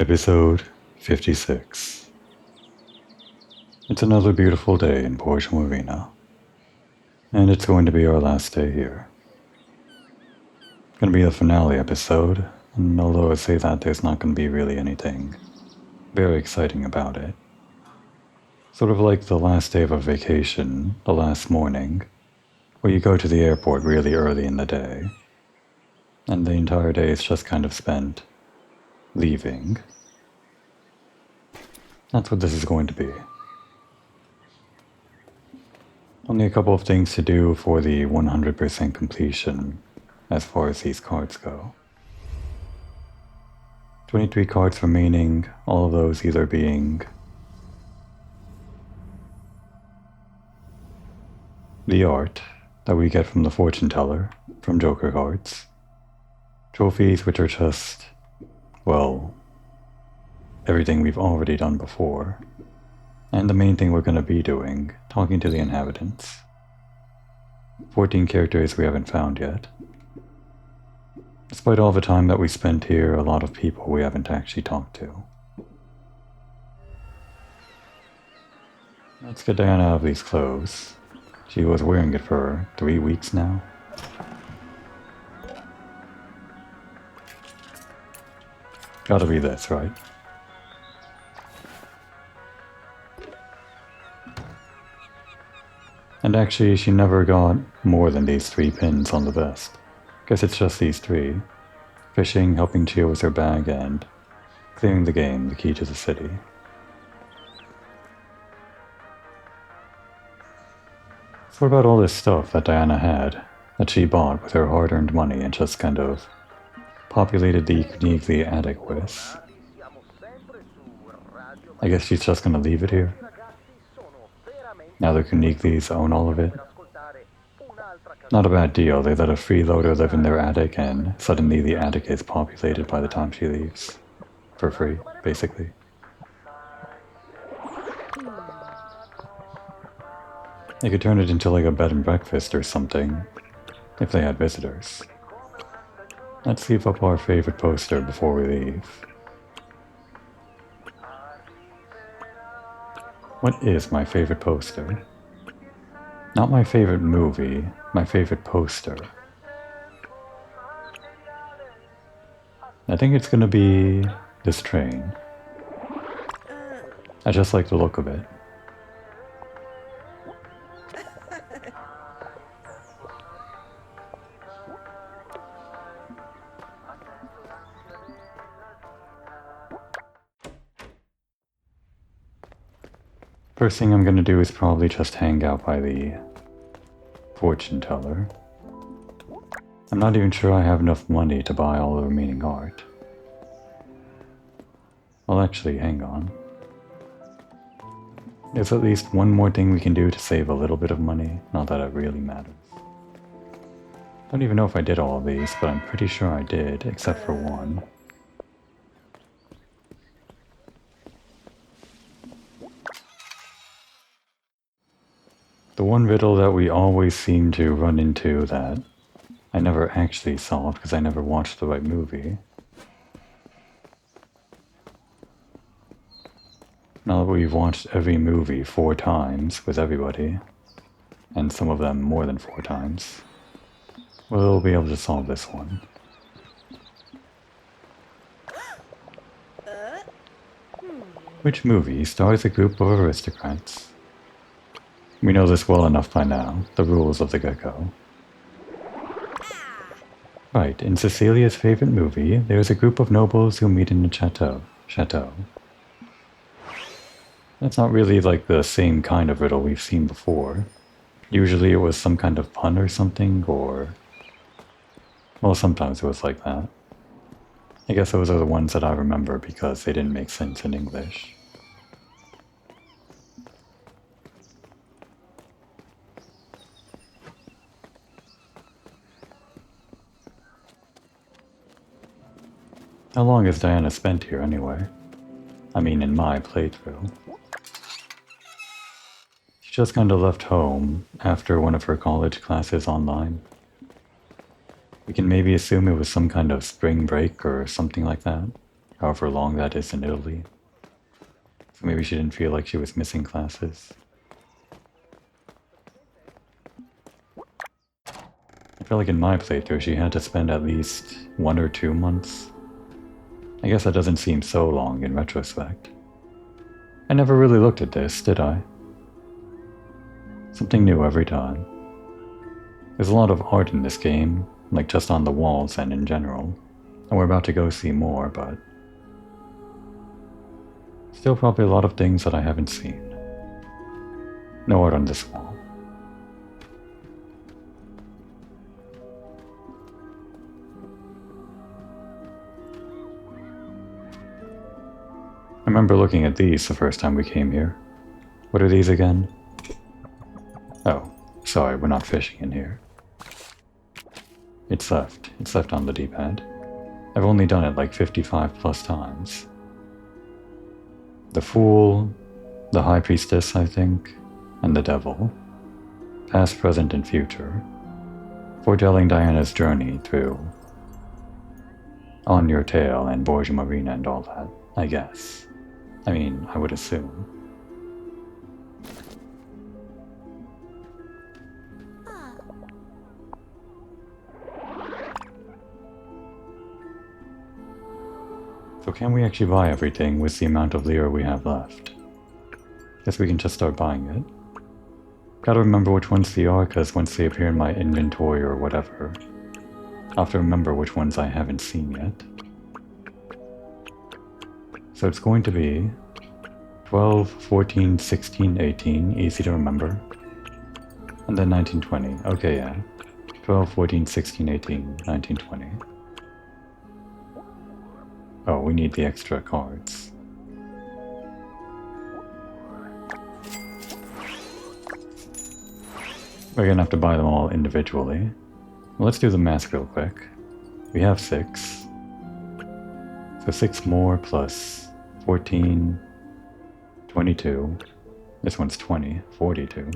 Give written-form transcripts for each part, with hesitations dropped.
Episode 56. It's another beautiful day in Borgo, Marina, and it's going to be our last day here. It's going to be the finale episode, and although I say that, there's not going to be really anything very exciting about it. Sort of like the last day of a vacation, the last morning, where you go to the airport really early in the day, and the entire day is just kind of spent leaving. That's what this is going to be. Only a couple of things to do for the 100% completion as far as these cards go. 23 cards remaining, all of those either being the art that we get from the fortune teller from Joker cards, trophies which are just, well, everything we've already done before, and the main thing we're going to be doing, talking to the inhabitants. 14 characters we haven't found yet. Despite all the time that we spent here, a lot of people we haven't actually talked to. Let's get Diana out of these clothes. She was wearing it for 3 weeks now. Gotta be this, right? And actually, she never got more than these 3 pins on the vest. Guess it's just these 3. Fishing, helping Chia with her bag, and clearing the game, the key to the city. So what about all this stuff that Diana had, that she bought with her hard-earned money and just kind of populated the Kunigli attic with? I guess she's just gonna leave it here? Now the Kuniglis own all of it? Not a bad deal, they let a freeloader live in their attic and suddenly the attic is populated by the time she leaves. For free, basically. They could turn it into like a bed and breakfast or something, if they had visitors. Let's leave up our favorite poster before we leave. What is my favorite poster? Not my favorite movie, my favorite poster. I think it's gonna be this train. I just like the look of it. First thing I'm gonna do is probably just hang out by the fortune teller. I'm not even sure I have enough money to buy all the remaining art. Well, actually, hang on. There's at least one more thing we can do to save a little bit of money, not that it really matters. Don't even know if I did all of these, but I'm pretty sure I did, except for one. The one riddle that we always seem to run into that I never actually solved because I never watched the right movie. Now that we've watched every movie 4 times with everybody, and some of them more than 4 times, we'll be able to solve this one. Which movie stars a group of aristocrats? We know this well enough by now, the rules of the get-go. Right, in Cecilia's favorite movie, there's a group of nobles who meet in a chateau. That's not really like the same kind of riddle we've seen before. Usually it was some kind of pun or something, or... well, sometimes it was like that. I guess those are the ones that I remember because they didn't make sense in English. How long has Diana spent here anyway? I mean, in my playthrough. She just kind of left home after one of her college classes online. We can maybe assume it was some kind of spring break or something like that. however long that is in Italy. So maybe she didn't feel like she was missing classes. I feel like in my playthrough she had to spend at least 1 or 2 months. I guess that doesn't seem so long in retrospect. I never really looked at this, did I? Something new every time. There's a lot of art in this game, like just on the walls and in general. And we're about to go see more, but still probably a lot of things that I haven't seen. No art on this wall. I remember looking at these the first time we came here. What are these again? Oh, sorry, we're not fishing in here. It's left. It's left on the D-pad. I've only done it like 55 plus times. The Fool, the High Priestess, I think, and the Devil. Past, present, and future. Foretelling Diana's journey through On Your Tail and Borgo Marina and all that, I guess. I mean, I would assume. So can we actually buy everything with the amount of lira we have left? Guess we can just start buying it. Gotta remember which ones they are, because once they appear in my inventory or whatever, I'll have to remember which ones I haven't seen yet. So it's going to be 12, 14, 16, 18, easy to remember. And then 19, 20. Okay, yeah. 12, 14, 16, 18, 19, 20. Oh, we need the extra cards. We're gonna have to buy them all individually. Well, let's do the mask real quick. We have 6. So 6 more plus 14, 22. This one's 20, 42.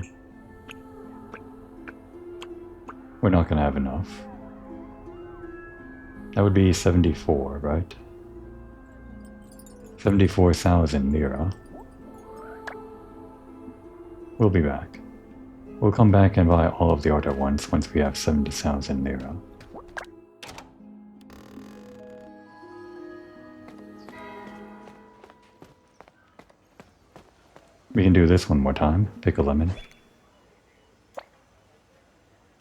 We're not gonna have enough. That would be 74, right? 74,000 lira. We'll be back. We'll come back and buy all of the art at once we have 70,000 lira. We can do this one more time. Pick a lemon.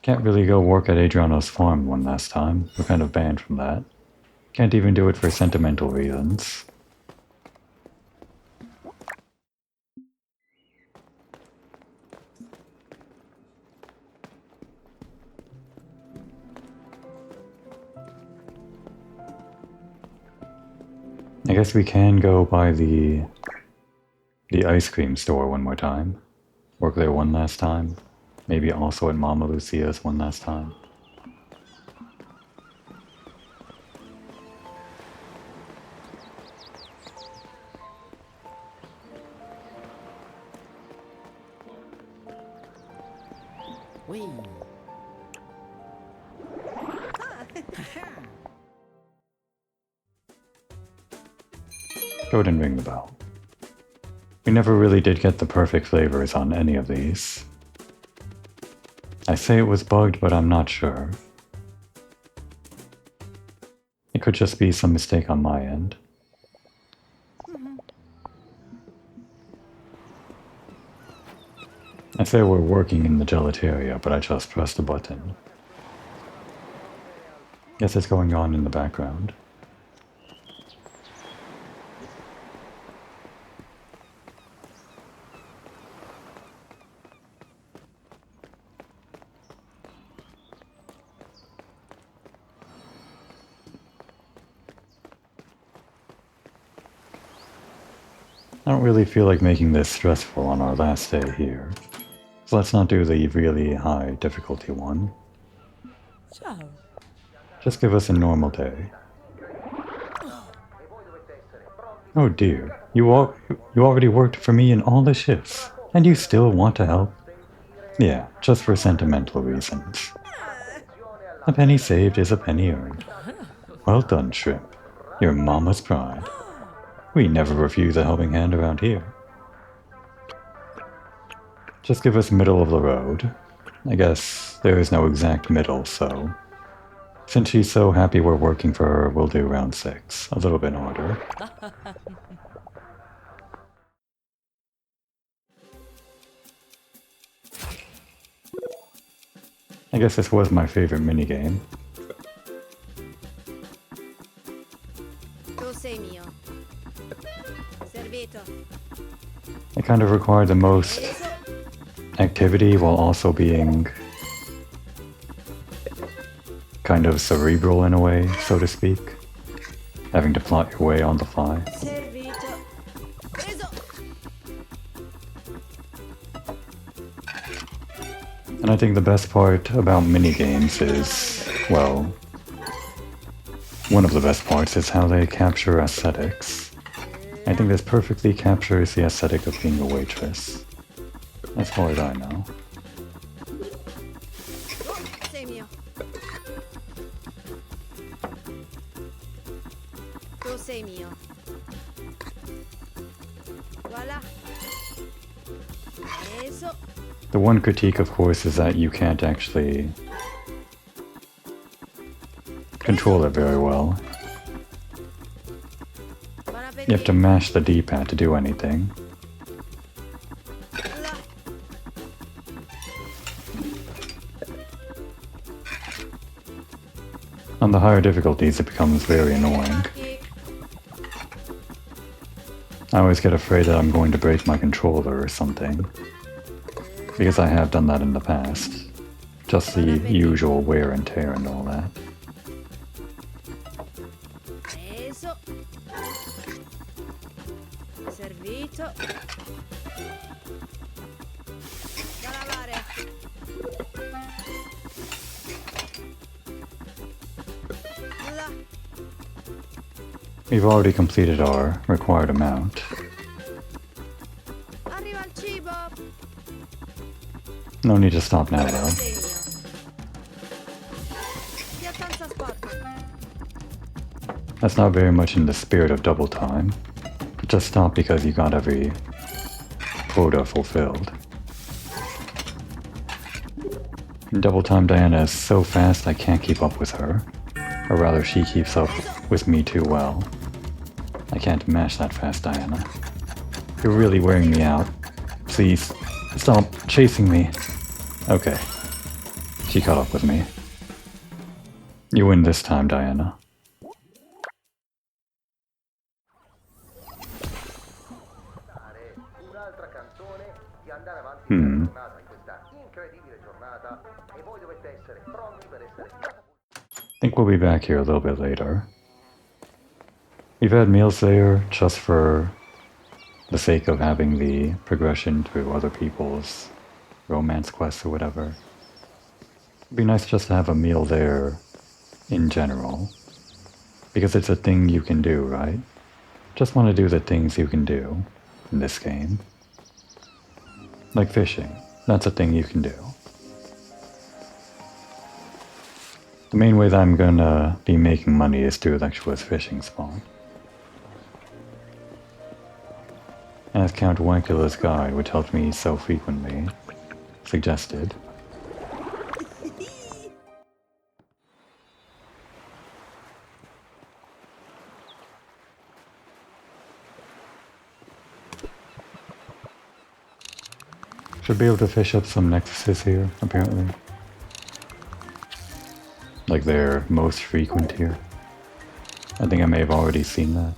Can't really go work at Adriano's farm one last time. We're kind of banned from that. Can't even do it for sentimental reasons. I guess we can go by the ice cream store one more time. Work there one last time. Maybe also at Mama Lucia's one last time. Whee! Go ahead and ring the bell. We never really did get the perfect flavors on any of these. I say it was bugged, but I'm not sure. It could just be some mistake on my end. I say we're working in the gelateria, but I just pressed a button. Guess it's going on in the background. I don't really feel like making this stressful on our last day here. So let's not do the really high difficulty one. So, Just give us a normal day. Oh dear, you already worked for me in all the shifts, and you still want to help? Yeah, just for sentimental reasons. A penny saved is a penny earned. Well done, Shrimp. Your mama's pride. We never refuse a helping hand around here. Just give us middle of the road. I guess there is no exact middle, so... Since she's so happy we're working for her, we'll do round 6. A little bit harder. I guess this was my favorite minigame. Tu sei mio. Servito. It kind of required the most activity while also being kind of cerebral in a way, so to speak. Having to plot your way on the fly. Servito. Preso. And I think the best part about minigames is, well, one of the best parts is how they capture aesthetics. I think this perfectly captures the aesthetic of being a waitress, as far as I know. Sei mio. Tu sei mio. Voilà. Preso. The one critique, of course, is that you can't actually control it very well. Buon appetito. You have to mash the D-pad to do anything. Là. On the higher difficulties, it becomes very annoying. Chi? I always get afraid that I'm going to break my controller or something, because I have done that in the past. Just the usual wear and tear and all that. Preso. Servito. Da lavare. Là. We've already completed our required amount. Arriva il cibo. No need to stop now, though. Sei mio. Piattanza sporca. That's not very much in the spirit of double time. Just stop because you got every quota fulfilled. And double time Diana is so fast I can't keep up with her. Or rather, she keeps up with me too well. I can't mash that fast, Diana. You're really wearing me out. Please, stop chasing me. Okay. She caught up with me. You win this time, Diana. Think we'll be back here a little bit later. We've had meals there just for the sake of having the progression through other people's romance quests or whatever. It'd be nice just to have a meal there in general, because it's a thing you can do, right? Just want to do the things you can do in this game. Like fishing, that's a thing you can do. The main way that I'm gonna be making money is through Lectua's fishing spawn. As Count Wankula's guide, which helped me so frequently, suggested. Should be able to fish up some necklaces here, apparently. Like they're most frequent here. I think I may have already seen that.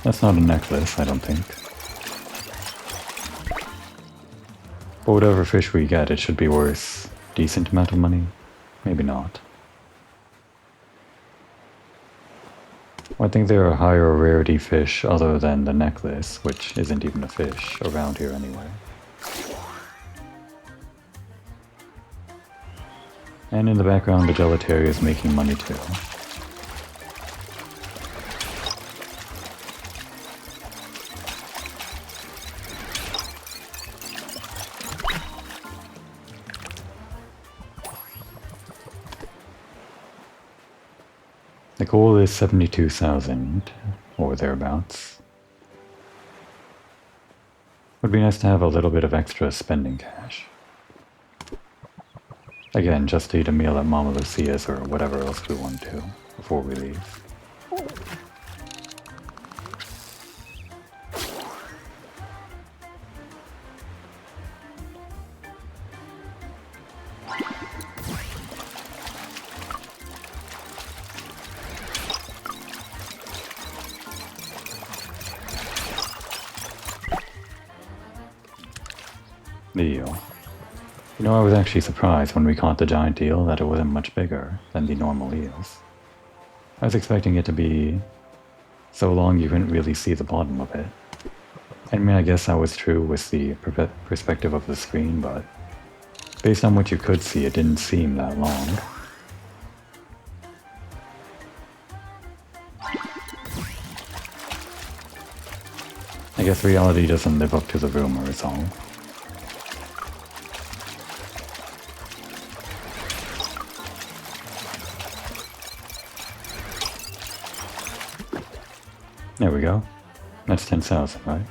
That's not a necklace, I don't think. But whatever fish we get, it should be worth decent amount of money. Maybe not. I think there are higher rarity fish other than the necklace, which isn't even a fish around here anyway. And in the background, the gelateria is making money too. The goal is 72,000 or thereabouts. Would be nice to have a little bit of extra spending cash. Again, just to eat a meal at Mama Lucia's or whatever else we want to before we leave. The eel. You know, I was actually surprised when we caught the giant eel that it wasn't much bigger than the normal eels. I was expecting it to be so long you couldn't really see the bottom of it. I mean, I guess that was true with the perspective of the screen, but based on what you could see, it didn't seem that long. I guess reality doesn't live up to the rumor is all. There we go. That's 10,000, right?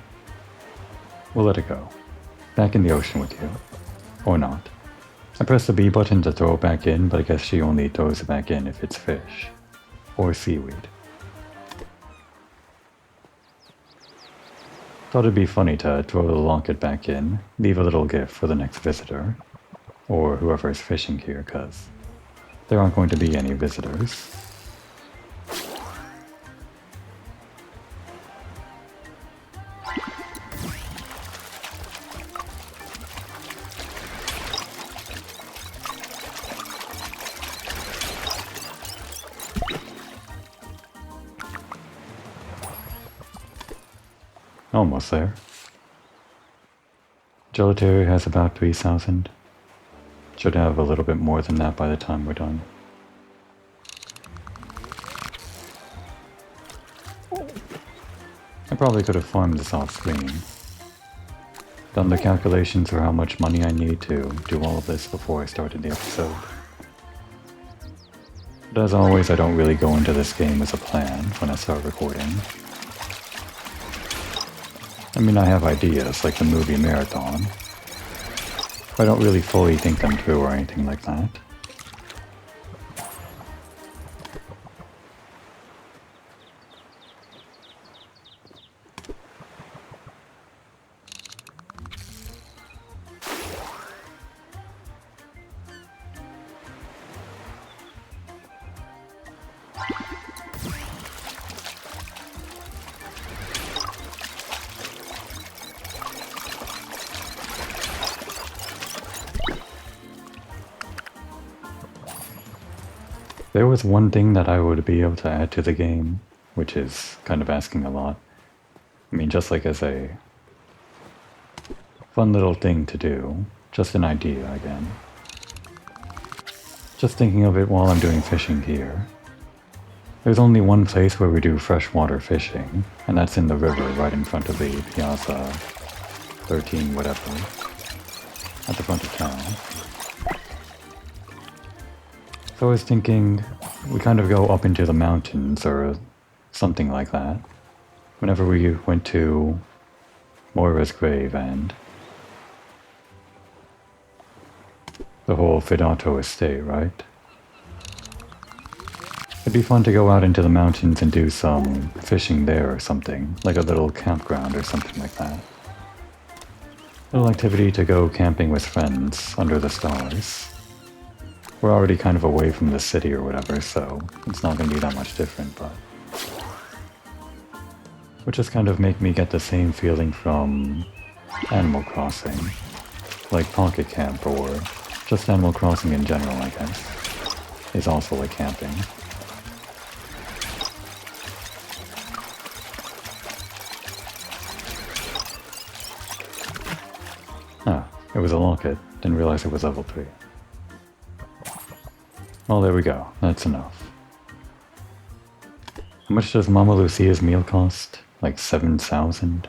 We'll let it go. Back in the ocean with you. Or not. I pressed the B button to throw it back in, but I guess she only throws it back in if it's fish. Or seaweed. Thought it'd be funny to throw the locket back in, leave a little gift for the next visitor. Or whoever is fishing here, cause there aren't going to be any visitors. Almost there. Gelateria has about 3,000. Should have a little bit more than that by the time we're done. I probably could have farmed this off screen. Done the calculations for how much money I need to do all of this before I started the episode. But as always, I don't really go into this game as a plan when I start recording. I mean, I have ideas, like the movie Marathon, but I don't really fully think them through or anything like that. There was one thing that I would be able to add to the game, which is kind of asking a lot. I mean, just like as a fun little thing to do, just an idea again. Just thinking of it while I'm doing fishing here. There's only one place where we do freshwater fishing, and that's in the river right in front of the Piazza 13 whatever, at the front of town. So I was thinking we kind of go up into the mountains or something like that whenever we went to Moira's grave and the whole Fidato estate, right? It'd be fun to go out into the mountains and do some fishing there or something, like a little campground or something like that. A little activity to go camping with friends under the stars. We're already kind of away from the city or whatever, so it's not going to be that much different, but would just kind of make me get the same feeling from Animal Crossing, like Pocket Camp or just Animal Crossing in general, I guess, is also like camping. Ah, it was a locket. Didn't realize it was level 3. Well, there we go. That's enough. How much does Mama Lucia's meal cost? Like 7,000?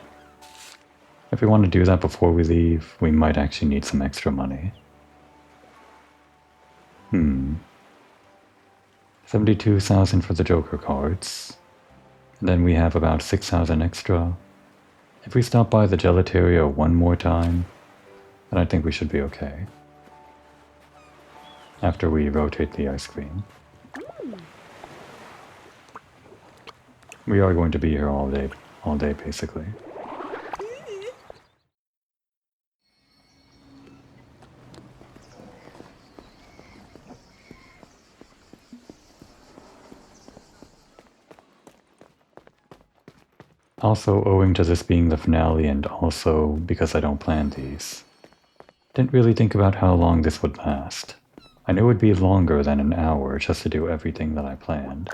If we want to do that before we leave, we might actually need some extra money. 72,000 for the Joker cards. And then we have about 6,000 extra. If we stop by the gelateria one more time, then I think we should be okay. After we rotate the ice cream. We are going to be here all day basically. Also, owing to this being the finale and also because I don't plan these, didn't really think about how long this would last. I knew it would be longer than an hour just to do everything that I planned,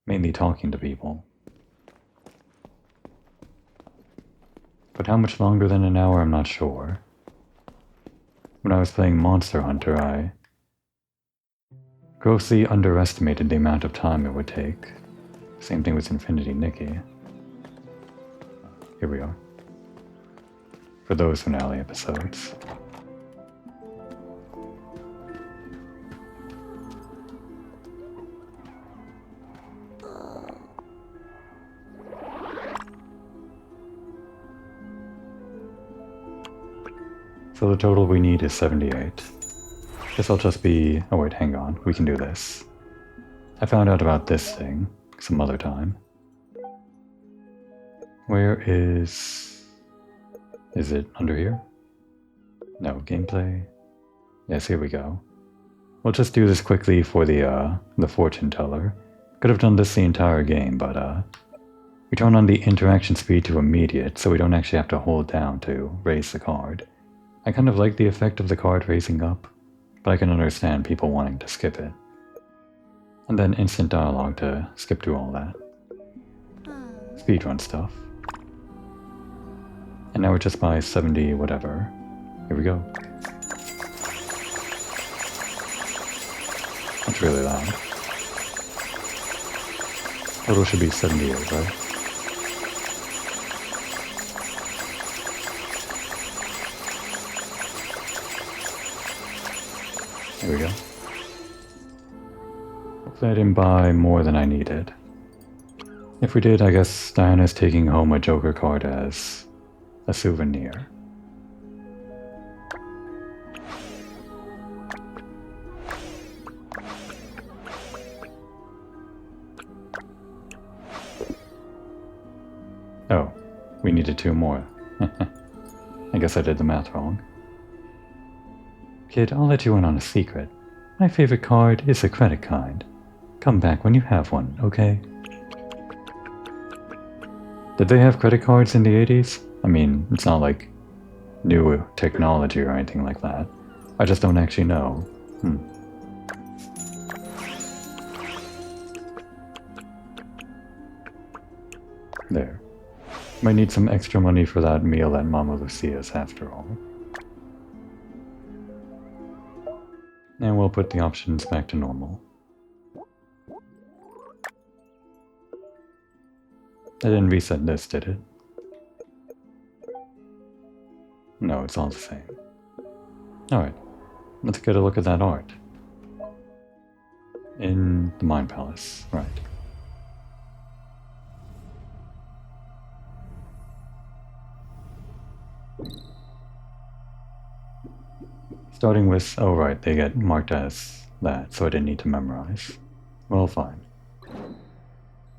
mainly talking to people. But how much longer than an hour, I'm not sure. When I was playing Monster Hunter, I grossly underestimated the amount of time it would take. Same thing with Infinity Nikki. Here we are. For those finale episodes. So the total we need is 78. Guess I'll just be... Oh wait, hang on. We can do this. I found out about this thing some other time. Where is... Is it under here? No, gameplay. Yes, here we go. We'll just do this quickly for the fortune teller. Could have done this the entire game, but we turn on the interaction speed to immediate, so we don't actually have to hold down to raise the card. I kind of like the effect of the card raising up, but I can understand people wanting to skip it. And then instant dialogue to skip through all that. Speedrun stuff. And now we're just by 70 whatever. Here we go. That's really loud. Total should be 78, right? Here we go. Hopefully I didn't buy more than I needed. If we did, I guess Diana's taking home a Joker card as a souvenir. Oh, we needed 2 more. I guess I did the math wrong. Kid, I'll let you in on a secret. My favorite card is the credit card. Come back when you have one, okay? Did they have credit cards in the 80s? I mean, it's not like new technology or anything like that. I just don't actually know. There. Might need some extra money for that meal at Mama Lucia's after all. And we'll put the options back to normal. I didn't reset this, did it? No, it's all the same. Alright, let's get a look at that art. In the Mind Palace, right. Starting with, oh right, they get marked as that, so I didn't need to memorize. Well, fine.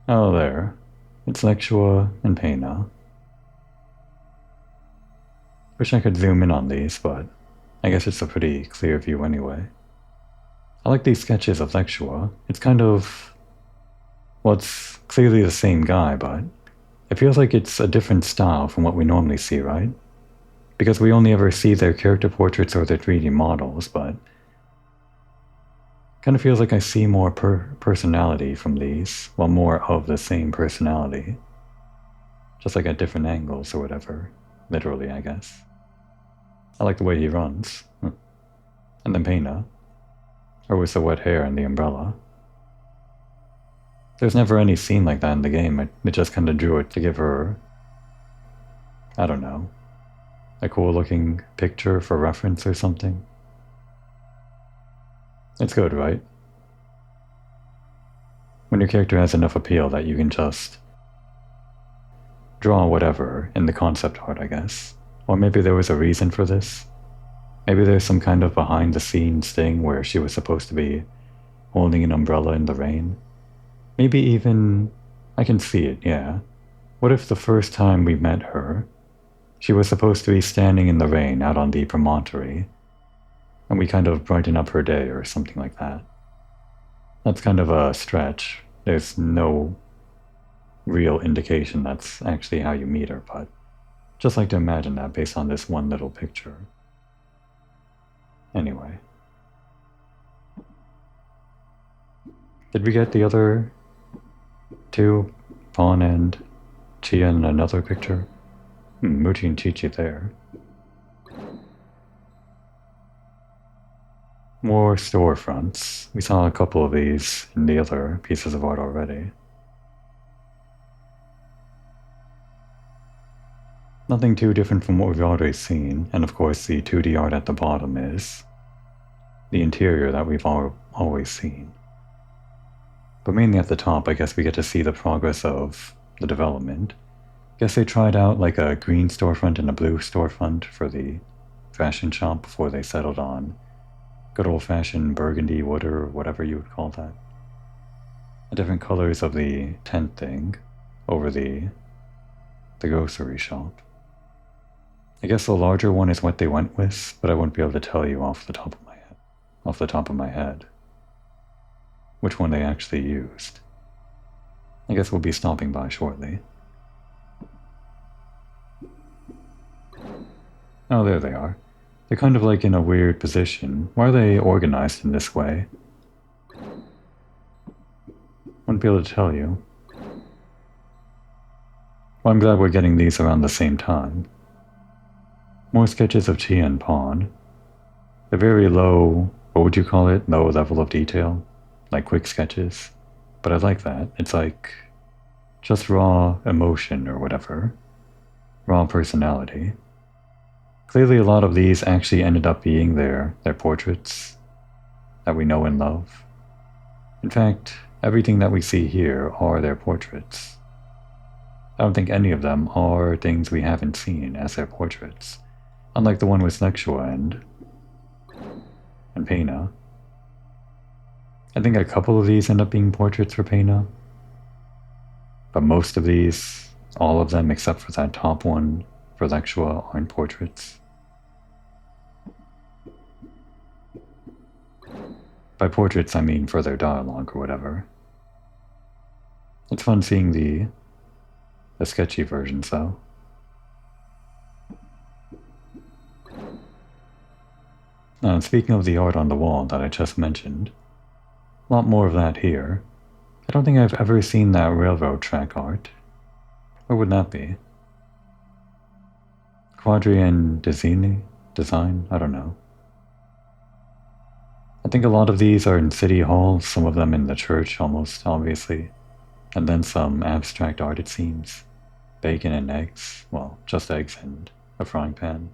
Oh, there. It's Lexua and Pena. Wish I could zoom in on these, but I guess it's a pretty clear view anyway. I like these sketches of Lexua. It's kind of... well, it's clearly the same guy, but it feels like it's a different style from what we normally see, right? Because we only ever see their character portraits or their 3D models, but kind of feels like I see more personality from these, well, more of the same personality. Just like at different angles or whatever. Literally, I guess. I like the way he runs. And then Pena. Or with the wet hair and the umbrella. There's never any scene like that in the game. It just kind of drew it to give her... I don't know. A cool looking picture for reference or something. It's good, right? When your character has enough appeal that you can just draw whatever in the concept art, I guess. Or maybe there was a reason for this. Maybe there's some kind of behind the scenes thing where she was supposed to be holding an umbrella in the rain. Maybe even, I can see it, yeah. What if the first time we met her, she was supposed to be standing in the rain out on the promontory, and we kind of brighten up her day or something like that? That's kind of a stretch. There's no real indication that's actually how you meet her, but just like to imagine that based on this one little picture. Anyway. Did we get the other two? Pawn and Chia in another picture? Muchi and Chi-Chi there. More storefronts. We saw a couple of these in the other pieces of art already. Nothing too different from what we've already seen, and of course the 2D art at the bottom is the interior that we've always seen. But mainly at the top, I guess we get to see the progress of the development. Guess they tried out like a green storefront and a blue storefront for the fashion shop before they settled on good old-fashioned burgundy wood or whatever you would call that. The different colors of the tent thing over the grocery shop. I guess the larger one is what they went with, but I wouldn't be able to tell you off the top of my head which one they actually used. I guess we'll be stopping by shortly. Oh, there they are. They're kind of like in a weird position. Why are they organized in this way? Wouldn't be able to tell you. Well, I'm glad we're getting these around the same time. More sketches of Chia and Pawn. They're very low, what would you call it? Low level of detail? Like quick sketches. But I like that. It's like just raw emotion or whatever. Raw personality. Clearly a lot of these actually ended up being their portraits that we know and love. In fact, everything that we see here are their portraits. I don't think any of them are things we haven't seen as their portraits. Unlike the one with Lexua and Pena. I think a couple of these end up being portraits for Pena. But most of these, all of them except for that top one for Lexua, aren't portraits. By portraits I mean for their dialogue or whatever. It's fun seeing the sketchy versions though. Speaking of the art on the wall that I just mentioned, a lot more of that here. I don't think I've ever seen that railroad track art. Where would that be? Quadri and Design? I don't know. I think a lot of these are in City Hall, some of them in the church almost obviously, and then some abstract art it seems. Bacon and eggs, well, just eggs and a frying pan.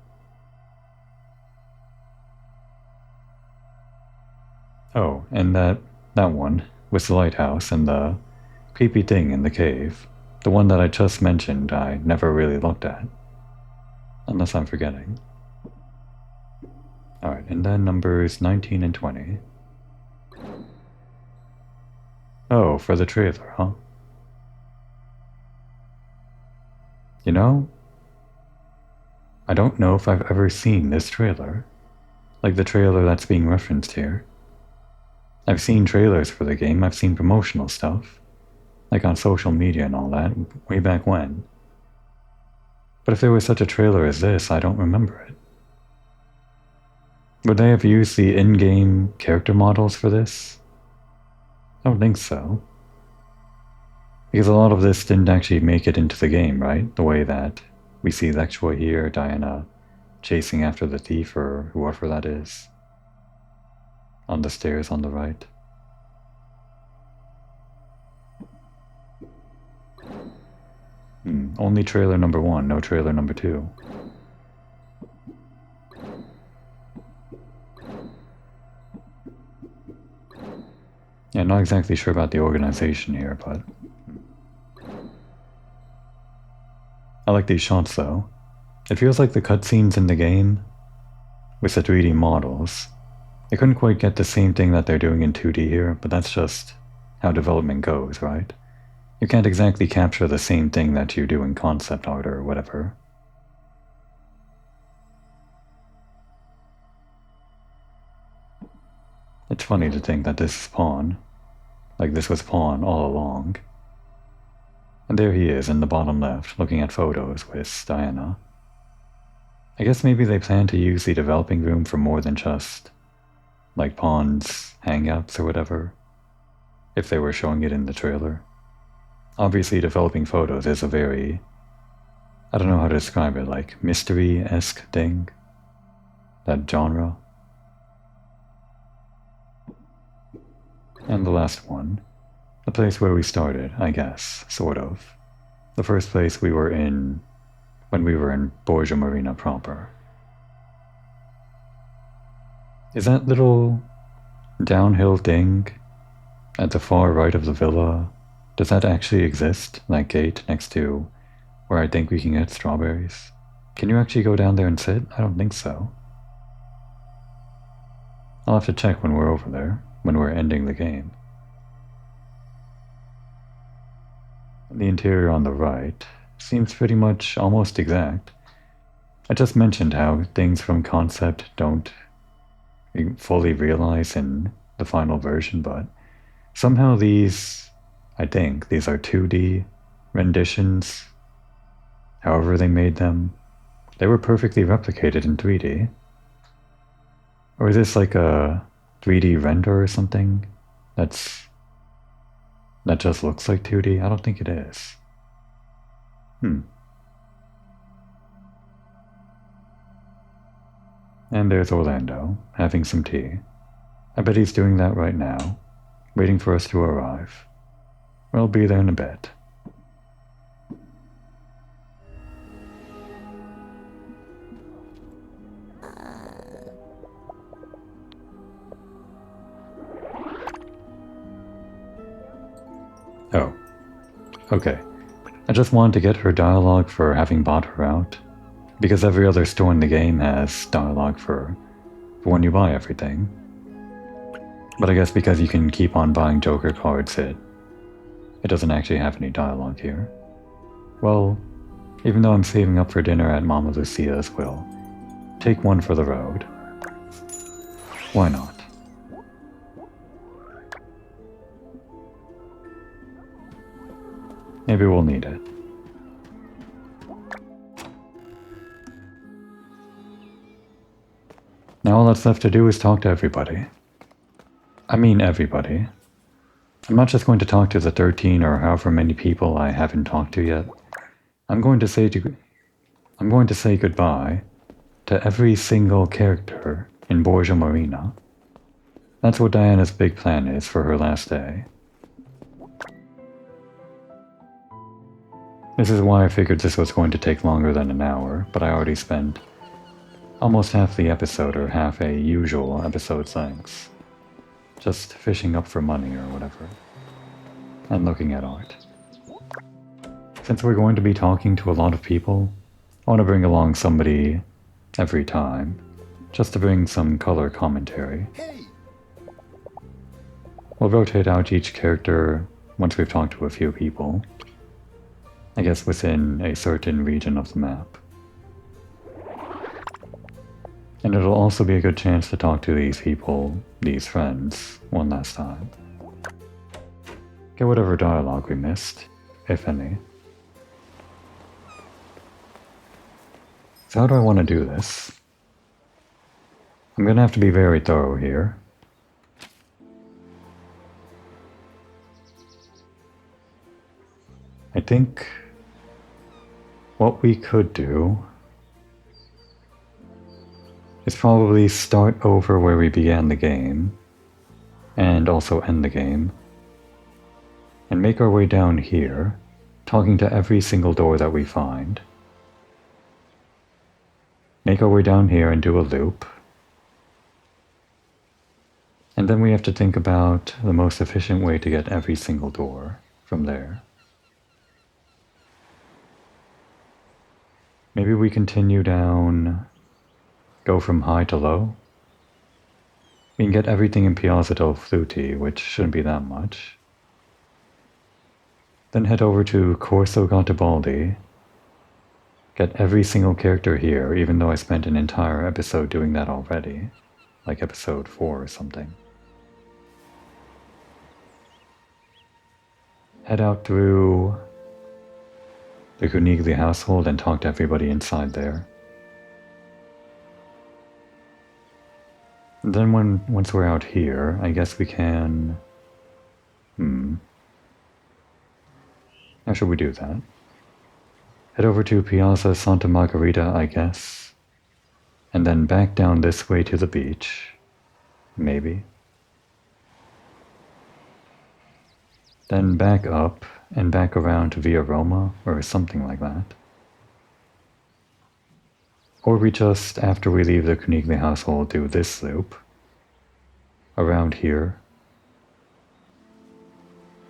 Oh, and that one with the lighthouse and the creepy thing in the cave. The one that I just mentioned I never really looked at. Unless I'm forgetting. Alright, and then numbers 19 and 20. Oh, for the trailer, huh? You know, I don't know if I've ever seen this trailer. Like the trailer that's being referenced here. I've seen trailers for the game, I've seen promotional stuff. Like on social media and all that, way back when. But if there was such a trailer as this, I don't remember it. Would they have used the in-game character models for this? I don't think so. Because a lot of this didn't actually make it into the game, right? The way that we see Lexua here, Diana chasing after the thief or whoever that is. On the stairs on the right. Only trailer number 1, no trailer number 2. Yeah, not exactly sure about the organization here, but I like these shots though. It feels like the cutscenes in the game, with the 3D models, they couldn't quite get the same thing that they're doing in 2D here, but that's just how development goes, right? You can't exactly capture the same thing that you do in concept art or whatever. It's funny to think that this is Pawn. Like this was Pawn all along. And there he is in the bottom left, looking at photos with Diana. I guess maybe they plan to use the developing room for more than just, like, Pawn's hangouts or whatever, if they were showing it in the trailer. Obviously, developing photos is a very, I don't know how to describe it, like, mystery-esque thing. That genre. And the last one. The place where we started, I guess, sort of. The first place we were in when we were in Borgo Marina proper. Is that little downhill thing at the far right of the villa, does that actually exist? That gate next to where I think we can get strawberries? Can you actually go down there and sit? I don't think so. I'll have to check when we're over there, when we're ending the game. The interior on the right seems pretty much almost exact. I just mentioned how things from concept don't fully realize in the final version, but somehow these, I think, these are 2D renditions. However they made them, they were perfectly replicated in 3D. Or is this like a 3D render or something that just looks like 2D? I don't think it is. And there's Orlando, having some tea. I bet he's doing that right now, waiting for us to arrive. We'll be there in a bit. Oh. Okay. I just wanted to get her dialogue for having bought her out, because every other store in the game has dialogue for when you buy everything. But I guess because you can keep on buying Joker cards, it doesn't actually have any dialogue here. Well, even though I'm saving up for dinner at Mama Lucia's, we'll take one for the road. Why not? Maybe we'll need it. Now all that's left to do is talk to everybody. I mean everybody. I'm not just going to talk to the 13 or however many people I haven't talked to yet. I'm going to say goodbye to every single character in Borgo Marina. That's what Diana's big plan is for her last day. This is why I figured this was going to take longer than an hour, but I already spent almost half the episode or half a usual episode's length just fishing up for money or whatever, and looking at art. Since we're going to be talking to a lot of people, I want to bring along somebody every time, just to bring some color commentary. We'll rotate out each character once we've talked to a few people. I guess within a certain region of the map. And it'll also be a good chance to talk to these people, these friends, one last time. Get whatever dialogue we missed, if any. So how do I want to do this? I'm gonna have to be very thorough here. I think what we could do is probably start over where we began the game, and also end the game, and make our way down here, talking to every single door that we find. Make our way down here and do a loop, and And then we have to think about the most efficient way to get every single door from there. Maybe we continue down, go from high to low. We can get everything in Piazza del Fluti, which shouldn't be that much. Then head over to Corso Garibaldi. Get every single character here, even though I spent an entire episode doing that already. Like episode 4 or something. Head out through the Conigli household and talk to everybody inside there. And then once we're out here, I guess we can... How should we do that? Head over to Piazza Santa Margherita, I guess. And then back down this way to the beach. Maybe. Then back up and back around to Via Roma or something like that. Or we just, after we leave the Conigli household, do this loop around here,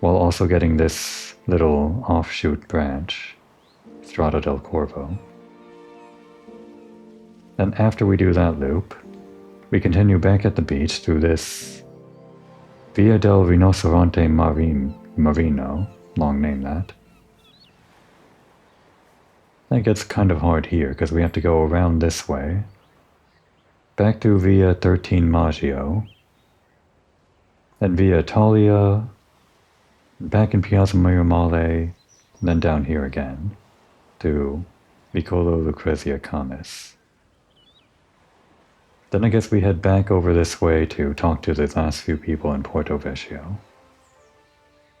while also getting this little offshoot branch, Strada del Corvo. Then after we do that loop, we continue back at the beach through this Via del Rinoceronte Marino, long name that. That gets kind of hard here because we have to go around this way, back to Via 13 Maggio, then Via Italia, back in Piazza Maiormale, then down here again to Vicolo Lucrezia Canis. Then I guess we head back over this way to talk to the last few people in Porto Vecchio.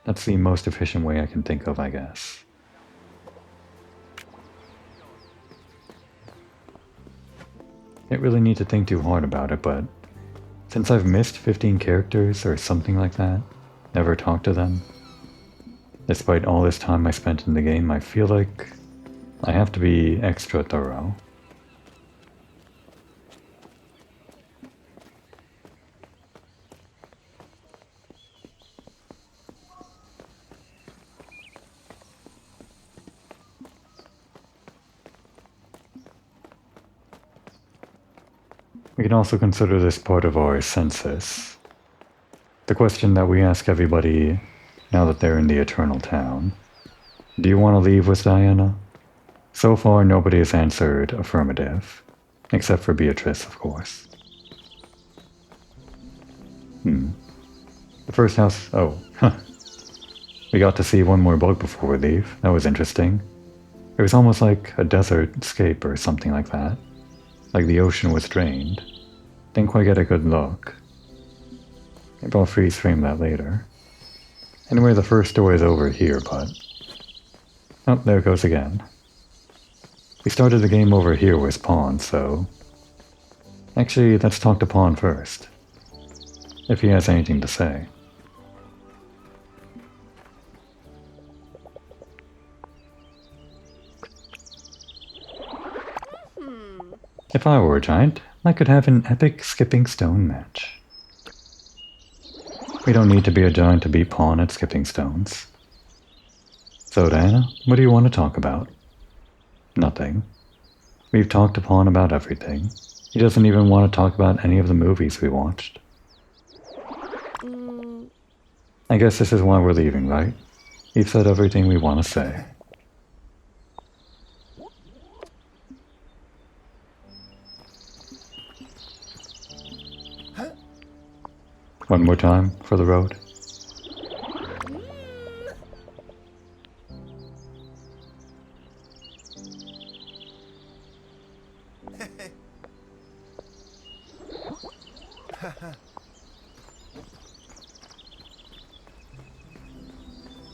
That's the most efficient way I can think of, I guess. Didn't really need to think too hard about it, but since I've missed 15 characters or something like that, never talked to them, despite all this time I spent in the game, I feel like I have to be extra thorough. We can also consider this part of our census. The question that we ask everybody now that they're in the Eternal Town. Do you want to leave with Diana? So far, nobody has answered affirmative. Except for Beatrice, of course. The first house... Oh, we got to see one more bug before we leave. That was interesting. It was almost like a desert scape or something like that. Like the ocean was drained. Didn't quite get a good look. Maybe I'll freeze frame that later. Anyway, the first door is over here, but... Oh, there it goes again. We started the game over here with Pawn, so... Actually, let's talk to Pawn first. If he has anything to say. If I were a giant, I could have an epic skipping stone match. We don't need to be a giant to beat Pawn at skipping stones. So Diana, what do you want to talk about? Nothing. We've talked to Pawn about everything. He doesn't even want to talk about any of the movies we watched. I guess this is why we're leaving, right? We've said everything we want to say. One more time for the road.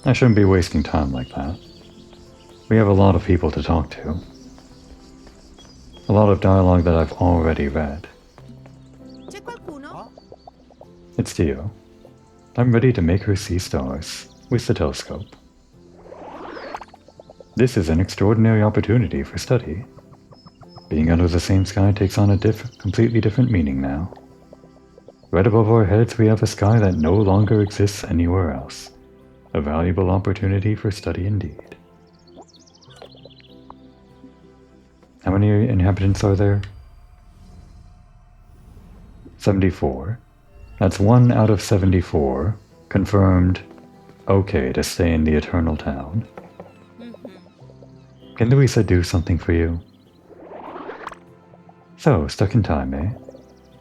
I shouldn't be wasting time like that. We have a lot of people to talk to. A lot of dialogue that I've already read. C'è qualcuno? It's Dio. I'm ready to make her see stars with the telescope. This is an extraordinary opportunity for study. Being under the same sky takes on a completely different meaning now. Right above our heads we have a sky that no longer exists anywhere else. A valuable opportunity for study indeed. How many inhabitants are there? 74. That's 1 out of 74. Confirmed okay to stay in the Eternal Town. Can Louisa do something for you? So, stuck in time, eh?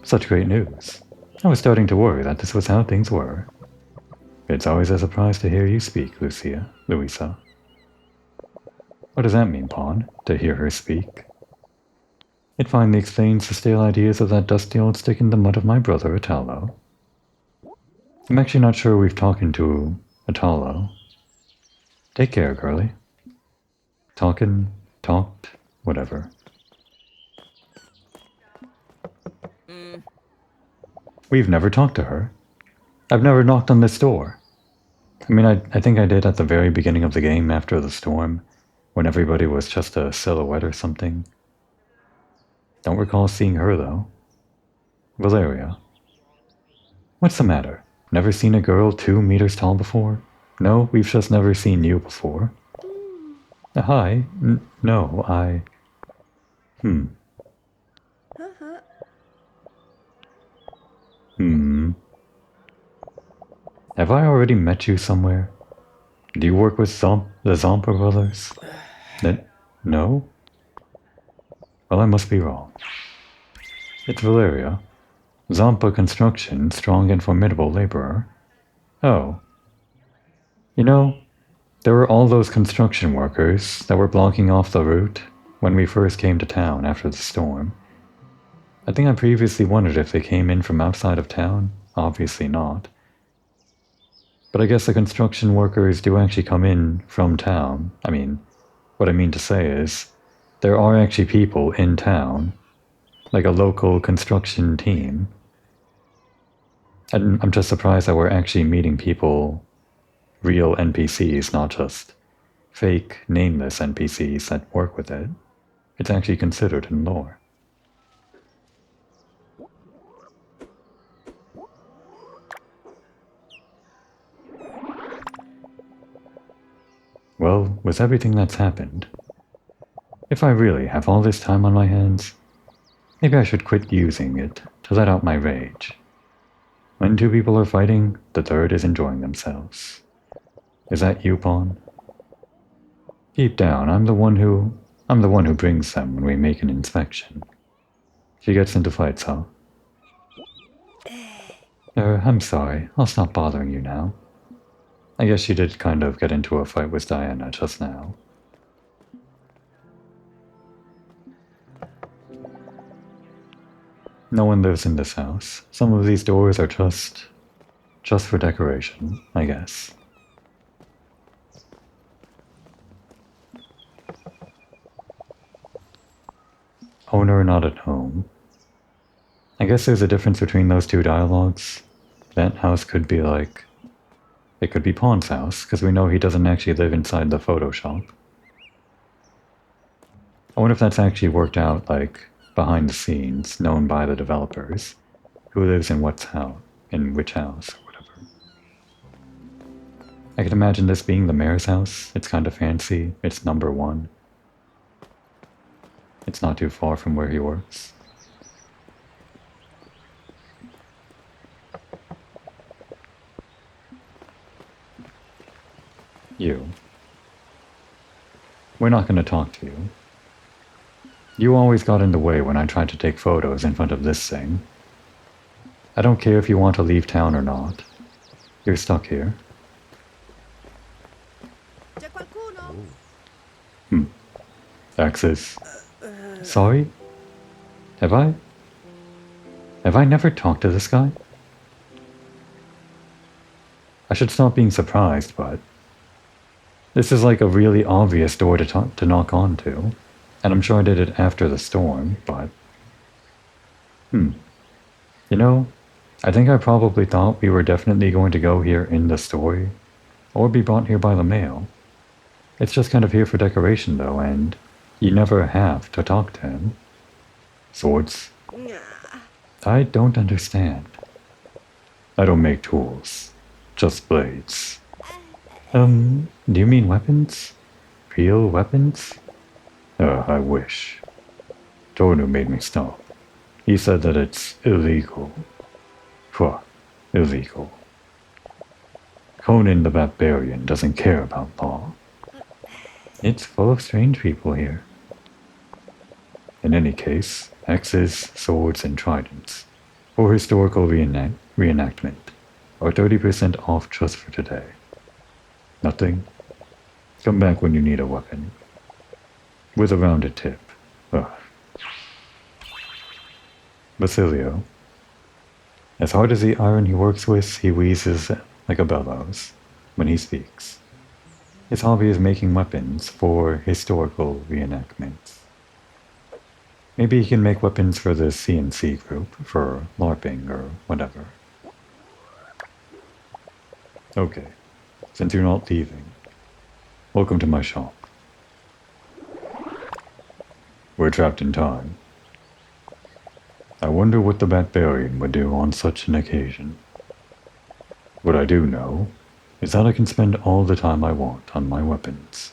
Such great news. I was starting to worry that this was how things were. It's always a surprise to hear you speak, Louisa. What does that mean, Pawn, to hear her speak? It finally explains the stale ideas of that dusty old stick in the mud of my brother, Italo. I'm actually not sure we've talked to Italo. Take care, girlie. Talked, whatever. We've never talked to her. I've never knocked on this door. I mean, I think I did at the very beginning of the game after the storm, when everybody was just a silhouette or something. Don't recall seeing her, though. Valeria. What's the matter? Never seen a girl 2 meters tall before? No, we've just never seen you before. Hi. No, I... Have I already met you somewhere? Do you work with the Zompa brothers? No? Well, I must be wrong. It's Valeria. Zompa Construction, strong and formidable laborer. Oh. You know, there were all those construction workers that were blocking off the route when we first came to town after the storm. I think I previously wondered if they came in from outside of town. Obviously not. But I guess the construction workers do actually come in from town. I mean, what I mean to say is, there are actually people in town, like a local construction team. And I'm just surprised that we're actually meeting people, real NPCs, not just fake, nameless NPCs that work with it. It's actually considered in lore. Well, with everything that's happened, if I really have all this time on my hands, maybe I should quit using it to let out my rage. When 2 people are fighting, the third is enjoying themselves. Is that you, Pawn? Deep down, I'm the one who brings them when we make an inspection. She gets into fights, huh? I'm sorry. I'll stop bothering you now. I guess she did kind of get into a fight with Diana just now. No one lives in this house. Some of these doors are just for decoration, I guess. Owner not at home. I guess there's a difference between those two dialogues. That house could be like... It could be Pawn's house, because we know he doesn't actually live inside the Photoshop. I wonder if that's actually worked out, like, behind the scenes, known by the developers. Who lives in which house, or whatever. I can imagine this being the mayor's house. It's kind of fancy. It's number 1. It's not too far from where he works. You. We're not going to talk to you. You always got in the way when I tried to take photos in front of this thing. I don't care if you want to leave town or not. You're stuck here. C'è qualcuno? Axis. Sorry? Have I never talked to this guy? I should stop being surprised, but... This is like a really obvious door to knock on to. And I'm sure I did it after the storm, but... You know, I think I probably thought we were definitely going to go here in the story, or be brought here by the mail. It's just kind of here for decoration, though, and you never have to talk to him. Swords. I don't understand. I don't make tools, just blades. Do you mean weapons? Real weapons? I wish. Tornu made me stop. He said that it's illegal. Phew, illegal. Conan the Barbarian doesn't care about law. It's full of strange people here. In any case, axes, swords, and tridents, for historical reenactment, are 30% off just for today. Nothing? Come back when you need a weapon. With a rounded tip. Ugh. Basilio. As hard as the iron he works with, he wheezes like a bellows when he speaks. His hobby is making weapons for historical reenactments. Maybe he can make weapons for the CNC group, for LARPing or whatever. Okay, since you're not leaving, welcome to my shop. We're trapped in time. I wonder what the Barbarian would do on such an occasion. What I do know is that I can spend all the time I want on my weapons.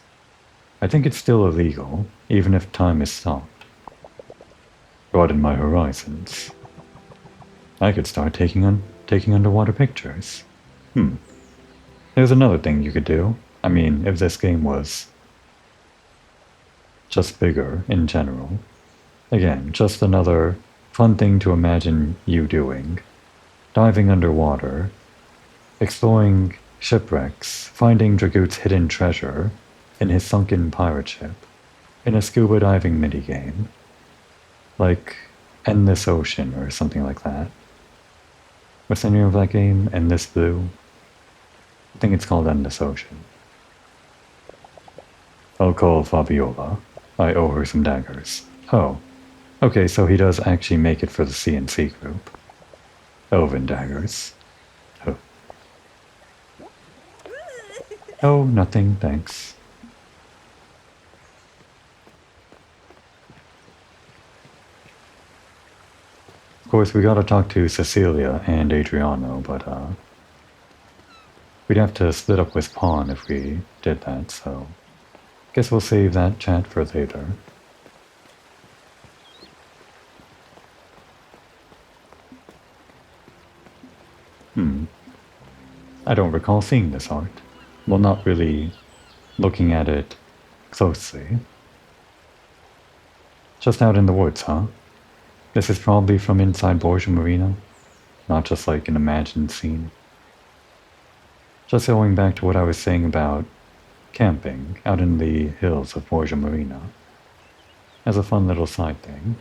I think it's still illegal, even if time is stopped. Broaden my horizons. I could start taking underwater pictures. There's another thing you could do. I mean, if this game was just bigger in general. Again, just another fun thing to imagine you doing. Diving underwater, exploring shipwrecks, finding Dragoot's hidden treasure in his sunken pirate ship, in a scuba diving minigame. Like Endless Ocean or something like that. What's the name of that game? Endless Blue? I think it's called Endless Ocean. I'll call Fabiola. I owe her some daggers. Oh. Okay, so he does actually make it for the CNC group. Elven daggers. Oh. Oh, nothing, thanks. Of course, we gotta talk to Cecilia and Adriano, but we'd have to split up with Pawn if we did that, so guess we'll save that chat for later. I don't recall seeing this art. Well, not really looking at it closely. Just out in the woods, huh? This is probably from inside Borgo Marina, not just like an imagined scene. Just going back to what I was saying about camping out in the hills of Borgo Marina, as a fun little side thing.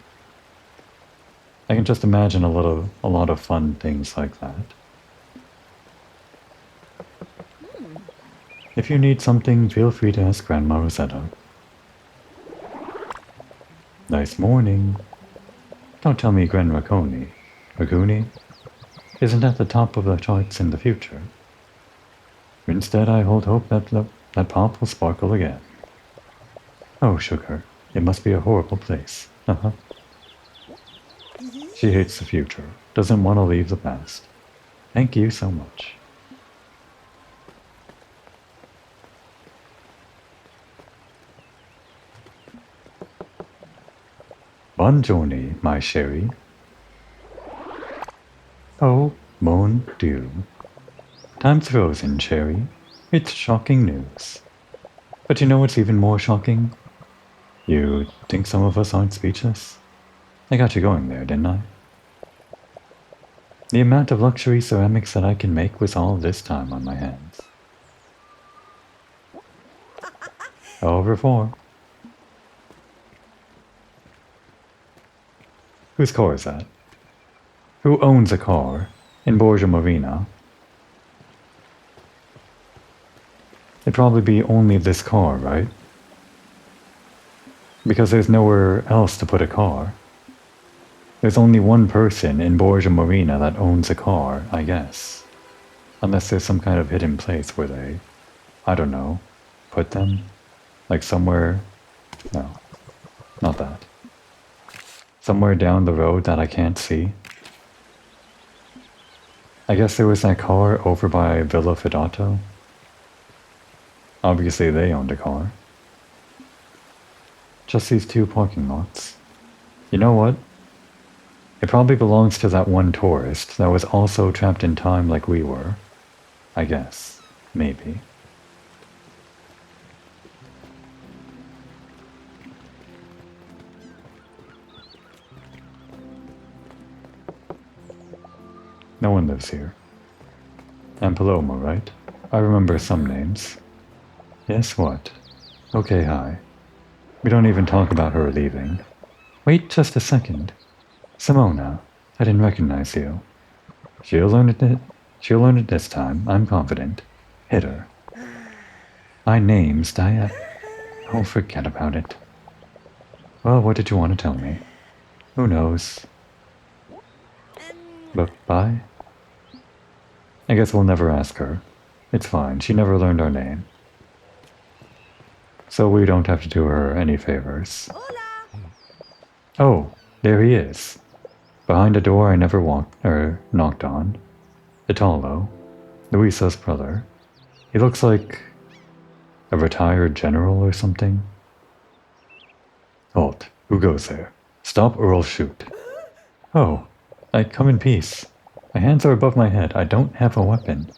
I can just imagine a lot of fun things like that. If you need something, feel free to ask Grandma Rosetta. Nice morning. Don't tell me Gren Raccoon isn't at the top of the charts in the future. Instead, I hold hope that Pop will sparkle again. Oh, sugar, it must be a horrible place. She hates the future, doesn't want to leave the past. Thank you so much. Buongiorno, my sherry. Oh, mon Dieu. Time's frozen, Cherry. It's shocking news. But you know what's even more shocking? You think some of us aren't speechless? I got you going there, didn't I? The amount of luxury ceramics that I can make with all this time on my hands. Au revoir. Whose car is that? Who owns a car in Borgo Marina? It'd probably be only this car, right? Because there's nowhere else to put a car. There's only one person in Borgo Marina that owns a car, I guess. Unless there's some kind of hidden place where they, I don't know, put them? Like somewhere... No, not that. Somewhere down the road that I can't see. I guess there was that car over by Villa Fidato. Obviously they owned a car. Just these two parking lots. You know what? It probably belongs to that one tourist that was also trapped in time like we were. I guess. Maybe. No one lives here. And Paloma, right? I remember some names. Yes, what? Okay, hi. We don't even talk about her leaving. Wait just a second. Simona, I didn't recognize you. She'll learn it this time, I'm confident. Hit her. My name's Dia. Oh, forget about it. Well, what did you want to tell me? Who knows? But bye? I guess we'll never ask her. It's fine, she never learned our name. So we don't have to do her any favors. Oh, there he is. Behind a door I never knocked on. Italo, Luisa's brother. He looks like a retired general or something. Halt, who goes there? Stop or I'll shoot. Oh, I come in peace. My hands are above my head, I don't have a weapon.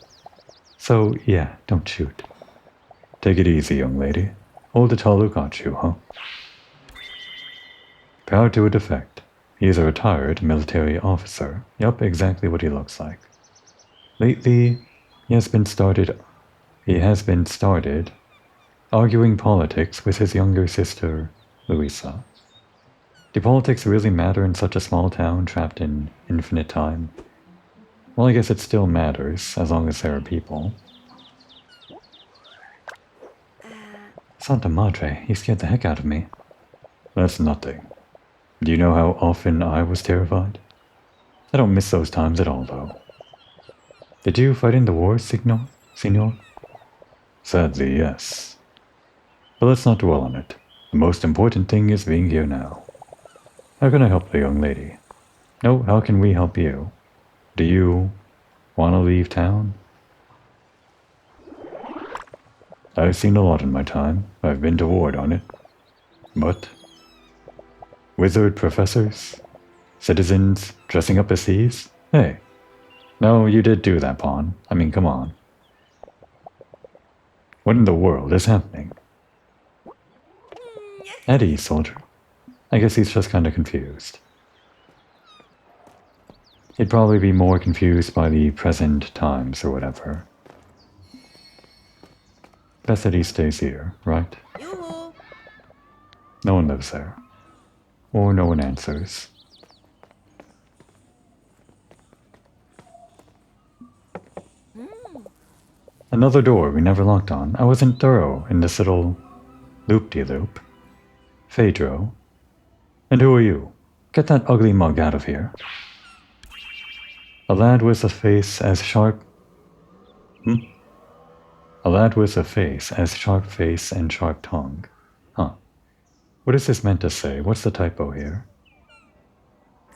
So, yeah, don't shoot. Take it easy, young lady. Old Italo got you, huh? Proud to a defect. He is a retired military officer. Yup, exactly what he looks like. Lately, he has been started arguing politics with his younger sister, Luisa. Do politics really matter in such a small town trapped in infinite time? Well, I guess it still matters, as long as there are people. Santa Madre, he scared the heck out of me. That's nothing. Do you know how often I was terrified? I don't miss those times at all, though. Did you fight in the war, Signor? Sadly, yes. But let's not dwell on it. The most important thing is being here now. How can I help the young lady? No, how can we help you? Do you want to leave town? I've seen a lot in my time. I've been to war on it. But wizard professors? Citizens dressing up as thieves? Hey. No, you did do that, Pawn. I mean, come on. What in the world is happening? Eddie, soldier. I guess he's just kind of confused. He'd probably be more confused by the present times or whatever. Best that he stays here, right? Yoo-hoo. No one lives there. Or no one answers. Another door we never locked on. I wasn't thorough in this little loop-de-loop. Phaedro. And who are you? Get that ugly mug out of here. A lad with a face as sharp... A lad with a face as sharp face and sharp tongue. Huh. What is this meant to say? What's the typo here?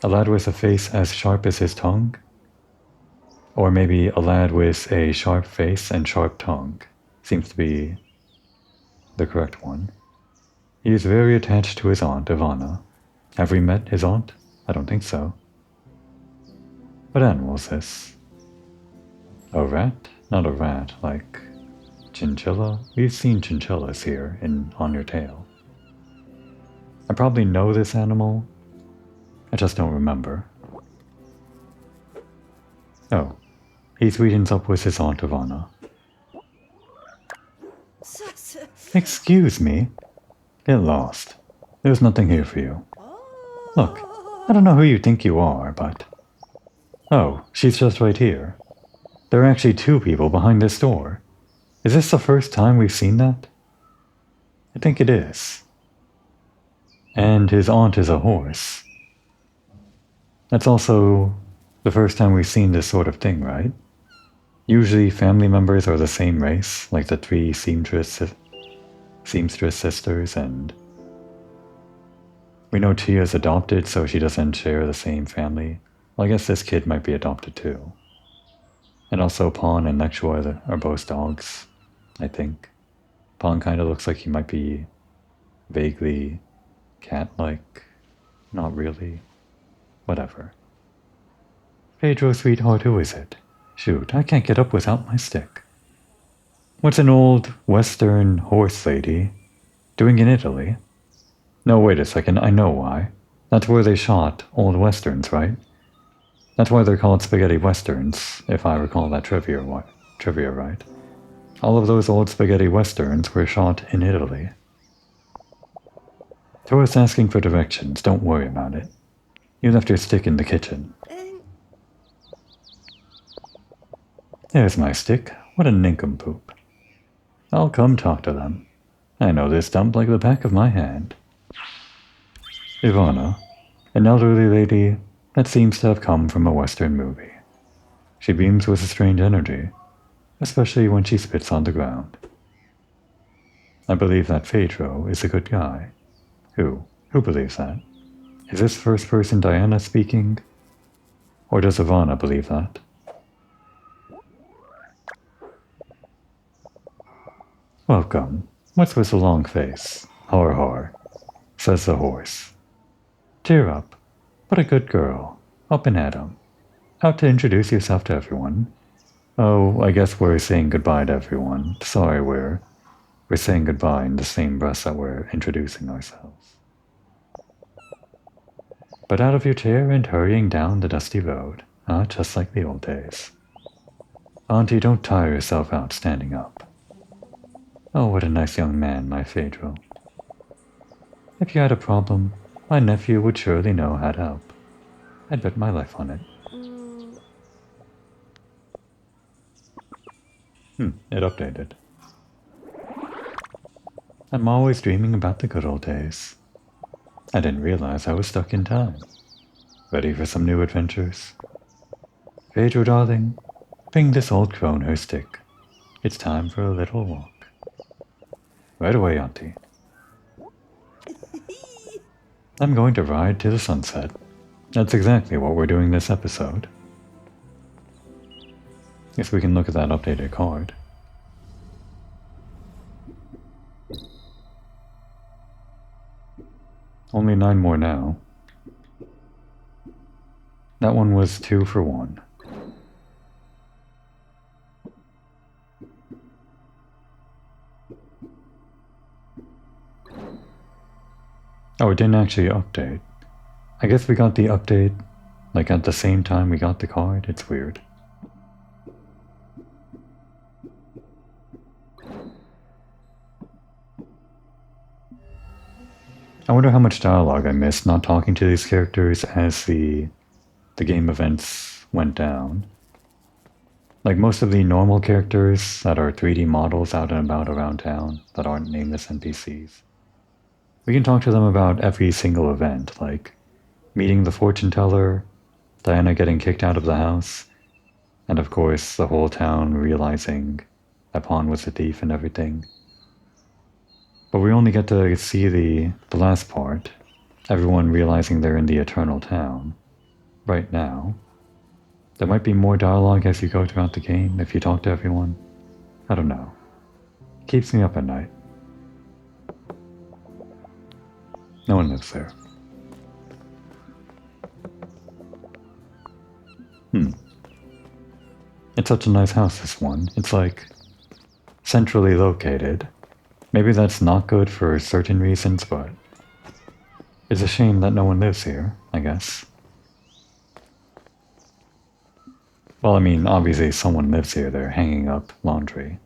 A lad with a face as sharp as his tongue? Or maybe a lad with a sharp face and sharp tongue. Seems to be the correct one. He is very attached to his aunt, Ivana. Have we met his aunt? I don't think so. What animal is this? A rat? Not a rat, like chinchilla? We've seen chinchillas here on your tail. I probably know this animal. I just don't remember. Oh. He sweetens up with his aunt Ivana. Excuse me. Get lost. There's nothing here for you. Look, I don't know who you think you are, but... Oh, she's just right here. There are actually two people behind this door. Is this the first time we've seen that? I think it is. And his aunt is a horse. That's also the first time we've seen this sort of thing, right? Usually family members are the same race, like the three seamstress sisters, and we know Tia's adopted, so she doesn't share the same family. Well, I guess this kid might be adopted too. And also Pawn and Nexua are both dogs, I think. Pawn kind of looks like he might be vaguely cat-like. Not really. Whatever. Pedro, sweetheart, who is it? Shoot, I can't get up without my stick. What's an old Western horse lady doing in Italy? No, wait a second, I know why. That's where they shot old Westerns, right? That's why they're called spaghetti Westerns, if I recall that trivia right. All of those old spaghetti Westerns were shot in Italy. Tourists asking for directions, don't worry about it. You left your stick in the kitchen. There's my stick. What a nincompoop. I'll come talk to them. I know this dump like the back of my hand. Ivana, an elderly lady that seems to have come from a Western movie. She beams with a strange energy, especially when she spits on the ground. I believe that Pedro is a good guy. Who? Who believes that? Is this first person Diana speaking? Or does Ivana believe that? Welcome. What's with the long face? Har har, says the horse. Cheer up. What a good girl. Up and at 'em. Out to introduce yourself to everyone. Oh, I guess we're saying goodbye to everyone. Sorry, we're saying goodbye in the same breath that we're introducing ourselves. But out of your chair and hurrying down the dusty road. Just like the old days. Auntie, don't tire yourself out standing up. Oh, what a nice young man, my Pedro. If you had a problem, my nephew would surely know how to help. I'd bet my life on it. It updated. I'm always dreaming about the good old days. I didn't realize I was stuck in time. Ready for some new adventures? Pedro, darling, bring this old crone her stick. It's time for a little walk. Right away, Auntie. I'm going to ride to the sunset. That's exactly what we're doing this episode. Guess we can look at that updated card. Only 9 more now. That one was 2 for 1. Oh, it didn't actually update. I guess we got the update, like at the same time we got the card. It's weird. I wonder how much dialogue I missed not talking to these characters as the game events went down. Like most of the normal characters that are 3D models out and about around town that aren't nameless NPCs. We can talk to them about every single event, like meeting the fortune teller, Diana getting kicked out of the house, and of course the whole town realizing that Pawn was a thief and everything. But we only get to see the last part, everyone realizing they're in the Eternal Town, right now. There might be more dialogue as you go throughout the game if you talk to everyone. I don't know. It keeps me up at night. No one lives there. It's such a nice house, this one. It's like centrally located. Maybe that's not good for certain reasons, but it's a shame that no one lives here, I guess. Well, I mean, obviously someone lives here, they're hanging up laundry.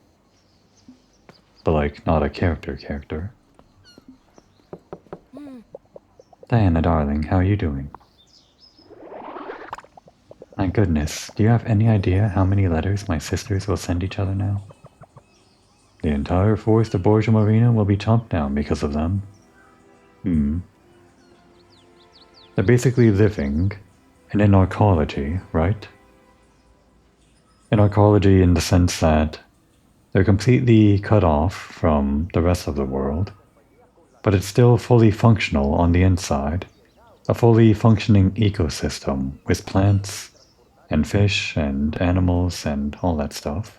But like, not a character. Diana, darling, how are you doing? My goodness, do you have any idea how many letters my sisters will send each other now? The entire forest of Borgo Marina will be chopped down because of them. They're basically living in an arcology, right? An arcology in the sense that they're completely cut off from the rest of the world, but it's still fully functional on the inside. A fully functioning ecosystem with plants, and fish and animals and all that stuff.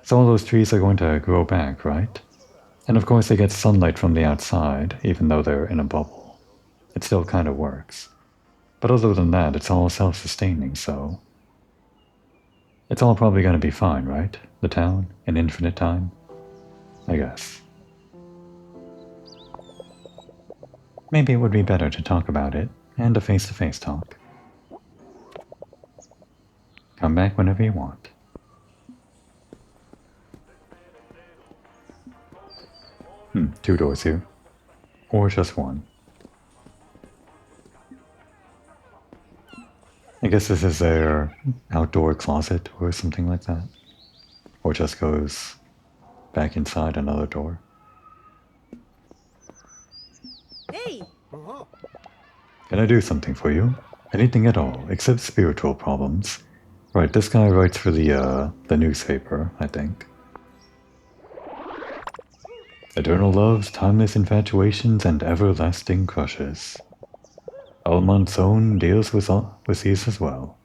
So all those trees are going to grow back, right? And of course they get sunlight from the outside, even though they're in a bubble. It still kind of works. But other than that, it's all self-sustaining, so... It's all probably going to be fine, right? The town, in infinite time? I guess. Maybe it would be better to talk about it, and a face-to-face talk. Come back whenever you want. Two doors here. Or just one. I guess this is their outdoor closet or something like that. Or just goes back inside another door. Hey! Can I do something for you? Anything at all, except spiritual problems. Right, this guy writes for the newspaper, I think. Eternal loves, timeless infatuations, and everlasting crushes. Almond's own deals with these as well,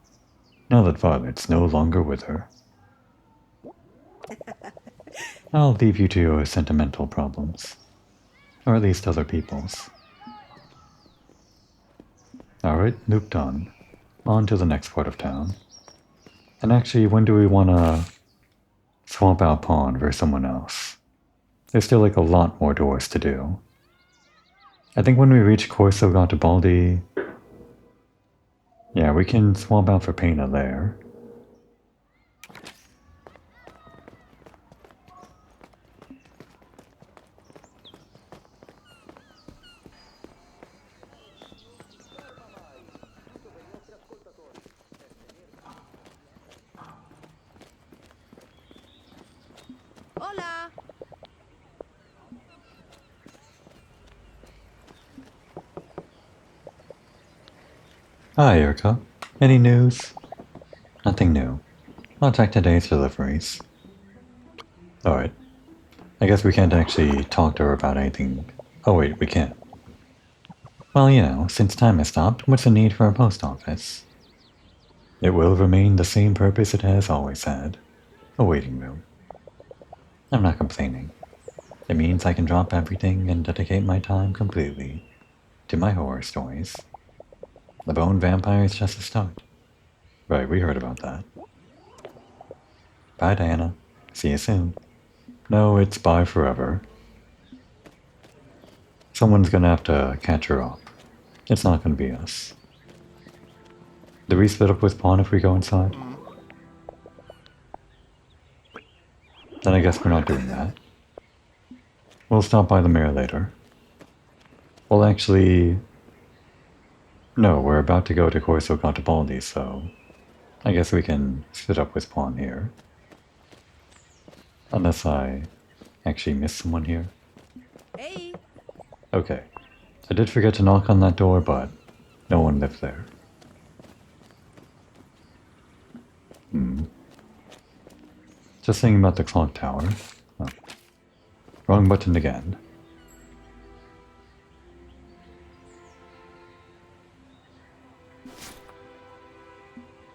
now that Violet's no longer with her. I'll leave you to your sentimental problems. Or at least other people's. Alright, loop done. On to the next part of town. And actually, when do we want to swap out Pawn for someone else? There's still like a lot more doors to do. I think when we reach Corso Garibaldi... Yeah, we can swap out for Pena there. Hola! Hi, Erica. Any news? Nothing new. I'll check today's deliveries. Alright. I guess we can't actually talk to her about anything. Oh wait, we can't. Well, you know, since time has stopped, what's the need for a post office? It will remain the same purpose it has always had. A waiting room. I'm not complaining. It means I can drop everything and dedicate my time completely to my horror stories. The Bone Vampire is just a start. Right, we heard about that. Bye, Diana. See you soon. No, it's bye forever. Someone's gonna have to catch her up. It's not gonna be us. Do we split up with Pawn if we go inside? Then I guess we're not doing that. We'll stop by the mirror later. Well, actually... No, we're about to go to Corso Garibaldi, so... I guess we can split up with Pawn here. Unless I actually missed someone here. Hey! Okay. I did forget to knock on that door, but no one lived there. Just thinking about the clock tower. Oh. Wrong button again.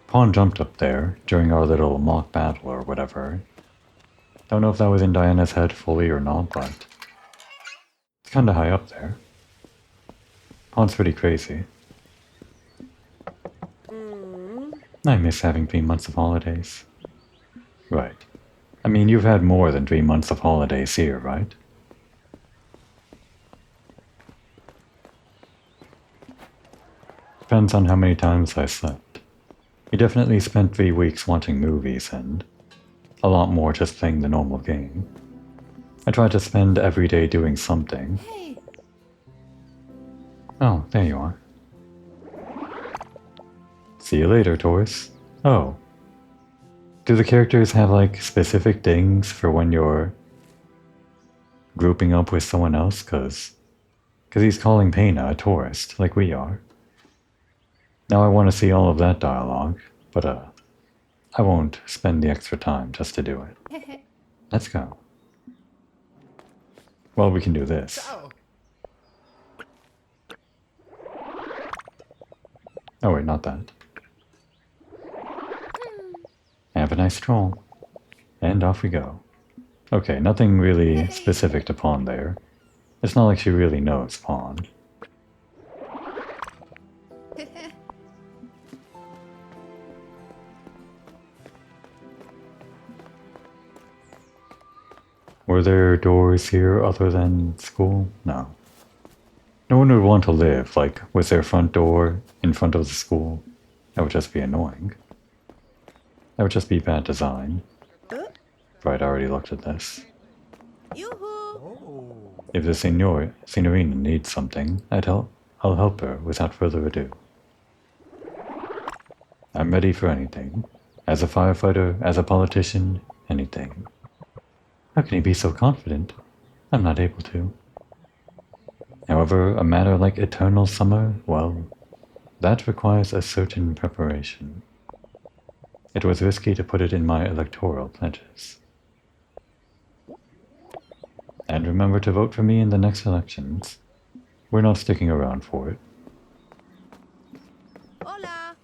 Pawn jumped up there during our little mock battle or whatever. Don't know if that was in Diana's head fully or not, but it's kinda high up there. Pawn's pretty crazy. I miss having 3 months of holidays. Right. I mean, you've had more than 3 months of holidays here, right? Depends on how many times I slept. We definitely spent 3 weeks watching movies and a lot more just playing the normal game. I try to spend every day doing something. Hey! Oh, there you are. See you later, Taurus. Oh. Do the characters have like specific things for when you're grouping up with someone else? Cause he's calling Pena a tourist, like we are. Now I want to see all of that dialogue, but I won't spend the extra time just to do it. Let's go. Well, we can do this. Oh wait, not that. a nice stroll. And off we go. Okay, nothing really specific to Pawn there. It's not like she really knows Pawn. Were there doors here other than school? No. No one would want to live, like, was there a front door in front of the school? That would just be annoying. That would just be bad design. Right, I already looked at this. Yoo-hoo! If the signorina needs something, I'll help her without further ado. I'm ready for anything. As a firefighter, as a politician, anything. How can he be so confident? I'm not able to. However, a matter like eternal summer, well, that requires a certain preparation. It was risky to put it in my electoral pledges. And remember to vote for me in the next elections. We're not sticking around for it. Hola!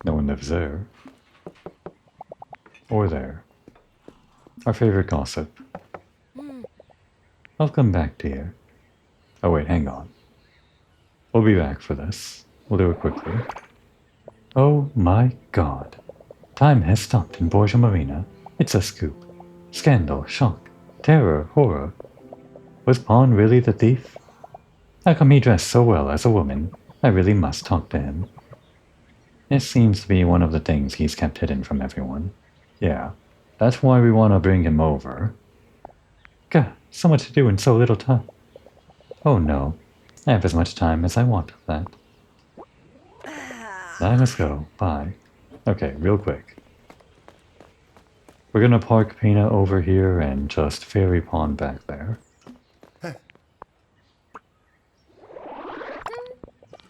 No one lives there. Or there. Our favorite gossip. Welcome back, dear. Oh wait, hang on. We'll be back for this. We'll do it quickly. Oh my god. Time has stopped in Borgo Marina. It's a scoop. Scandal, shock, terror, horror. Was Pawn really the thief? How come he dressed so well as a woman? I really must talk to him. This seems to be one of the things he's kept hidden from everyone. Yeah, that's why we want to bring him over. God, so much to do in so little time. Oh no, I have as much time as I want of that. I must go. Bye. Okay, real quick. We're gonna park Pina over here and just ferry Pawn back there.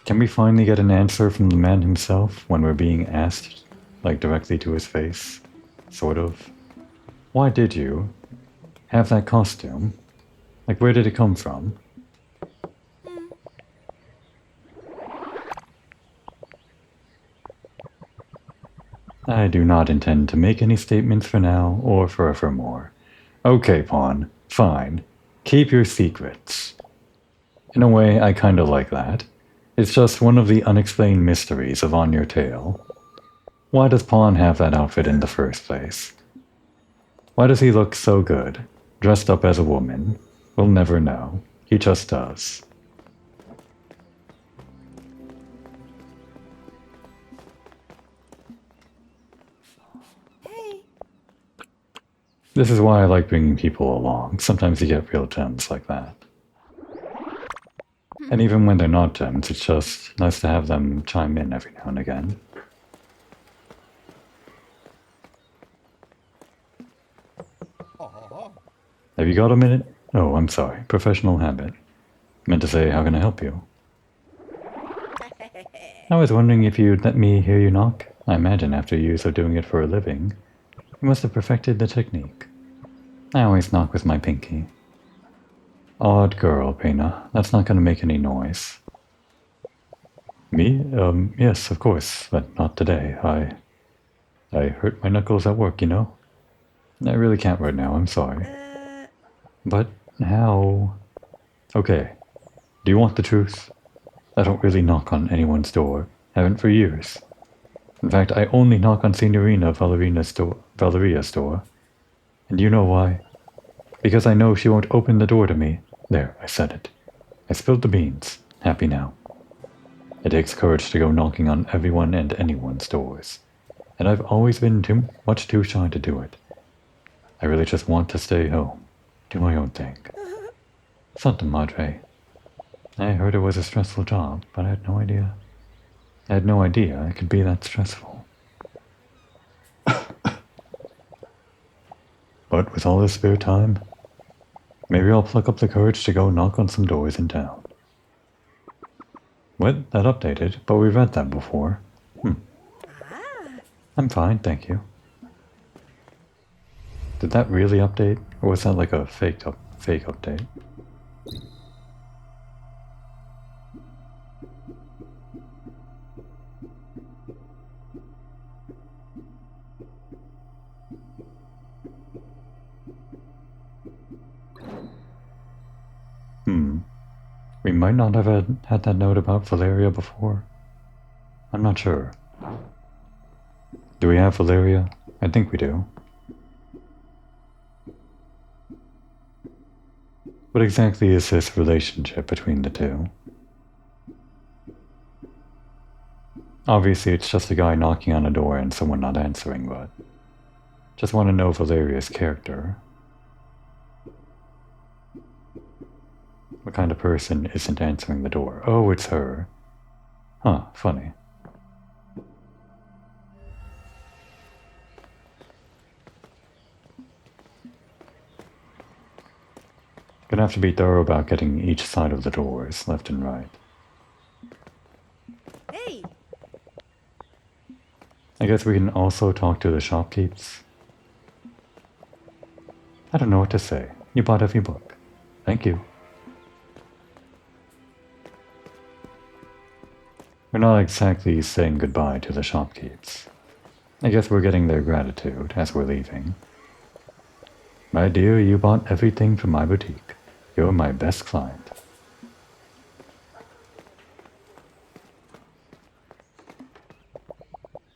Can we finally get an answer from the man himself when we're being asked, like directly to his face? Sort of. Why did you have that costume? Like, where did it come from? I do not intend to make any statements for now or forevermore. Okay, Pawn. Fine. Keep your secrets. In a way, I kinda like that. It's just one of the unexplained mysteries of On Your Tail. Why does Pawn have that outfit in the first place? Why does he look so good, dressed up as a woman? We'll never know. He just does. Hey! This is why I like bringing people along. Sometimes you get real gems like that. And even when they're not gems, it's just nice to have them chime in every now and again. Have you got a minute? Oh, I'm sorry. Professional habit. Meant to say, how can I help you? I was wondering if you'd let me hear you knock. I imagine after years of doing it for a living, you must have perfected the technique. I always knock with my pinky. Odd girl, Pena. That's not gonna make any noise. Me? Yes, of course, but not today. I hurt my knuckles at work, you know? I really can't right now, I'm sorry. But how? Okay. Do you want the truth? I don't really knock on anyone's door. Haven't for years. In fact, I only knock on Signorina Valeria's door. And you know why? Because I know she won't open the door to me. There, I said it. I spilled the beans. Happy now. It takes courage to go knocking on everyone and anyone's doors. And I've always been too shy to do it. I really just want to stay home. Do my own thing. Santa Madre. I heard it was a stressful job, but I had no idea. I had no idea it could be that stressful. But with all this spare time, maybe I'll pluck up the courage to go knock on some doors in town. What? That updated, but we read that before. I'm fine, thank you. Did that really update, or was that like a fake update? might not have had that note about Valeria before. I'm not sure. Do we have Valeria? I think we do. What exactly is this relationship between the two? Obviously, it's just a guy knocking on a door and someone not answering, but just want to know Valeria's character. What kind of person isn't answering the door? Oh, it's her. Huh, funny. Gonna have to be thorough about getting each side of the doors, left and right. Hey! I guess we can also talk to the shopkeepers. I don't know what to say. You bought every book. Thank you. We're not exactly saying goodbye to the shopkeepers. I guess we're getting their gratitude as we're leaving. My dear, you bought everything from my boutique. You're my best client.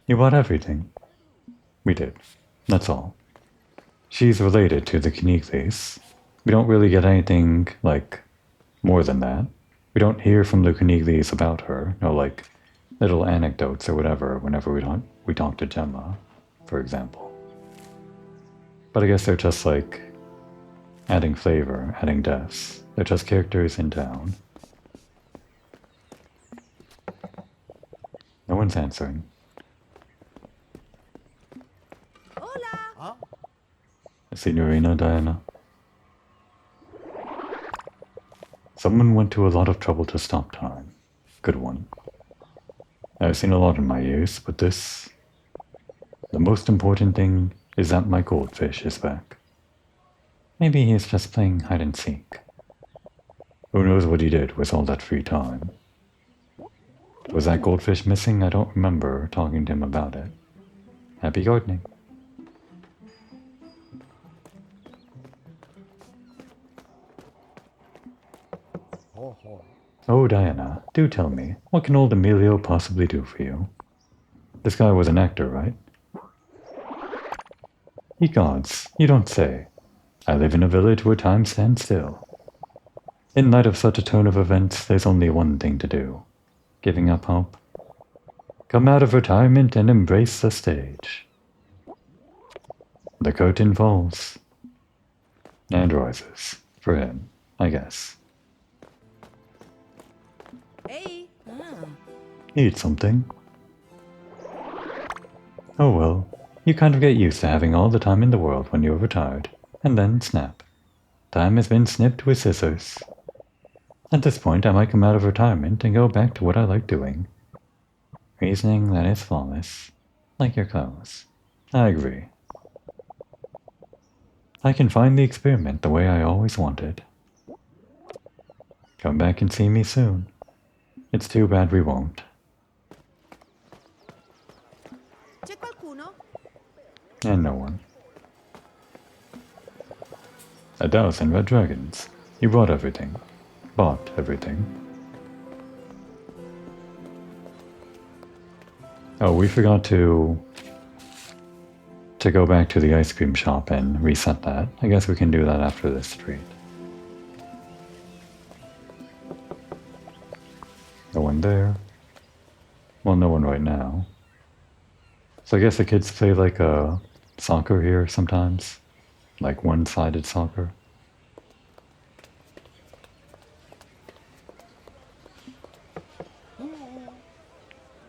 You bought everything. We did. That's all. She's related to the Kniglis. We don't really get anything, like, more than that. We don't hear from the Kniglis about her. No, like, little anecdotes or whatever whenever we talk to Gemma, for example. But I guess they're just, like, adding flavor, adding depth. They're just characters in town. No one's answering. Hola! Signorina Diana. Someone went to a lot of trouble to stop time. Good one. I've seen a lot in my years, but this... The most important thing is that my goldfish is back. Maybe he's just playing hide and seek. Who knows what he did with all that free time. Was that goldfish missing? I don't remember talking to him about it. Happy gardening. Oh, Diana, do tell me, what can old Emilio possibly do for you? This guy was an actor, right? Ye gods, you don't say. I live in a village where time stands still. In light of such a turn of events, there's only one thing to do. Giving up hope. Come out of retirement and embrace the stage. The curtain falls. And rises. For him, I guess. Hey! Eat something. Oh well, you kind of get used to having all the time in the world when you're retired, and then snap. Time has been snipped with scissors. At this point, I might come out of retirement and go back to what I like doing. Reasoning that is flawless, like your clothes. I agree. I can find the experiment the way I always wanted. Come back and see me soon. It's too bad we won't. C'è qualcuno? And no one. 1,000 red dragons. You brought everything. Bought everything. Oh, we forgot to go back to the ice cream shop and reset that. I guess we can do that after this street. No one there. Well, no one right now. So I guess the kids play like soccer here sometimes. Like one-sided soccer.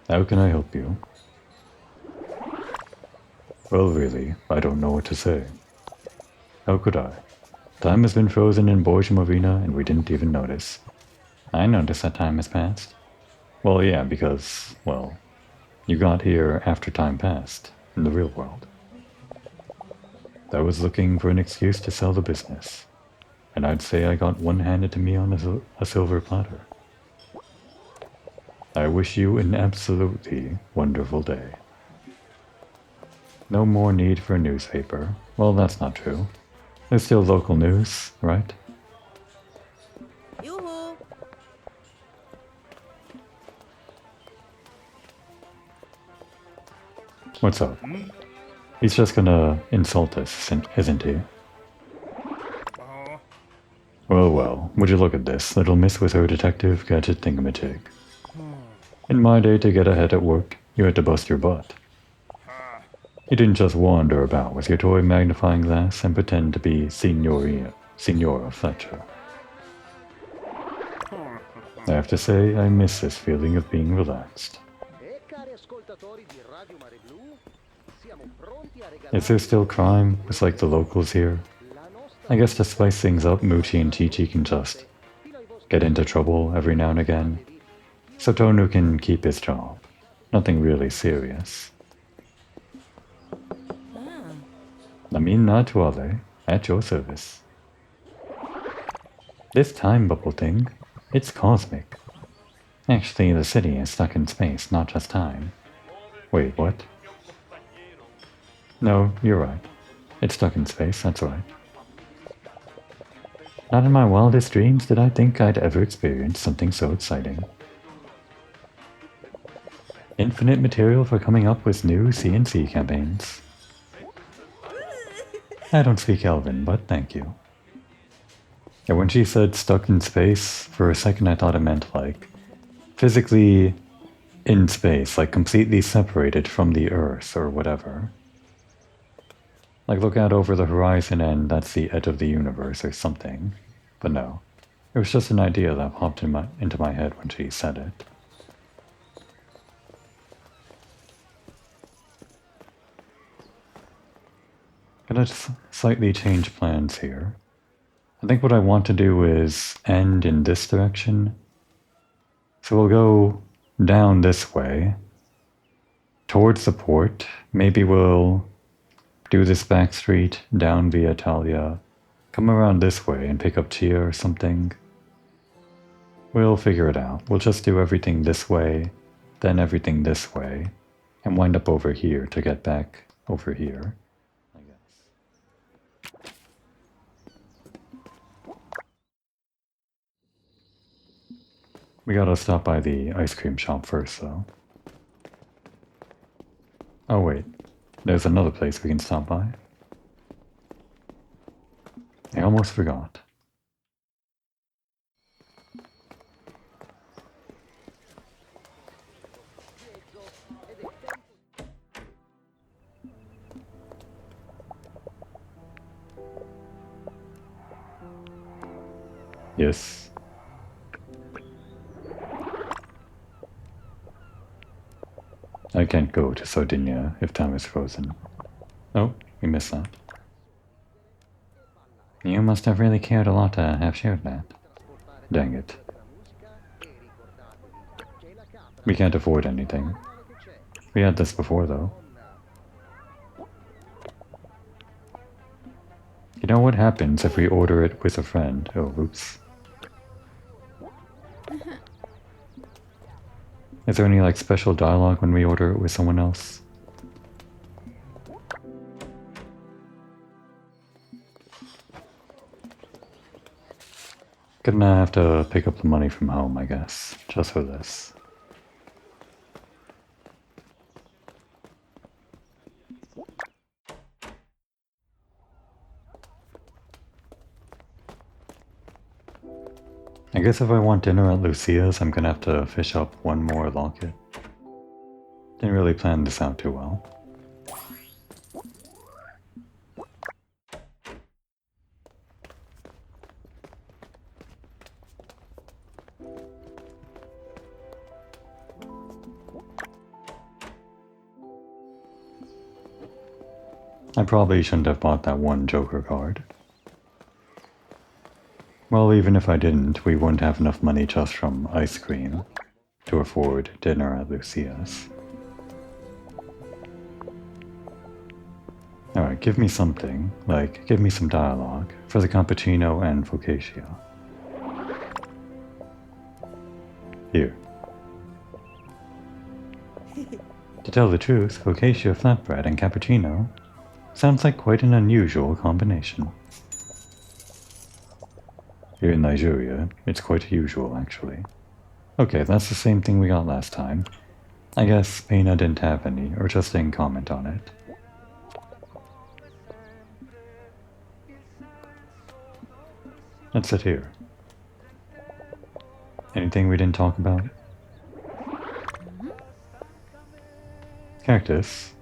How can I help you? Well, really, I don't know what to say. How could I? Time has been frozen in Borgo Marina and we didn't even notice. I noticed that time has passed. Well, yeah, because, well, you got here after time passed, in the real world. I was looking for an excuse to sell the business, and I'd say I got one handed to me on a silver platter. I wish you an absolutely wonderful day. No more need for a newspaper. Well, that's not true. There's still local news, right? Yoo-hoo! What's up? He's just gonna insult us, isn't he? Well, well, would you look at this? Little miss with her detective gadget thingamajig. In my day, to get ahead at work, you had to bust your butt. You didn't just wander about with your toy magnifying glass and pretend to be Signora Fletcher. I have to say, I miss this feeling of being relaxed. Is there still crime? It's like the locals here. I guess to spice things up, Moochie and Chi-Chi can just get into trouble every now and again. So Tonu can keep his job. Nothing really serious. Namin Natuale, at your service. This time bubble thing, it's cosmic. Actually, the city is stuck in space, not just time. Wait, what? No, you're right. It's stuck in space, that's right. Not in my wildest dreams did I think I'd ever experience something so exciting. Infinite material for coming up with new CNC campaigns. I don't speak Elven, but thank you. And when she said stuck in space, for a second I thought it meant like physically in space, like completely separated from the Earth or whatever. Like look out over the horizon and that's the edge of the universe or something. But no, it was just an idea that popped into my head when she said it. Gonna slightly change plans here. I think what I want to do is end in this direction. So we'll go down this way, towards the port. Maybe we'll do this back street, down via Italia, come around this way and pick up Chia or something. We'll figure it out. We'll just do everything this way, then everything this way, and wind up over here to get back over here, I guess. We gotta stop by the ice cream shop first, though. Oh wait, there's another place we can stop by. I almost forgot. Yes. I can't go to Sardinia if time is frozen. Oh, we missed that. You must have really cared a lot to have shared that. Dang it. We can't afford anything. We had this before, though. You know what happens if we order it with a friend? Oh, oops. Is there any, like, special dialogue when we order it with someone else? Gonna have to pick up the money from home, I guess, just for this. I guess if I want dinner at Lucia's, I'm gonna have to fish up one more locket. Didn't really plan this out too well. I probably shouldn't have bought that one Joker card. Well, even if I didn't, we wouldn't have enough money just from ice cream to afford dinner at Lucia's. Alright, give me something, like, give me some dialogue for the cappuccino and focaccia. Here. To tell the truth, focaccia flatbread and cappuccino sounds like quite an unusual combination. Here in Nigeria, it's quite usual, actually. Okay, that's the same thing we got last time. I guess Pena didn't have any, or just didn't comment on it. Let's sit here. Anything we didn't talk about? Cactus.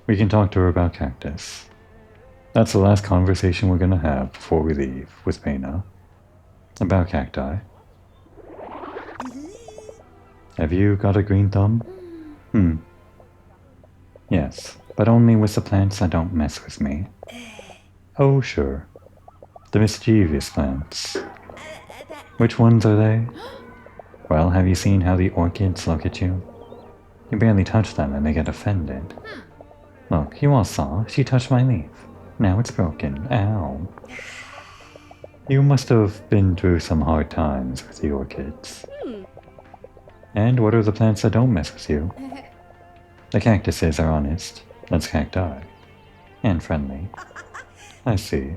We can talk to her about Cactus. That's the last conversation we're gonna have before we leave with Pena. About cacti. Have you got a green thumb? Yes, but only with the plants that don't mess with me. Oh, sure. The mischievous plants. Which ones are they? Well, have you seen how the orchids look at you? You barely touch them and they get offended. Look, you all saw. She touched my leaf. Now it's broken. Ow. You must have been through some hard times with the orchids. And what are the plants that don't mess with you? The cactuses are honest. That's cacti. And friendly. I see.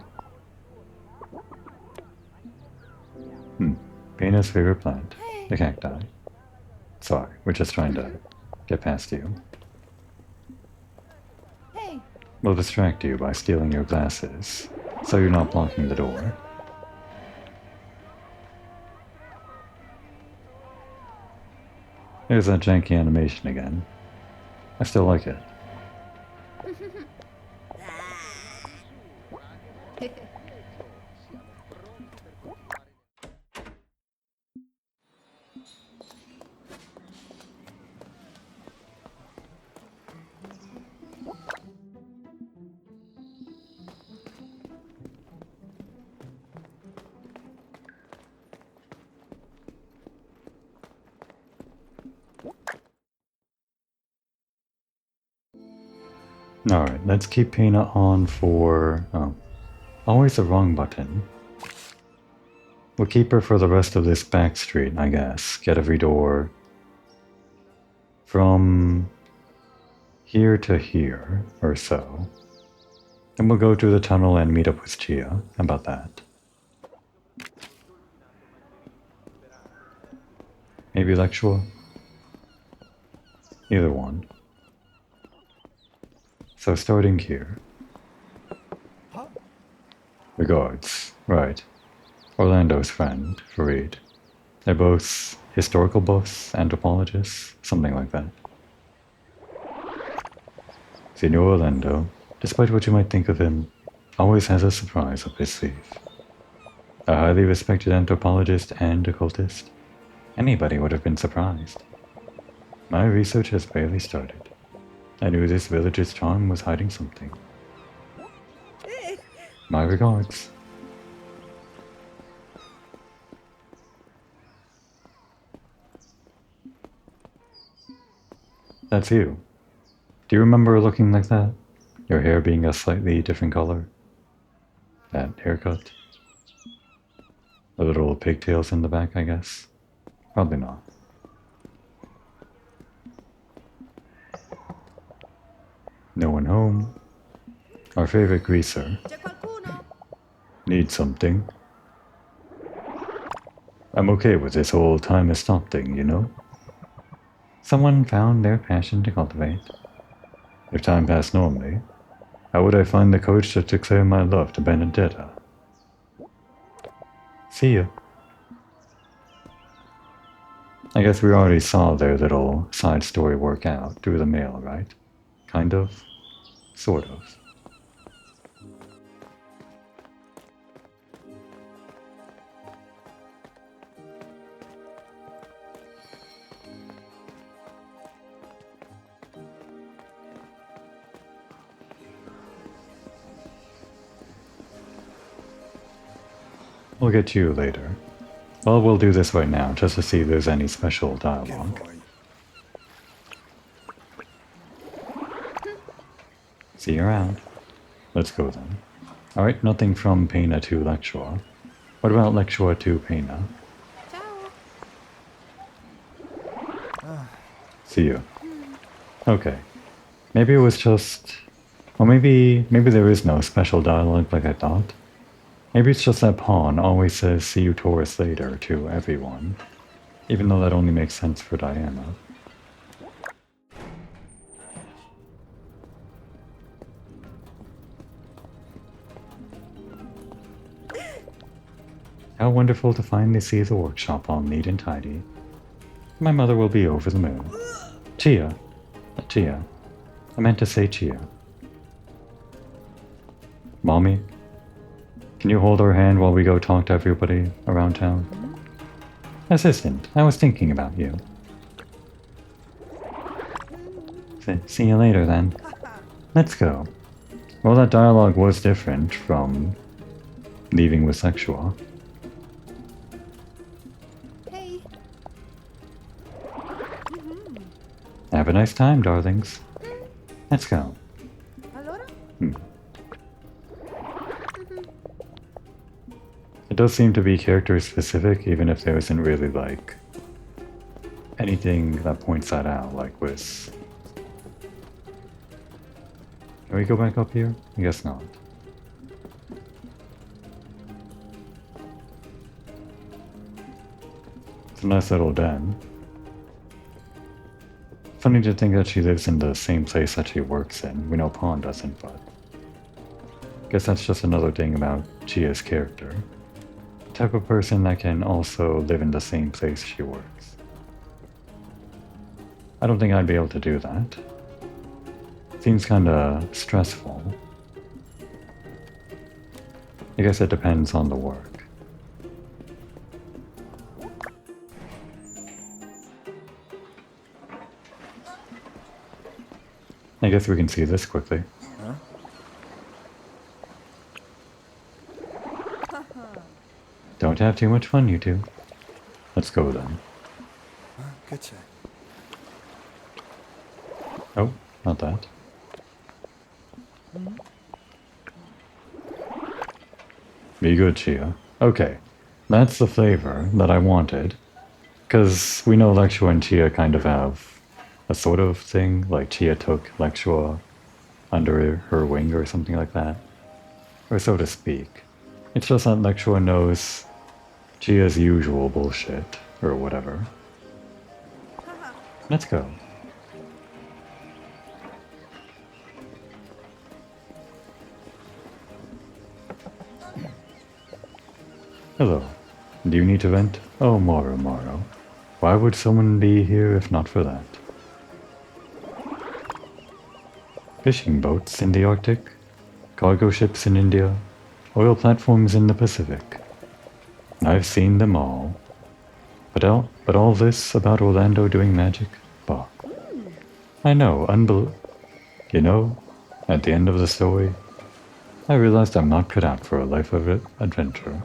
Pena's favorite plant. The cacti. Sorry, we're just trying to get past you. We'll distract you by stealing your glasses, so you're not blocking the door. There's that janky animation again. I still like it. Alright, let's keep Pena on for... oh, always the wrong button. We'll keep her for the rest of this back street, I guess. Get every door from here to here, or so. Then we'll go through the tunnel and meet up with Chia. How about that? Maybe Lectua? Either one. So starting here. Regards. Right. Orlando's friend, Farid. They're both historical buffs, anthropologists, something like that. Senor Orlando, despite what you might think of him, always has a surprise up his sleeve. A highly respected anthropologist and occultist. Anybody would have been surprised. My research has barely started. I knew this village's charm was hiding something. My regards. That's you. Do you remember looking like that? Your hair being a slightly different color? That haircut? The little pigtails in the back, I guess? Probably not. No one home. Our favorite greaser. Need something. I'm okay with this whole time has stopped thing, you know? Someone found their passion to cultivate. If time passed normally, how would I find the courage to declare my love to Benedetta? See ya. I guess we already saw their little side story work out through the mail, right? Kind of. Sort of. We'll get to you later. Well, we'll do this right now, just to see if there's any special dialogue. See you around. Let's go then. Alright, nothing from Pena to Lectua. What about Lectua to Pena? See you. Okay. Maybe it was just... Or maybe there is no special dialogue like I thought. Maybe it's just that Pawn always says see you Taurus later to everyone. Even though that only makes sense for Diana. How wonderful to finally see the workshop all neat and tidy. My mother will be over the moon. Chia. Chia. I meant to say Chia. Mommy, can you hold our hand while we go talk to everybody around town? Assistant, I was thinking about you. See you later then. Let's go. Well, that dialogue was different from leaving with Sexua. Hey. Have a nice time, darlings. Let's go. Allora? It does seem to be character specific, even if there isn't really like anything that points that out, like with... Can we go back up here? I guess not. It's a nice little den. Funny to think that she lives in the same place that she works in. We know Pawn doesn't, but... I guess that's just another thing about Chia's character. The type of person that can also live in the same place she works. I don't think I'd be able to do that. Seems kinda stressful. I guess it depends on the work. I guess we can see this quickly. Don't have too much fun, you two. Let's go then. Good check. Oh, not that. Be good, Chia. Okay, that's the flavor that I wanted. Because we know Lexua and Chia kind of have a sort of thing, like Chia took Lexua under her wing or something like that. Or so to speak. It's just that Lexua knows Chia's usual bullshit, or whatever. Let's go. Hello. Do you need to vent? Oh, Moro. Why would someone be here if not for that? Fishing boats in the Arctic, cargo ships in India, oil platforms in the Pacific. I've seen them all. But all this about Orlando doing magic? Bah. I know, You know, at the end of the story, I realized I'm not cut out for a life of adventure.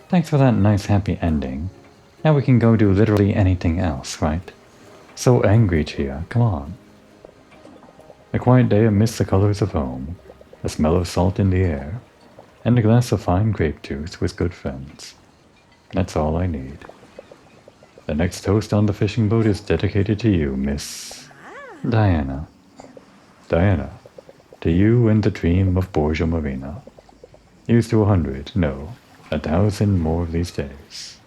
Thanks for that nice happy ending. Now we can go do literally anything else, right? So angry, Chia, come on. A quiet day amidst the colors of home, a smell of salt in the air, and a glass of fine grape juice with good friends. That's all I need. The next toast on the fishing boat is dedicated to you, Miss... Diana. Diana, to you and the dream of Borgo Marina. Here's to 100, no, 1,000 more of these days.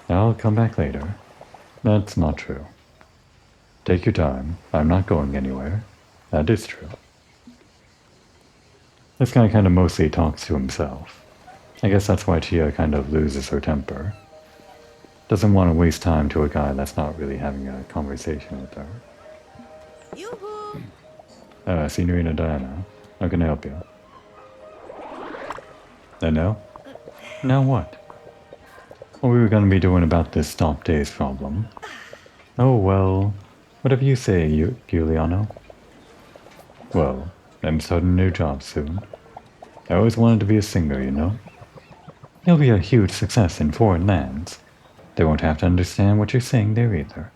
I'll come back later. That's not true. Take your time. I'm not going anywhere. That is true. This guy kind of mostly talks to himself. I guess that's why Chia kind of loses her temper. Doesn't want to waste time to a guy that's not really having a conversation with her. Yoo-hoo! Signorina Diana, how can I help you? No? Now what? What we were going to be doing about this stop days problem? Oh well, whatever you say, Giuliano. Well, I'm starting a new job soon. I always wanted to be a singer, you know? You'll be a huge success in foreign lands. They won't have to understand what you're saying there either.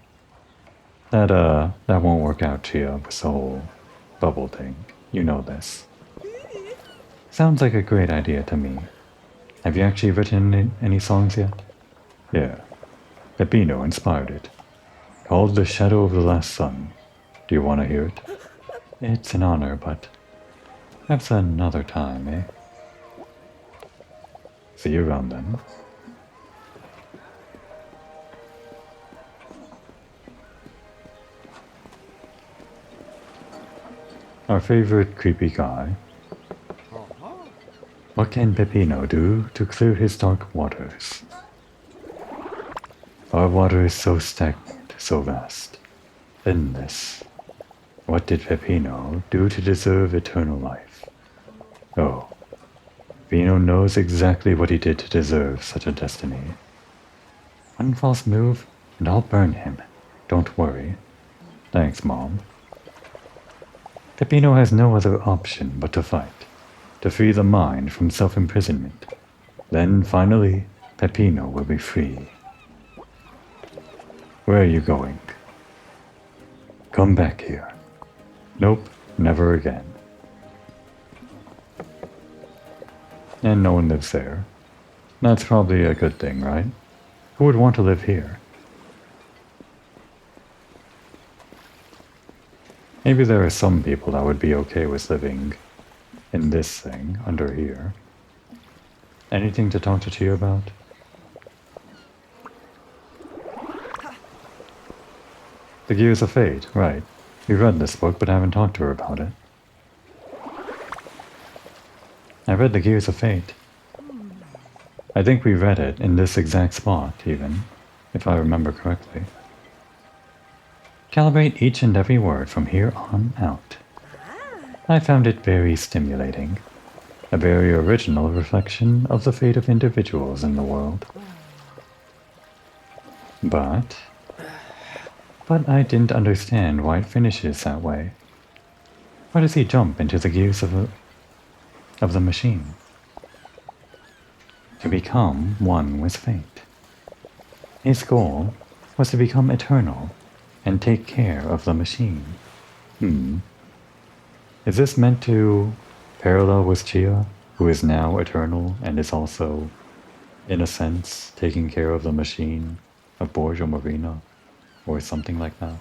That won't work out, Chia, with the whole bubble thing. You know this. Sounds like a great idea to me. Have you actually written any songs yet? Yeah. Peppino inspired it. Called The Shadow of the Last Sun. Do you want to hear it? It's an honor, but perhaps another time, eh? See you around then. Our favorite creepy guy. What What can Peppino do to clear his dark waters? Our water is so stagnant, so vast, endless. What did Peppino do to deserve eternal life? Oh, Peppino knows exactly what he did to deserve such a destiny. One false move, and I'll burn him. Don't worry. Thanks, Mom. Peppino has no other option but to fight, to free the mind from self-imprisonment. Then, finally, Peppino will be free. Where are you going? Come back here. Nope, never again. And no one lives there. That's probably a good thing, right? Who would want to live here? Maybe there are some people that would be okay with living in this thing under here. Anything to talk to Chia about? The Gears of Fate, right. We've read this book, but I haven't talked to her about it. I read the Gears of Fate. I think we read it in this exact spot, even, if I remember correctly. Calibrate each and every word from here on out. I found it very stimulating. A very original reflection of the fate of individuals in the world. But I didn't understand why it finishes that way. Why does he jump into the gears of the machine? To become one with fate. His goal was to become eternal and take care of the machine. Is this meant to parallel with Chia, who is now eternal and is also, in a sense, taking care of the machine of Borgo Marina, or something like that?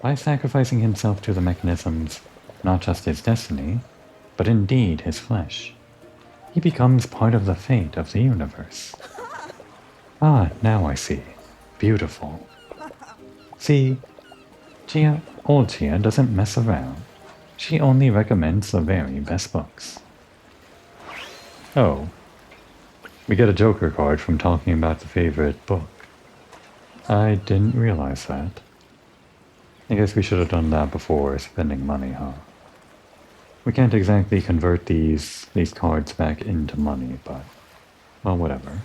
By sacrificing himself to the mechanisms, not just his destiny, but indeed his flesh, he becomes part of the fate of the universe. Ah, now I see. Beautiful. See, old Chia doesn't mess around. She only recommends the very best books. Oh, we get a Joker card from talking about the favorite book. I didn't realize that. I guess we should have done that before spending money, huh? We can't exactly convert these cards back into money, but, well, whatever.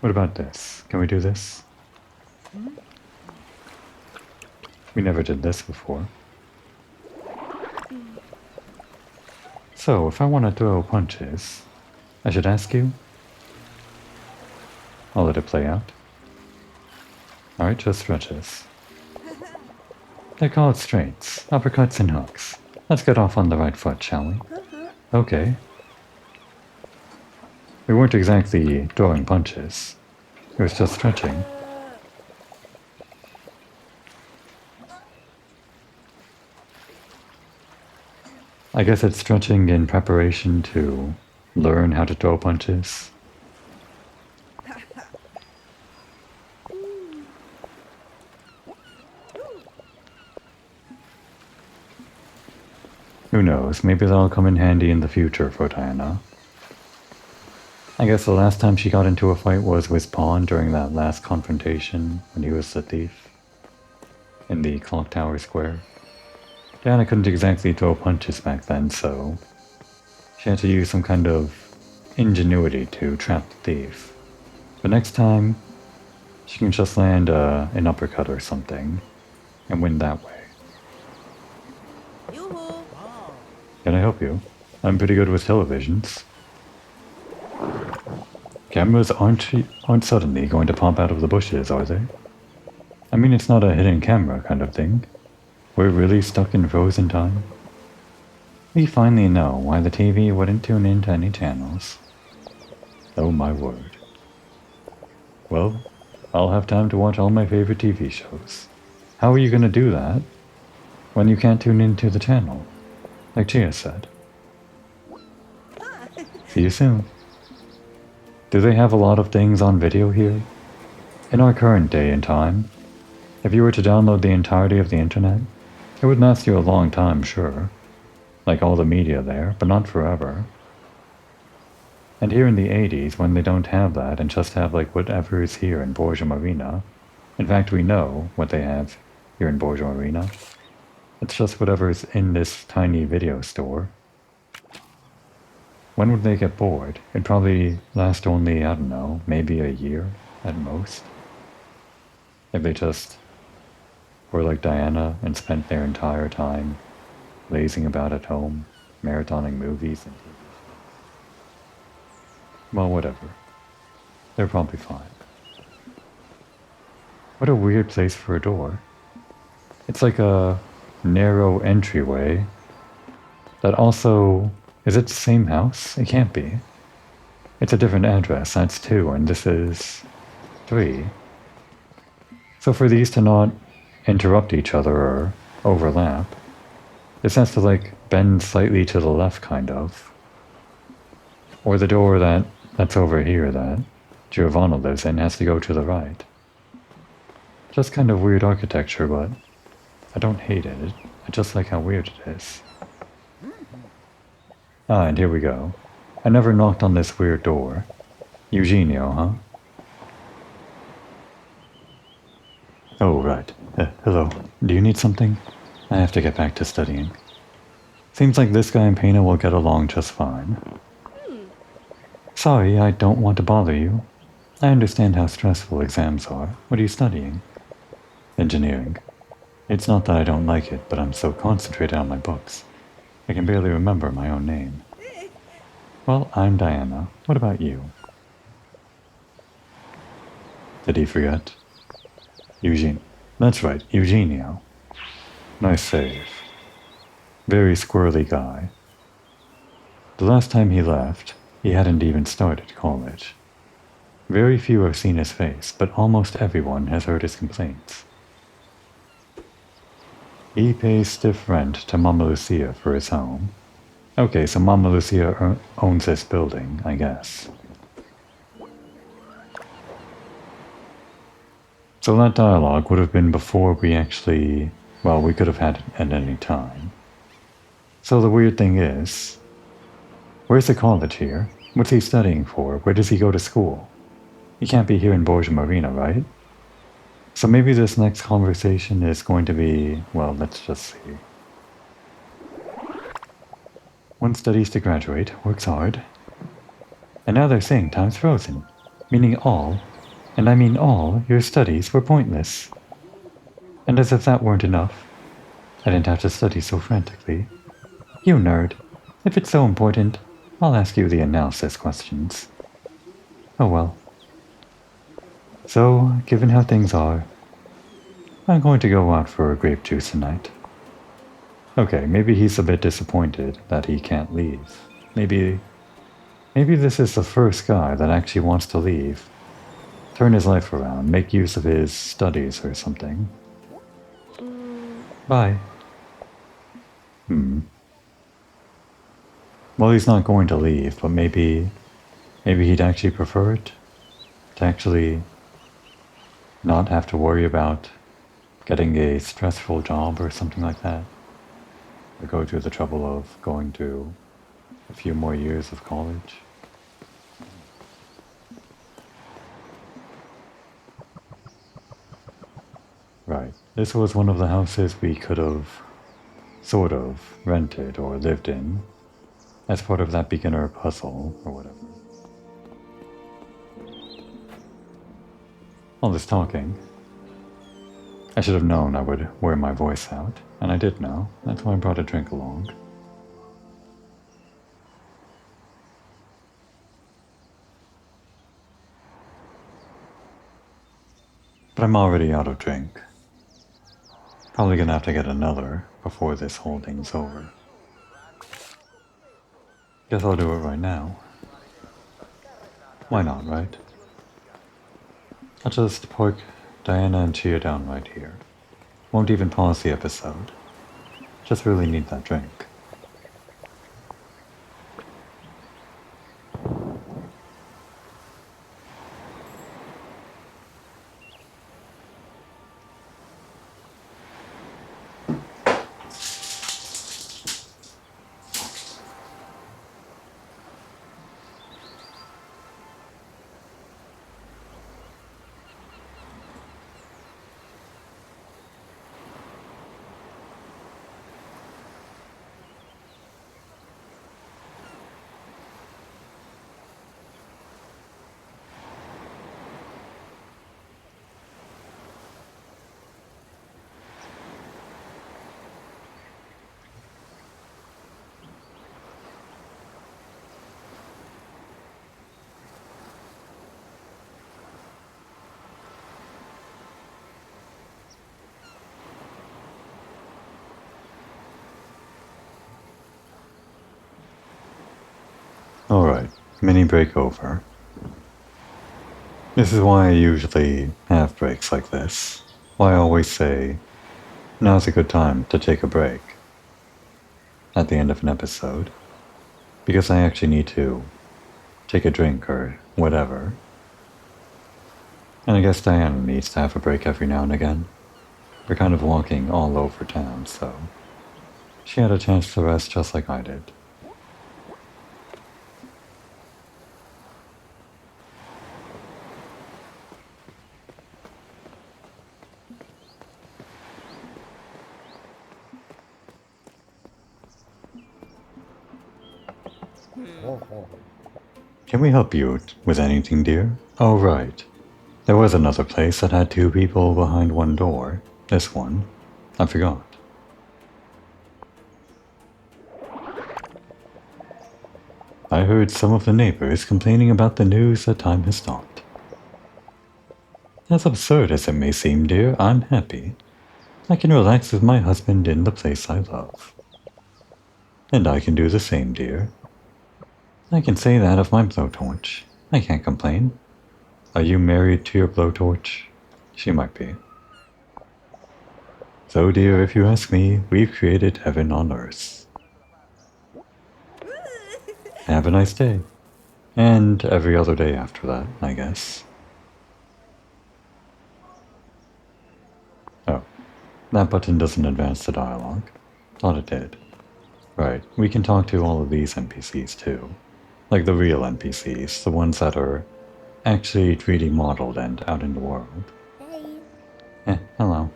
What about this? Can we do this? We never did this before. So, if I want to throw punches, I should ask you? I'll let it play out. Alright, just stretches. They're called straights, uppercuts, and hooks. Let's get off on the right foot, shall we? Okay. We weren't exactly throwing punches. It was just stretching. I guess it's stretching in preparation to learn how to throw punches. Who knows, maybe that'll come in handy in the future for Diana. I guess the last time she got into a fight was with Pawn during that last confrontation when he was the thief in the clock tower square. Diana couldn't exactly throw punches back then, so she had to use some kind of ingenuity to trap the thief. But next time, she can just land an uppercut or something and win that way. Can I help you? I'm pretty good with televisions. Cameras aren't suddenly going to pop out of the bushes, are they? I mean, it's not a hidden camera kind of thing. We're really stuck in frozen time. We finally know why the TV wouldn't tune into any channels. Oh my word. Well, I'll have time to watch all my favorite TV shows. How are you gonna do that when you can't tune into the channel? Like Chia said. See you soon. Do they have a lot of things on video here? In our current day and time, If you were to download the entirety of the internet, it would last you a long time, sure. Like all the media there, but not forever. And here in the 80s, when they don't have that and just have like whatever is here in Borgo Marina, in fact we know what they have here in Borgo Marina. It's just whatever's in this tiny video store. When would they get bored? It'd probably last only, I don't know, maybe a year at most. If they just were like Diana and spent their entire time lazing about at home, marathoning movies and TV shows. Well, whatever. They're probably fine. What a weird place for a door. It's like a narrow entryway that also... Is it the same house? It can't be. It's a different address, that's 2, and this is 3. So for these to not interrupt each other or overlap, this has to like bend slightly to the left, kind of. Or the door that's over here that Giovanna lives in has to go to the right. Just kind of weird architecture, but I don't hate it. I just like how weird it is. Ah, and here we go. I never knocked on this weird door. Eugenio, huh? Oh, right. Hello. Do you need something? I have to get back to studying. Seems like this guy and Pena will get along just fine. Sorry, I don't want to bother you. I understand how stressful exams are. What are you studying? Engineering. It's not that I don't like it, but I'm so concentrated on my books. I can barely remember my own name. Well, I'm Diana. What about you? Did he forget? Eugene. That's right, Eugenio. Nice save. Very squirrely guy. The last time he left, he hadn't even started college. Very few have seen his face, but almost everyone has heard his complaints. He pays stiff rent to Mama Lucia for his home. Okay, so Mama Lucia owns this building, I guess. So that dialogue would have been before we actually... Well, we could have had it at any time. So the weird thing is... Where's the college here? What's he studying for? Where does he go to school? He can't be here in Borgo Marina, right? So maybe this next conversation is going to be... Well, let's just see. One studies to graduate, works hard. And now they're saying time's frozen. Meaning all, and I mean all, your studies were pointless. And as if that weren't enough, I didn't have to study so frantically. You nerd. If it's so important, I'll ask you the analysis questions. Oh well. So, given how things are, I'm going to go out for a grape juice tonight. Okay, maybe he's a bit disappointed that he can't leave. Maybe this is the first guy that actually wants to leave. Turn his life around, make use of his studies or something. Bye. Well, he's not going to leave, but maybe he'd actually prefer it. To actually not have to worry about getting a stressful job or something like that. Or go through the trouble of going to a few more years of college. Right. This was one of the houses we could have sort of rented or lived in as part of that beginner puzzle or whatever. All this talking. I should have known I would wear my voice out, and I did know. That's why I brought a drink along. But I'm already out of drink. Probably gonna have to get another before this whole thing's over. Guess I'll do it right now. Why not, right? I'll just park Diana and Chia down right here. Won't even pause the episode. Just really need that drink. mini breakover. This is why I usually have breaks like this. Why I always say, now's a good time to take a break at the end of an episode. Because I actually need to take a drink or whatever. And I guess Diana needs to have a break every now and again. We're kind of walking all over town, so she had a chance to rest just like I did. Can we help you with anything, dear? Oh, right. There was another place that had 2 people behind one door. This one. I forgot. I heard some of the neighbors complaining about the news that time has stopped. As absurd as it may seem, dear, I'm happy. I can relax with my husband in the place I love. And I can do the same, dear. I can say that of my blowtorch. I can't complain. Are you married to your blowtorch? She might be. So, dear, if you ask me, we've created heaven on earth. Have a nice day. And every other day after that, I guess. Oh, that button doesn't advance the dialogue. Thought it did. Right, we can talk to all of these NPCs too. Like the real NPCs, the ones that are actually 3D modeled and out in the world. Hey. Hello.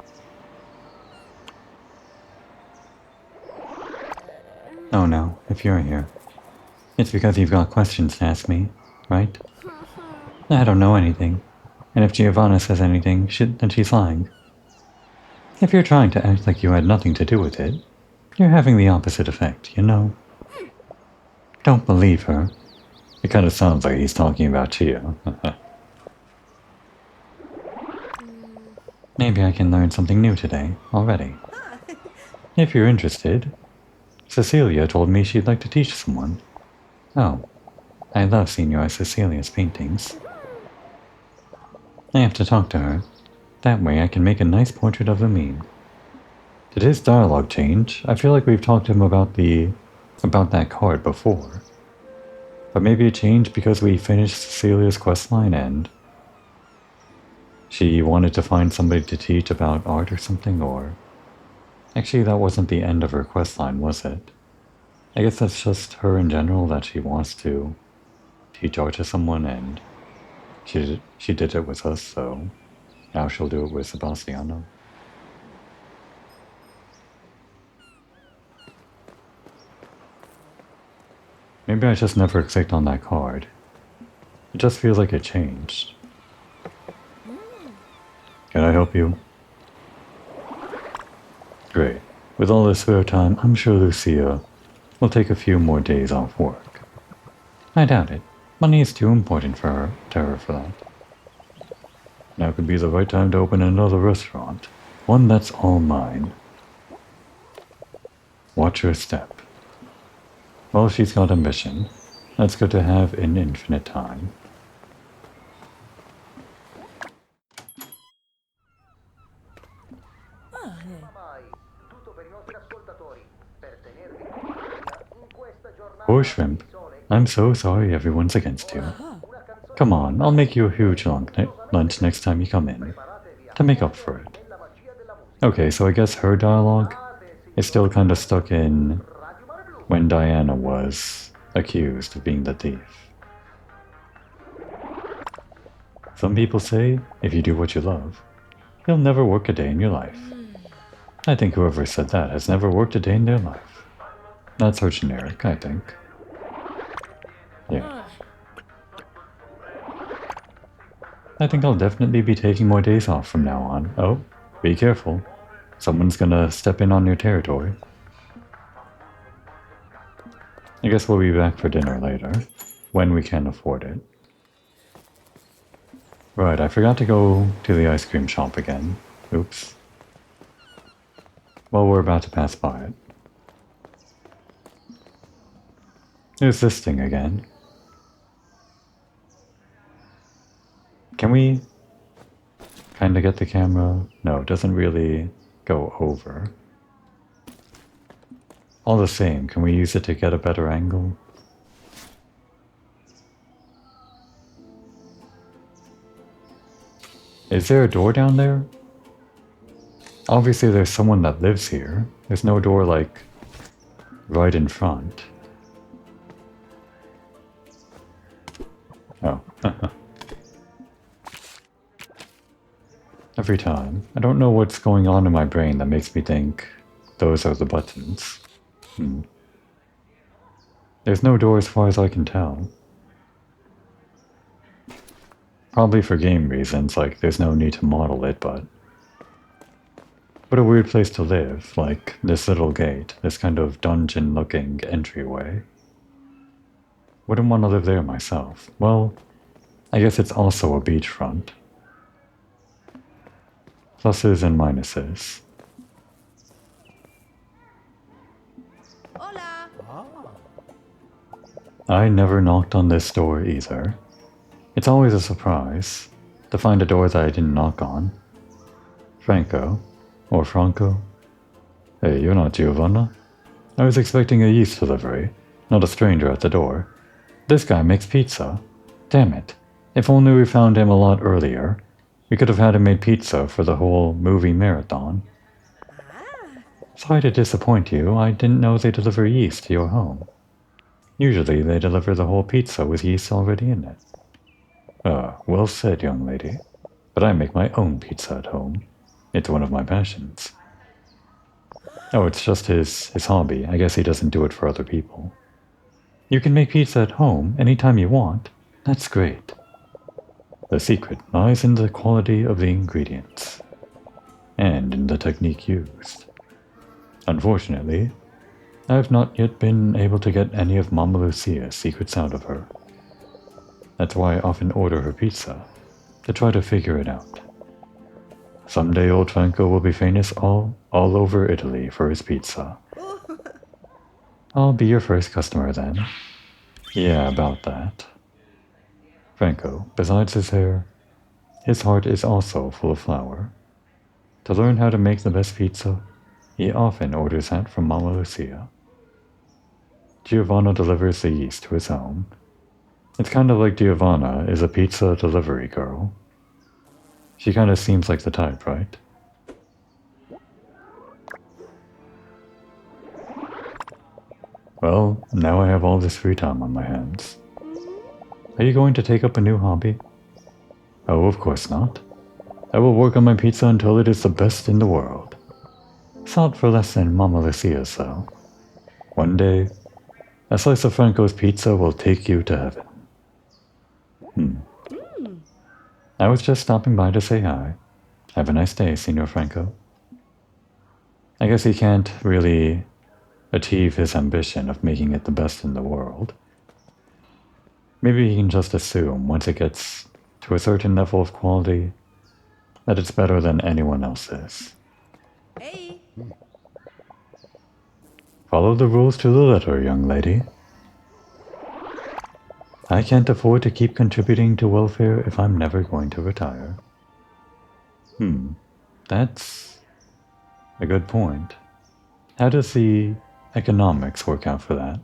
Oh no, if you're here. It's because you've got questions to ask me, right? I don't know anything. And if Giovanna says anything, then she's lying. If you're trying to act like you had nothing to do with it, you're having the opposite effect, you know? Don't believe her. It kind of sounds like he's talking about Chia. Maybe I can learn something new today, already. If you're interested, Cecilia told me she'd like to teach someone. Oh, I love Signora Cecilia's paintings. I have to talk to her. That way I can make a nice portrait of the meme. Did his dialogue change? I feel like we've talked to him about that card before. But maybe it changed because we finished Cecilia's questline and she wanted to find somebody to teach about art or something, or... Actually, that wasn't the end of her questline, was it? I guess that's just her in general, that she wants to teach art to someone, and she did it with us, so now she'll do it with Sebastiano. Maybe I just never clicked on that card. It just feels like it changed. Can I help you? Great. With all this spare time, I'm sure Lucia will take a few more days off work. I doubt it. Money is too important to her for that. Now could be the right time to open another restaurant. One that's all mine. Watch your step. Well, she's got ambition. That's good to have in infinite time. Poor shrimp. I'm so sorry everyone's against you. Come on, I'll make you a huge lunch next time you come in, to make up for it. Okay, so I guess her dialogue is still kind of stuck in when Diana was accused of being the thief. Some people say, if you do what you love, you'll never work a day in your life. I think whoever said that has never worked a day in their life. That's her generic, I think. Yeah. I think I'll definitely be taking more days off from now on. Oh, be careful. Someone's gonna step in on your territory. I guess we'll be back for dinner later, when we can afford it. Right, I forgot to go to the ice cream shop again. Oops. Well, we're about to pass by it. There's this thing again. Can we kind of get the camera? No, it doesn't really go over. All the same, can we use it to get a better angle? Is there a door down there? Obviously there's someone that lives here. There's no door, like, right in front. Oh. Every time. I don't know what's going on in my brain that makes me think those are the buttons. There's no door as far as I can tell. Probably for game reasons, like there's no need to model it, but... What a weird place to live, like this little gate, this kind of dungeon-looking entryway. Wouldn't want to live there myself. Well, I guess it's also a beachfront. Pluses and minuses. Hola. I never knocked on this door either. It's always a surprise to find a door that I didn't knock on. Franco. Or Franco. Hey, you're not Giovanna? I was expecting a yeast delivery, not a stranger at the door. This guy makes pizza. Damn it. If only we found him a lot earlier. We could have had him made pizza for the whole movie marathon. Sorry to disappoint you, I didn't know they deliver yeast to your home. Usually they deliver the whole pizza with yeast already in it. Well said, young lady. But I make my own pizza at home. It's one of my passions. Oh, it's just his hobby. I guess he doesn't do it for other people. You can make pizza at home anytime you want. That's great. The secret lies in the quality of the ingredients. And in the technique used. Unfortunately, I have not yet been able to get any of Mama Lucia's secrets out of her. That's why I often order her pizza, to try to figure it out. Someday old Franco will be famous all over Italy for his pizza. I'll be your first customer then. Yeah, about that. Franco, besides his hair, his heart is also full of flour. To learn how to make the best pizza, he often orders that from Mama Lucia. Giovanna delivers the yeast to his home. It's kind of like Giovanna is a pizza delivery girl. She kind of seems like the type, right? Well, now I have all this free time on my hands. Are you going to take up a new hobby? Oh, of course not. I will work on my pizza until it is the best in the world. Salt for less than Mama Lucia's, though. One day, a slice of Franco's pizza will take you to heaven. I was just stopping by to say hi. Have a nice day, Signor Franco. I guess he can't really achieve his ambition of making it the best in the world. Maybe he can just assume, once it gets to a certain level of quality, that it's better than anyone else's. Hey. Follow the rules to the letter, young lady. I can't afford to keep contributing to welfare if I'm never going to retire. That's a good point. How does the economics work out for that?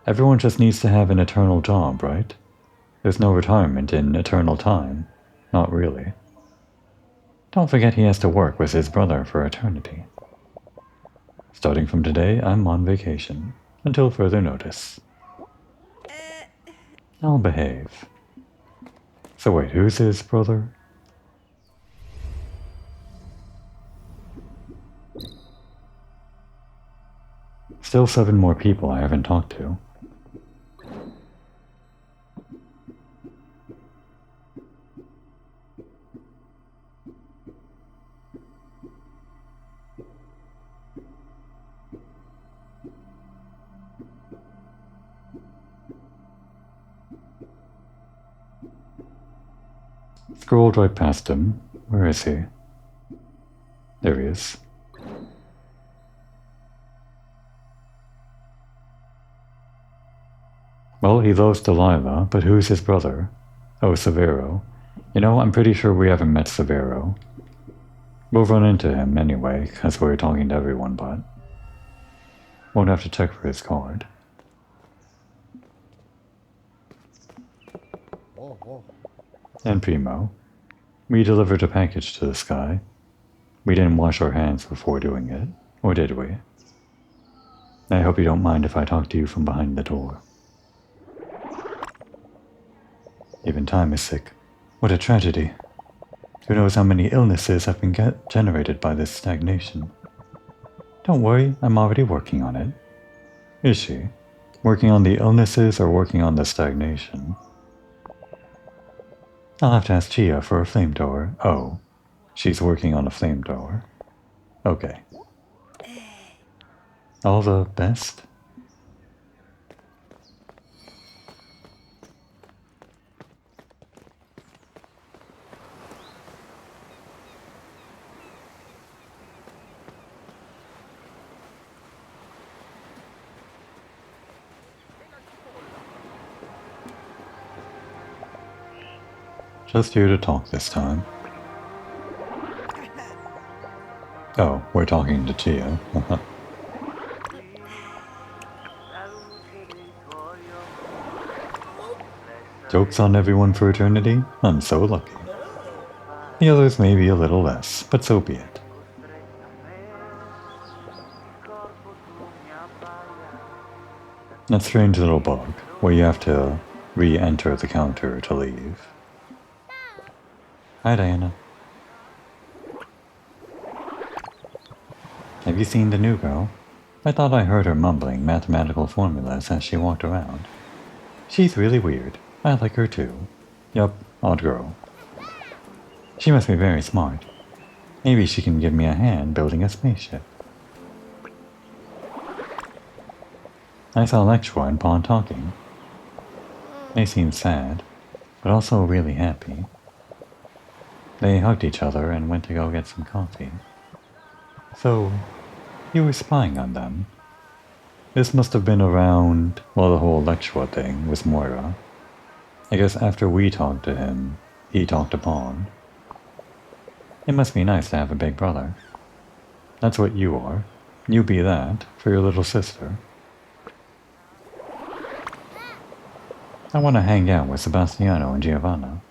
Everyone just needs to have an eternal job, right? There's no retirement in eternal time. Not really. Don't forget he has to work with his brother for eternity. Starting from today, I'm on vacation. Until further notice. I'll behave. So wait, who's his brother? Still 7 more people I haven't talked to. Scrolled right past him. Where is he? There he is. Well, he loves Delilah, but who's his brother? Oh, Severo. You know, I'm pretty sure we haven't met Severo. We'll run into him anyway, because we're talking to everyone, but won't have to check for his card. And Primo, we delivered a package to the sky. We didn't wash our hands before doing it, or did we? I hope you don't mind if I talk to you from behind the door. Even time is sick. What a tragedy. Who knows how many illnesses have been generated by this stagnation. Don't worry, I'm already working on it. Is she? Working on the illnesses or working on the stagnation? I'll have to ask Chia for a flamethrower. Oh, she's working on a flamethrower. Okay. All the best? Just here to talk this time. Oh, we're talking to Chia. Joke's on everyone for eternity? I'm so lucky. The others may be a little less, but so be it. That strange little bug, where you have to re-enter the counter to leave. Hi, Diana. Have you seen the new girl? I thought I heard her mumbling mathematical formulas as she walked around. She's really weird. I like her too. Yup, odd girl. She must be very smart. Maybe she can give me a hand building a spaceship. I saw Lectua and Pawn talking. They seemed sad, but also really happy. They hugged each other and went to go get some coffee. So, you were spying on them. This must have been around, well, the whole Lectua thing with Moira. I guess after we talked to him, he talked to Pawn. It must be nice to have a big brother. That's what you are. You be that for your little sister. I want to hang out with Sebastiano and Giovanna.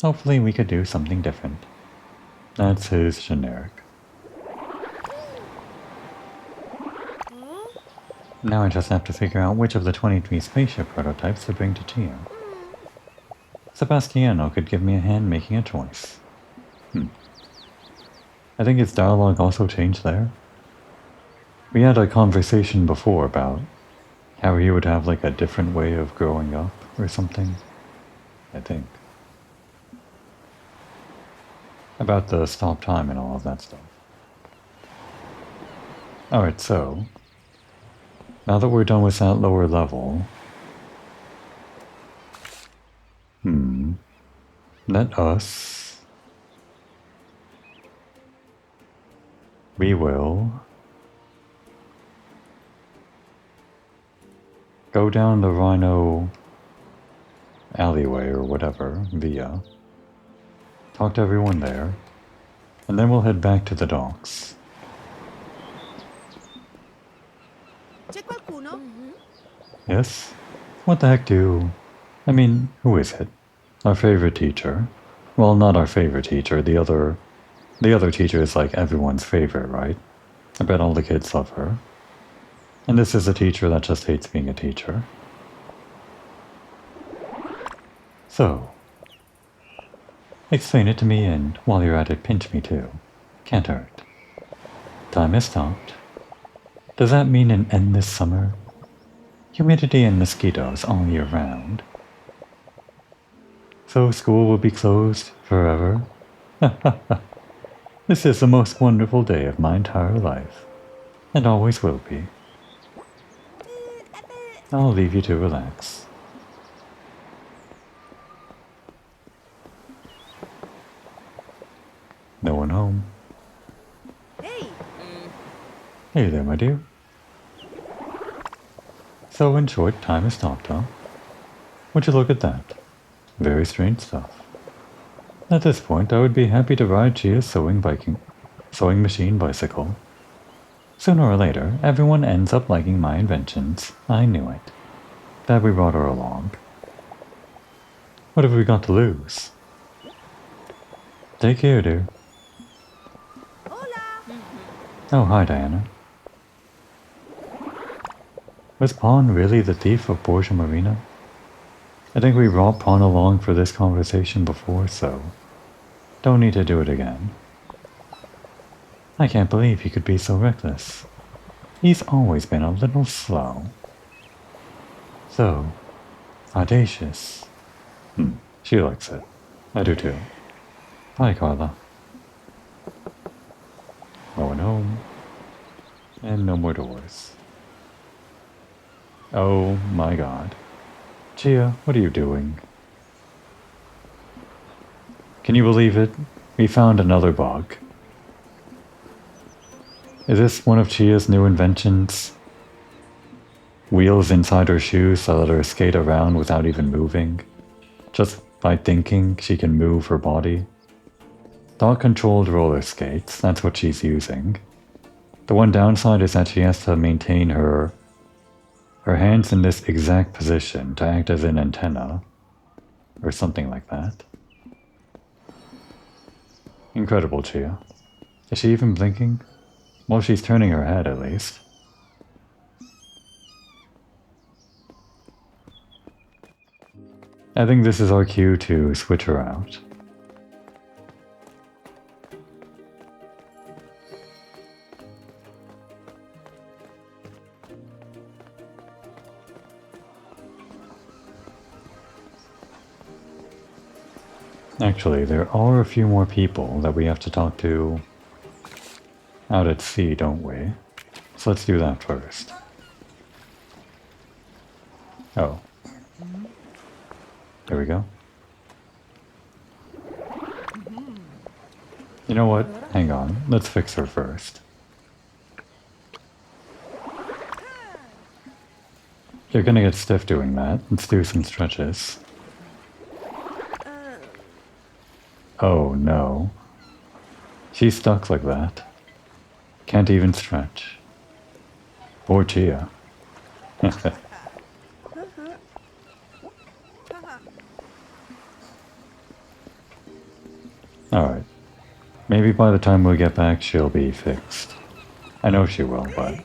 Hopefully we could do something different. That's his generic. Now I just have to figure out which of the 23 spaceship prototypes to bring to Chia. Sebastiano could give me a hand making a choice. I think his dialogue also changed there. We had a conversation before about how he would have like a different way of growing up or something, I think. About the stop time and all of that stuff. Alright, so now that we're done with that lower level, let us, we will go down the Rhino alleyway or whatever, via, talk to everyone there, and then we'll head back to the docks. Yes? What the heck I mean, who is it? Our favorite teacher? Well, not our favorite teacher, the other teacher is like everyone's favorite, right? I bet all the kids love her. And this is a teacher that just hates being a teacher. So, explain it to me, and while you're at it, pinch me too. Can't hurt. Time has stopped. Does that mean an endless summer? Humidity and mosquitoes all year round. So school will be closed forever? This is the most wonderful day of my entire life, and always will be. I'll leave you to relax. No one home. Hey there, my dear. So in short, time has stopped, huh? Would you look at that? Very strange stuff. At this point, I would be happy to ride Chia's sewing machine bicycle. Sooner or later, everyone ends up liking my inventions. I knew it. That we brought her along. What have we got to lose? Take care, dear. Oh, hi, Diana. Was Pawn really the thief of Borgo Marina? I think we brought Pawn along for this conversation before, so don't need to do it again. I can't believe he could be so reckless. He's always been a little slow. So audacious. She likes it. I do too. Bye, Carla. Going home. And no more doors. Oh my god. Chia, what are you doing? Can you believe it? We found another bug. Is this one of Chia's new inventions? Wheels inside her shoes so that her skate around without even moving. Just by thinking, she can move her body. Thought-controlled roller skates, that's what she's using. The one downside is that she has to maintain her hands in this exact position to act as an antenna, or something like that. Incredible, Chia. Is she even blinking? Well, she's turning her head at least. I think this is our cue to switch her out. Actually, there are a few more people that we have to talk to out at sea, don't we? So let's do that first. Oh. There we go. You know what? Hang on. Let's fix her first. You're gonna get stiff doing that. Let's do some stretches. Oh no. She's stuck like that. Can't even stretch. Poor Chia. Alright. Maybe by the time we get back she'll be fixed. I know she will, but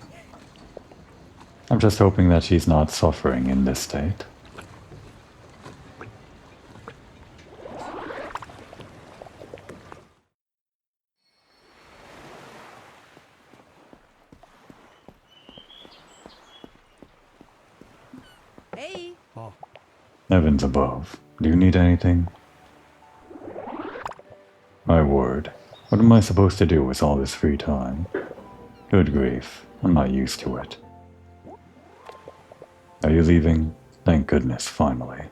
I'm just hoping that she's not suffering in this state. Hey. Oh, Heavens above. Do you need anything? My word. What am I supposed to do with all this free time? Good grief. I'm not used to it. Are you leaving? Thank goodness, finally.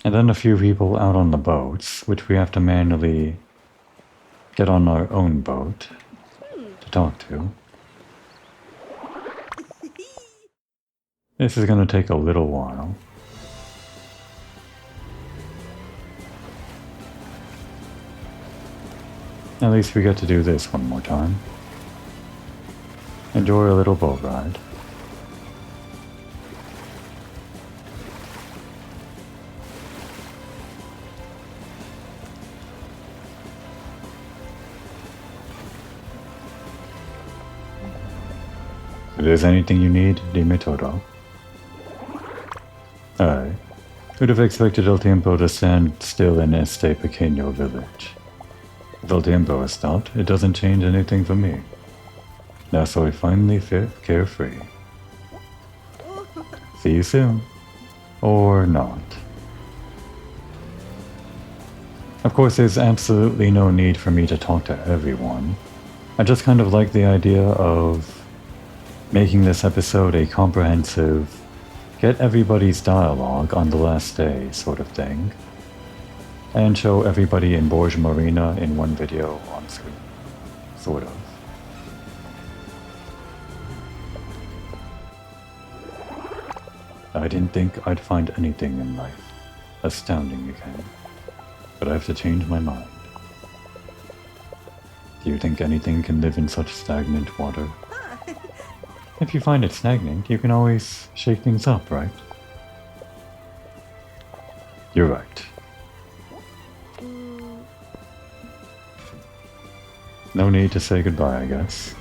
And then a few people out on the boats, which we have to manually get on our own boat to talk to. This is going to take a little while. At least we get to do this one more time. Enjoy a little boat ride. If there's anything you need, dime todo. Who'd have expected El Tiempo to stand still in este pequeño village? If El Tiempo has stopped, it doesn't change anything for me. Now soy finally carefree. See you soon. Or not. Of course, there's absolutely no need for me to talk to everyone. I just kind of like the idea of making this episode a comprehensive, get everybody's dialogue on the last day sort of thing, and show everybody in Borgo Marina in one video on screen, sort of. I didn't think I'd find anything in life astounding again, but I have to change my mind. Do you think anything can live in such stagnant water? If you find it stagnant, you can always shake things up, right? You're right. No need to say goodbye, I guess.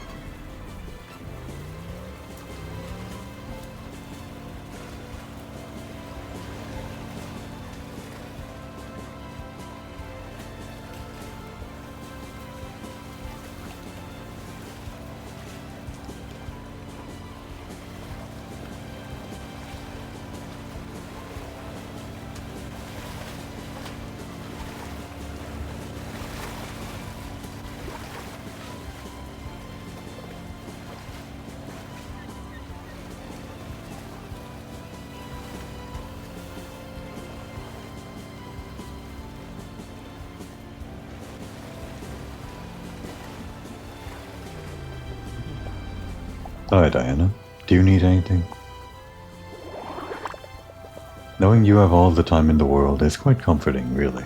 Hi, Diana. Do you need anything? Knowing you have all the time in the world is quite comforting, really.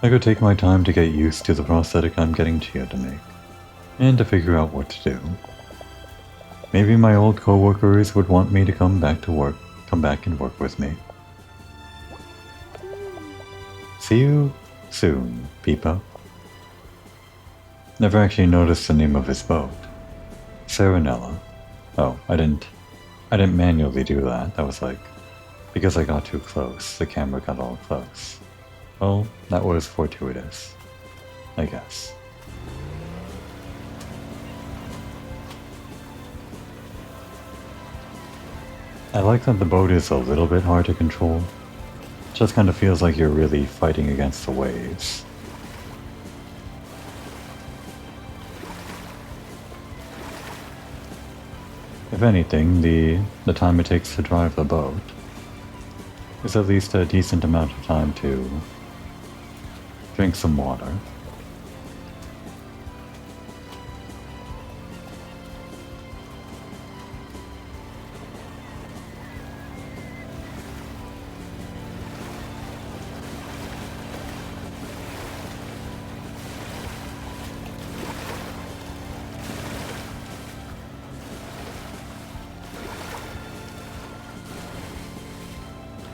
I could take my time to get used to the prosthetic I'm getting Chia to make, and to figure out what to do. Maybe my old co-workers would want me to come back and work with me. See you soon, Peepo. Never actually noticed the name of his boat. Serenella. Oh, I didn't manually do that. That was like, because I got too close. The camera got all close. Well, that was fortuitous, I guess. I like that the boat is a little bit hard to control. Just kind of feels like you're really fighting against the waves. If anything, the time it takes to drive the boat is at least a decent amount of time to drink some water.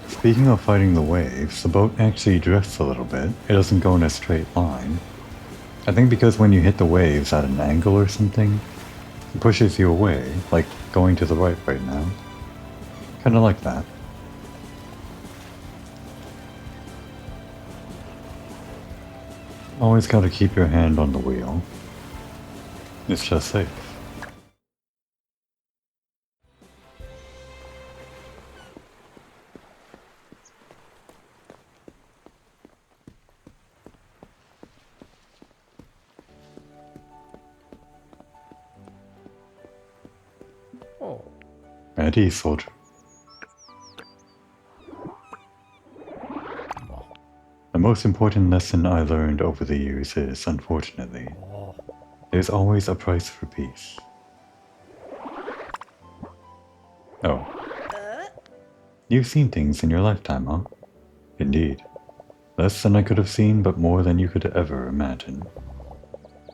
Speaking of fighting the waves, the boat actually drifts a little bit. It doesn't go in a straight line. I think because when you hit the waves at an angle or something, it pushes you away, like going to the right now. Kinda like that. Always gotta keep your hand on the wheel. It's just safe. Ready, soldier. The most important lesson I learned over the years is, unfortunately, there's always a price for peace. Oh. You've seen things in your lifetime, huh? Indeed. Less than I could have seen, but more than you could ever imagine.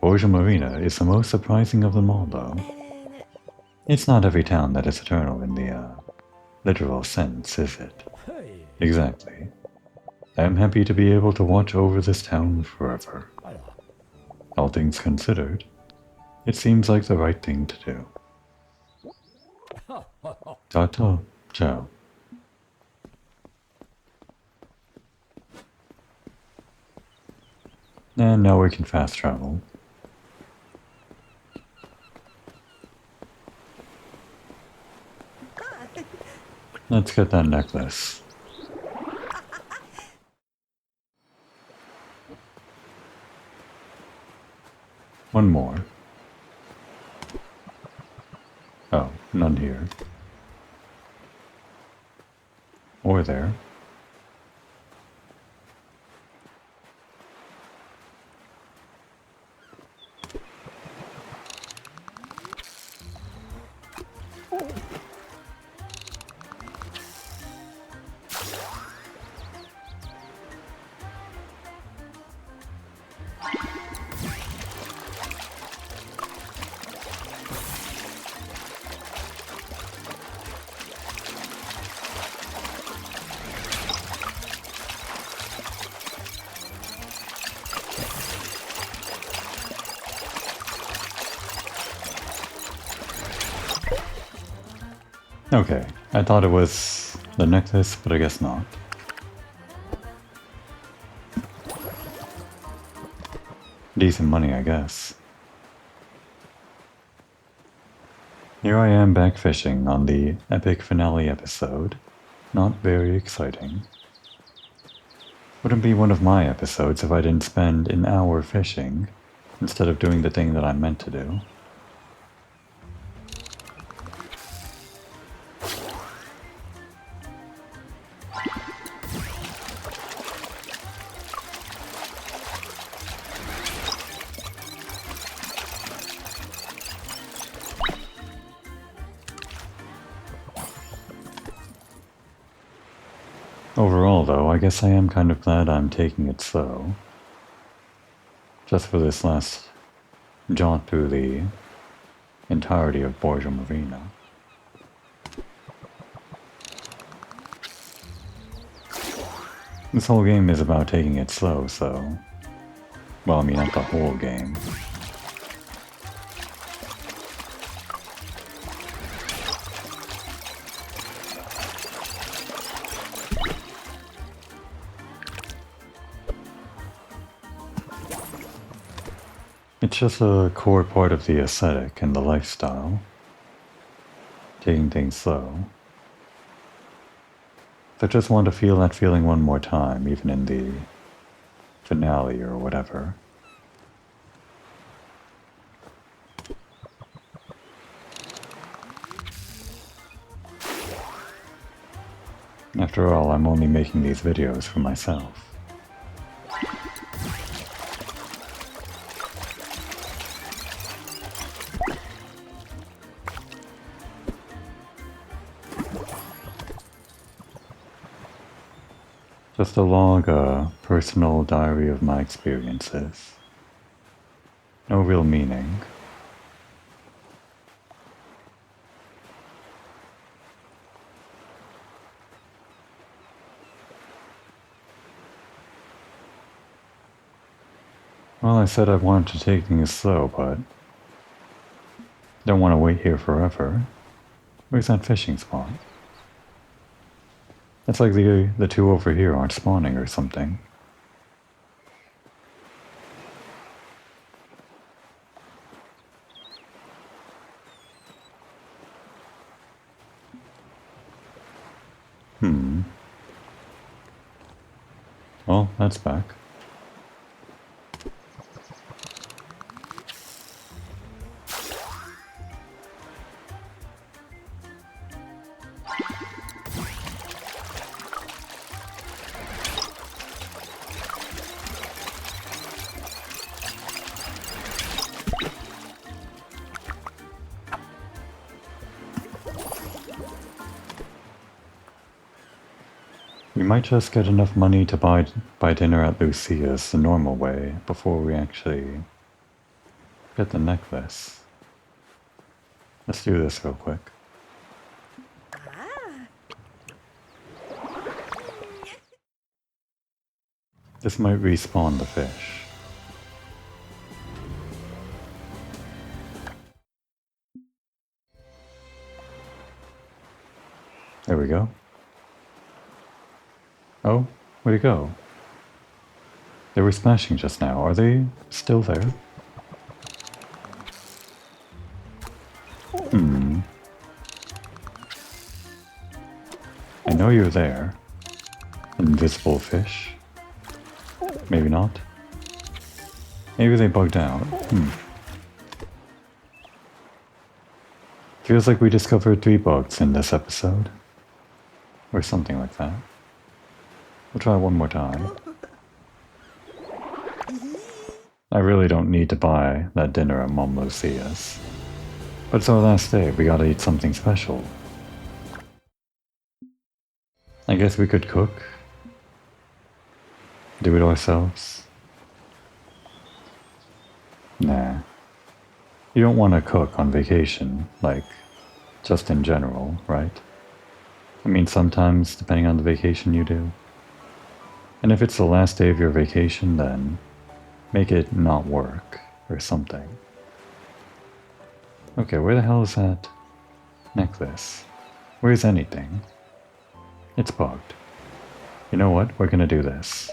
Borgo Marina is the most surprising of them all, though. It's not every town that is eternal in the, literal sense, is it? Exactly. I am happy to be able to watch over this town forever. All things considered, it seems like the right thing to do. Ta-ta. Ciao. And now we can fast travel. Let's get that necklace. One more. Oh, none here. Or there. Okay, I thought it was the necklace, but I guess not. Decent money, I guess. Here I am back fishing on the epic finale episode. Not very exciting. Wouldn't be one of my episodes if I didn't spend an hour fishing instead of doing the thing that I'm meant to do. Overall, though, I guess I am kind of glad I'm taking it slow. Just for this last jaunt through the entirety of Borgo Marina. This whole game is about taking it slow, so... Well, I mean, not the whole game. It's just a core part of the aesthetic and the lifestyle. Taking things slow. So I just want to feel that feeling one more time, even in the finale or whatever. After all, I'm only making these videos for myself. Just a log, a personal diary of my experiences. No real meaning. Well, I said I wanted to take things slow, but don't want to wait here forever. Where's that fishing spot? It's like the two over here aren't spawning or something. Well, that's back. We might just get enough money to buy dinner at Lucia's the normal way before we actually get the necklace. Let's do this real quick. This might respawn the fish. There we go. Oh, where'd it go? They were smashing just now. Are they still there? I know you're there. Invisible fish. Maybe not. Maybe they bugged out. Feels like we discovered 3 bugs in this episode. Or something like that. We'll try one more time. I really don't need to buy that dinner at Mom Lucia's. But it's our last day, we gotta eat something special. I guess we could cook. Do it ourselves. Nah. You don't want to cook on vacation, like, just in general, right? I mean, sometimes, depending on the vacation you do. And if it's the last day of your vacation, then make it not work, or something. Okay, where the hell is that necklace? Where's anything? It's bugged. You know what? We're gonna do this.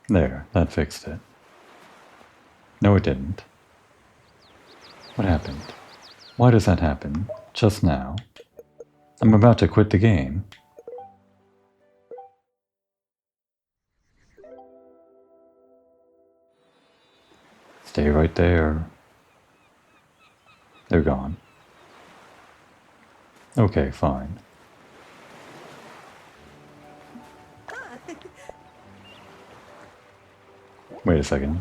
There, that fixed it. No, it didn't. What happened? Why does that happen? Just now? I'm about to quit the game. Stay right there. They're gone. Okay, fine. Wait a second.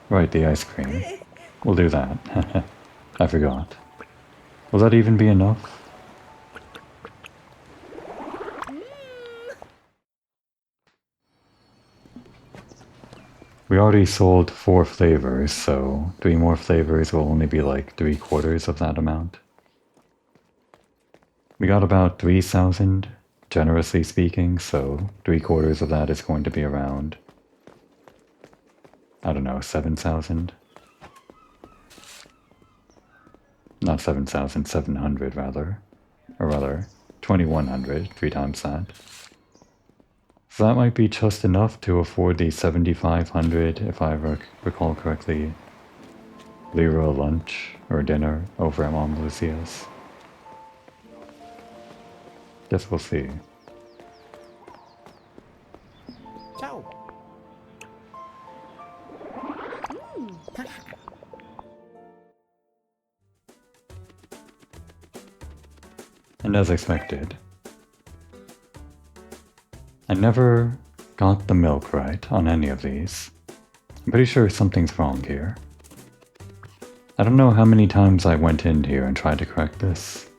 Right, the ice cream. We'll do that. I forgot. Will that even be enough? We already sold 4 flavors, so 3 more flavors will only be like 3/4 of that amount. We got about 3,000, generously speaking, so 3/4 of that is going to be around, I don't know, 7,000? Not 7,700 rather. Or rather, 2,100, 3 times that. So that might be just enough to afford the 7,500, if I recall correctly, lira lunch or dinner over at Mom Lucia's. Guess we'll see. Ciao. And as expected, I never got the milk right on any of these. I'm pretty sure something's wrong here. I don't know how many times I went in here and tried to correct this.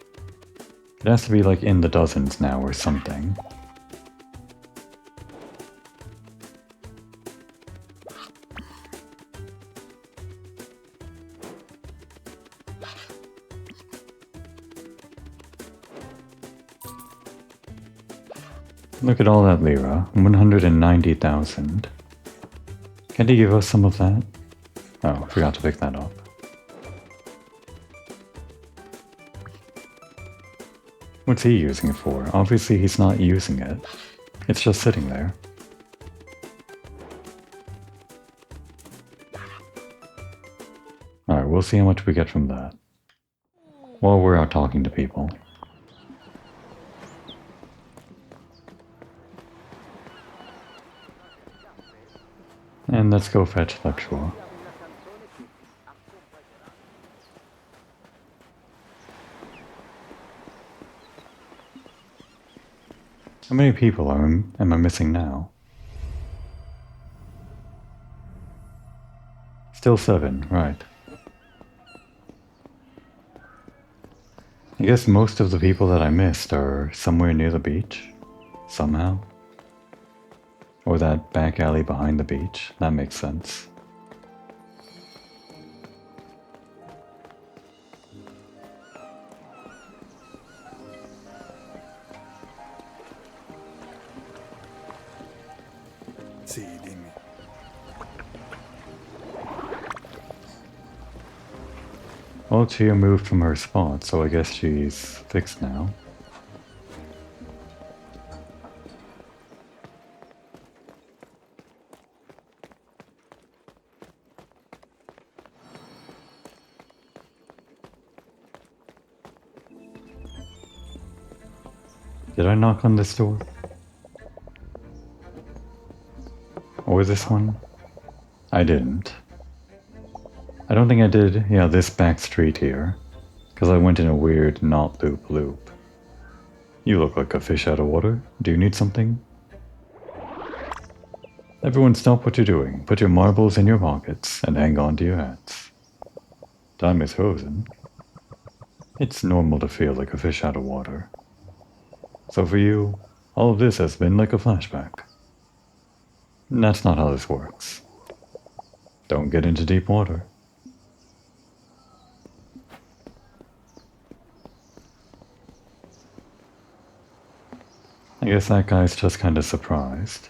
It has to be like in the dozens now or something. Look at all that lira, 190,000. Can he give us some of that? Oh, forgot to pick that up. What's he using it for? Obviously he's not using it. It's just sitting there. Alright, we'll see how much we get from that. While we're out talking to people. And let's go fetch Luxor. How many people am I missing now? Still 7, right. I guess most of the people that I missed are somewhere near the beach, somehow. Or that back alley behind the beach. That makes sense. Sì, dimmi. Well, Chia moved from her spot, so I guess she's fixed now. Did I knock on this door? Or this one? I didn't. I don't think I did, yeah, this back street here. Because I went in a weird not loop. You look like a fish out of water. Do you need something? Everyone stop what you're doing. Put your marbles in your pockets and hang on to your hats. Time is frozen. It's normal to feel like a fish out of water. So for you, all of this has been like a flashback. That's not how this works. Don't get into deep water. I guess that guy's just kind of surprised.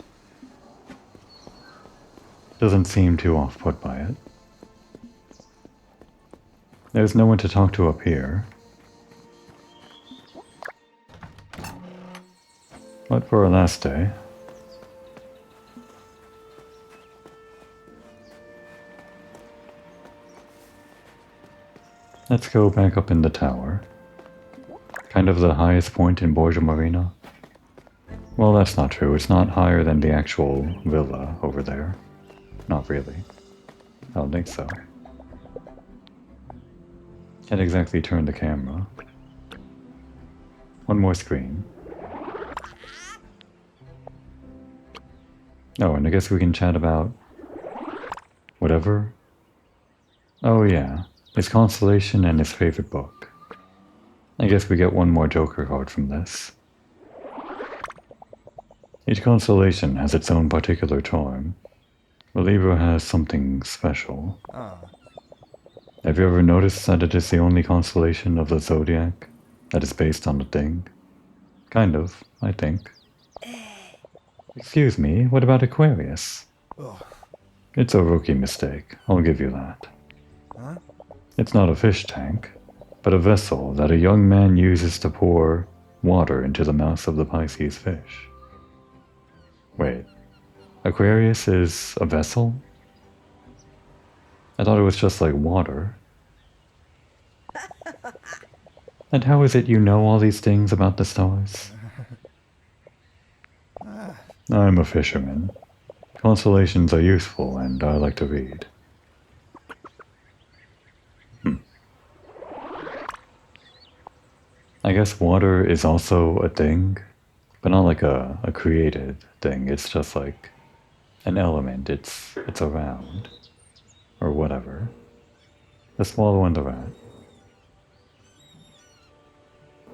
Doesn't seem too off-put by it. There's no one to talk to up here. But for our last day, let's go back up in the tower. Kind of the highest point in Borgo Marina. Well, that's not true. It's not higher than the actual villa over there. Not really. I don't think so. Can't exactly turn the camera. One more screen. Oh, and I guess we can chat about whatever. Oh yeah, his constellation and his favorite book. I guess we get one more Joker card from this. Each constellation has its own particular charm. The Libra has something special. Have you ever noticed that it is the only constellation of the zodiac that is based on a thing? Kind of, I think. Excuse me, what about Aquarius? It's a rookie mistake, I'll give you that. It's not a fish tank, but a vessel that a young man uses to pour water into the mouth of the Pisces fish. Wait, Aquarius is a vessel? I thought it was just like water. And how is it you know all these things about the stars? I'm a fisherman. Constellations are useful and I like to read. I guess water is also a thing, but not like a created thing. It's just like an element. It's around. Or whatever. The swallow and the rat.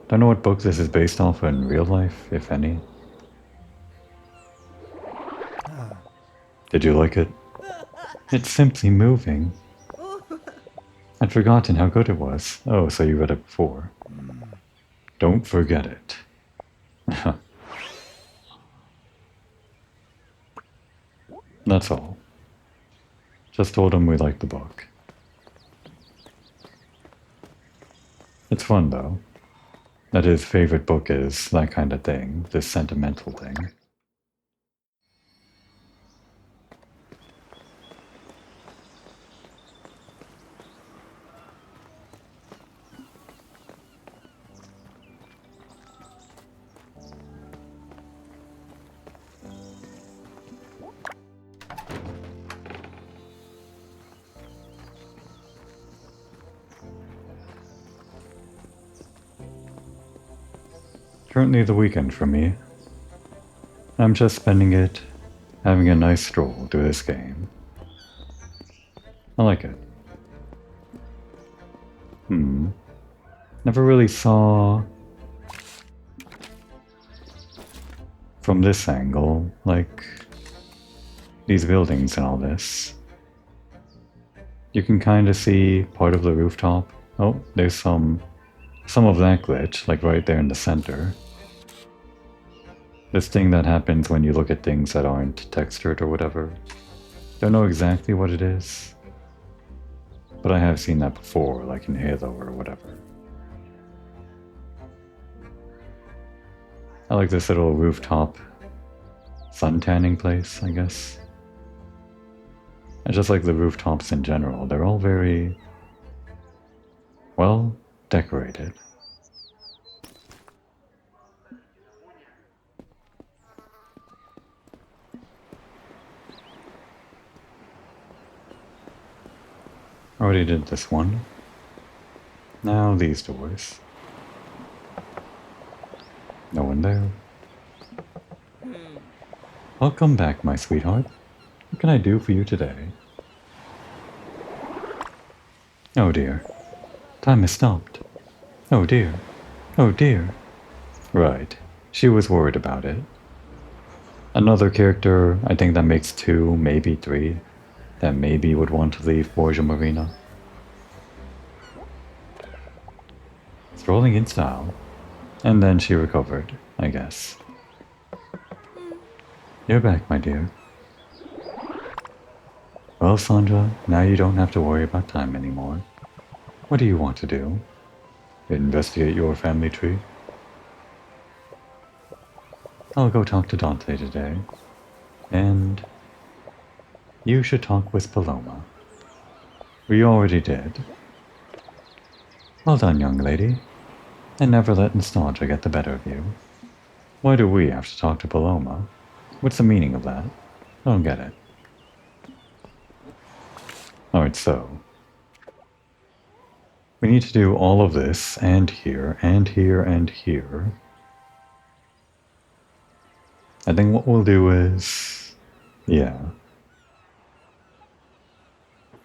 Don't know what book this is based off in real life, if any. Did you like it? It's simply moving. I'd forgotten how good it was. Oh, so you read it before. Don't forget it. That's all. Just told him we liked the book. It's fun though. That his favorite book is that kind of thing, this sentimental thing. Currently the weekend for me. I'm just spending it having a nice stroll through this game. I like it. Never really saw from this angle, like these buildings and all this. You can kind of see part of the rooftop. Oh, there's some of that glitch, like right there in the center. This thing that happens when you look at things that aren't textured or whatever. Don't know exactly what it is, but I have seen that before, like in Halo or whatever. I like this little rooftop sun tanning place, I guess. I just like the rooftops in general. They're all very well decorated. Already did this one. Now these doors. No one there. Welcome back, my sweetheart. What can I do for you today? Oh dear. Time has stopped. Oh dear. Oh dear. Right. She was worried about it. Another character, I think that makes 2, maybe 3, that maybe would want to leave Borgo Marina. Strolling in style. And then she recovered, I guess. You're back, my dear. Well, Sandra, now you don't have to worry about time anymore. What do you want to do? Investigate your family tree? I'll go talk to Dante today. And you should talk with Paloma. We already did. Well done, young lady. And never let nostalgia get the better of you. Why do we have to talk to Paloma? What's the meaning of that? I don't get it. Alright, so we need to do all of this, and here, and here, and here. I think what we'll do is... yeah.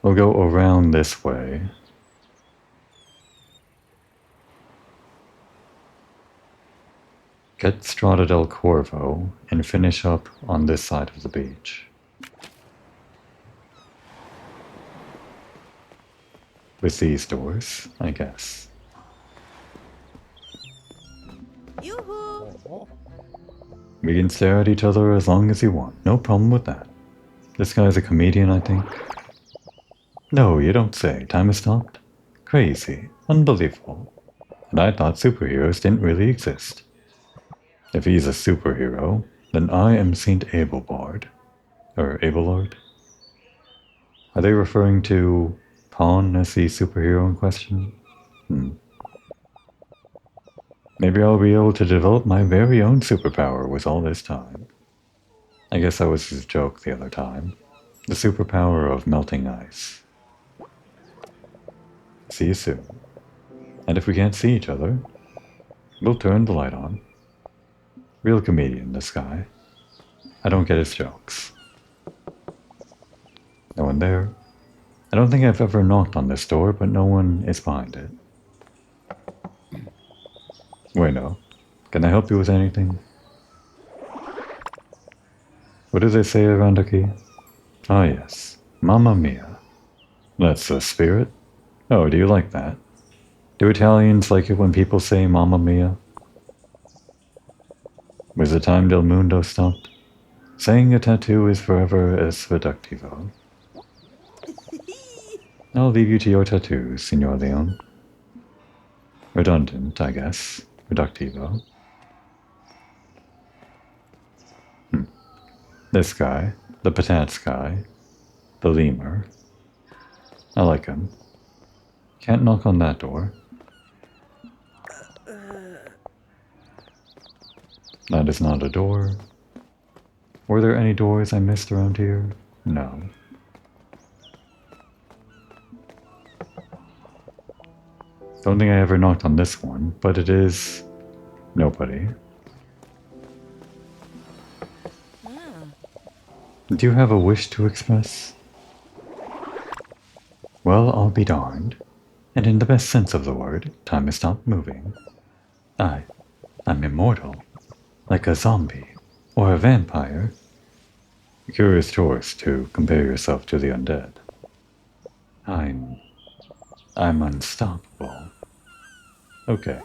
We'll go around this way. Get Strada del Corvo, and finish up on this side of the beach. With these doors, I guess. Yoo-hoo! We can stare at each other as long as you want. No problem with that. This guy's a comedian, I think. No, you don't say. Time has stopped? Crazy. Unbelievable. And I thought superheroes didn't really exist. If he's a superhero, then I am Saint Abelbard. Or Abelard? Are they referring to Pawn as the superhero in question? Maybe I'll be able to develop my very own superpower with all this time. I guess that was his joke the other time. The superpower of melting ice. See you soon. And if we can't see each other, we'll turn the light on. Real comedian, this guy. I don't get his jokes. No one there. I don't think I've ever knocked on this door, but no one is behind it. Bueno, can I help you with anything? What do they say around aquí? Ah yes, Mamma Mia. That's the spirit? Oh, do you like that? Do Italians like it when people say Mamma Mia? Was the time del mundo stopped? Saying a tattoo is forever es reductivo. I'll leave you to your tattoos, Signor Leon. Redundant, I guess. Reductivo. This guy, the Patats guy, the lemur. I like him. Can't knock on that door. That is not a door. Were there any doors I missed around here? No. Don't think I ever knocked on this one, but it is... nobody. Do you have a wish to express? Well, I'll be darned. And in the best sense of the word, time has stopped moving. I'm immortal. Like a zombie. Or a vampire. Curious choice to compare yourself to the undead. I'm unstoppable. Okay.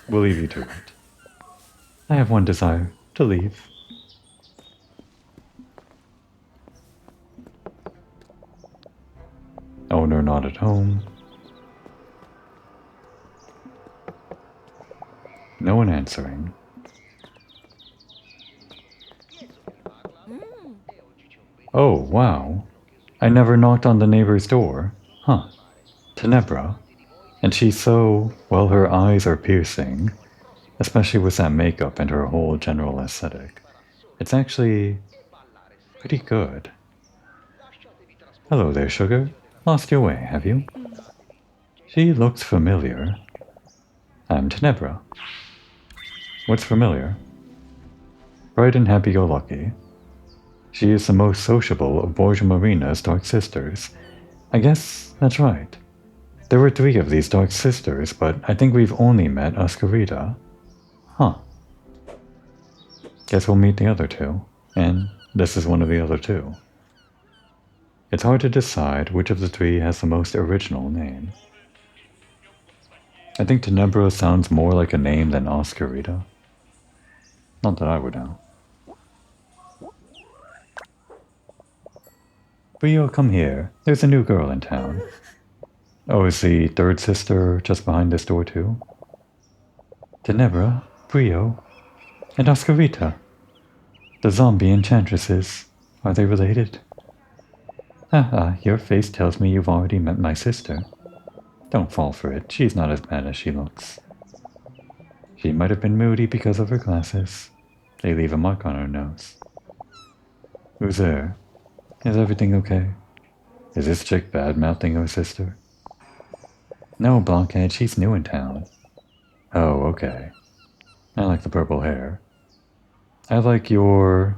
We'll leave you to it. I have one desire. To leave. Owner not at home. No one answering. Oh, wow. I never knocked on the neighbor's door. Huh. Tenebra. And she's so... well, her eyes are piercing. Especially with that makeup and her whole general aesthetic. It's actually... pretty good. Hello there, sugar. Lost your way, have you? She looks familiar. I'm Tenebra. What's familiar? Bright and happy-go-lucky. She is the most sociable of Borgo Marina's dark sisters. I guess that's right. There were 3 of these dark sisters, but I think we've only met Oscarita. Huh. Guess we'll meet the other 2. And this is one of the other 2. It's hard to decide which of the 3 has the most original name. I think Tenebra sounds more like a name than Oscarita. Not that I would know. Brio, come here. There's a new girl in town. Oh, is the third sister just behind this door too? Tenebra, Brio, and Oscarita. The zombie enchantresses. Are they related? Haha, your face tells me you've already met my sister. Don't fall for it. She's not as bad as she looks. She might have been moody because of her glasses. They leave a mark on her nose. Who's there? Is everything okay? Is this chick bad-mouthing her sister? No, Blockhead, she's new in town. Oh, okay. I like the purple hair. I like your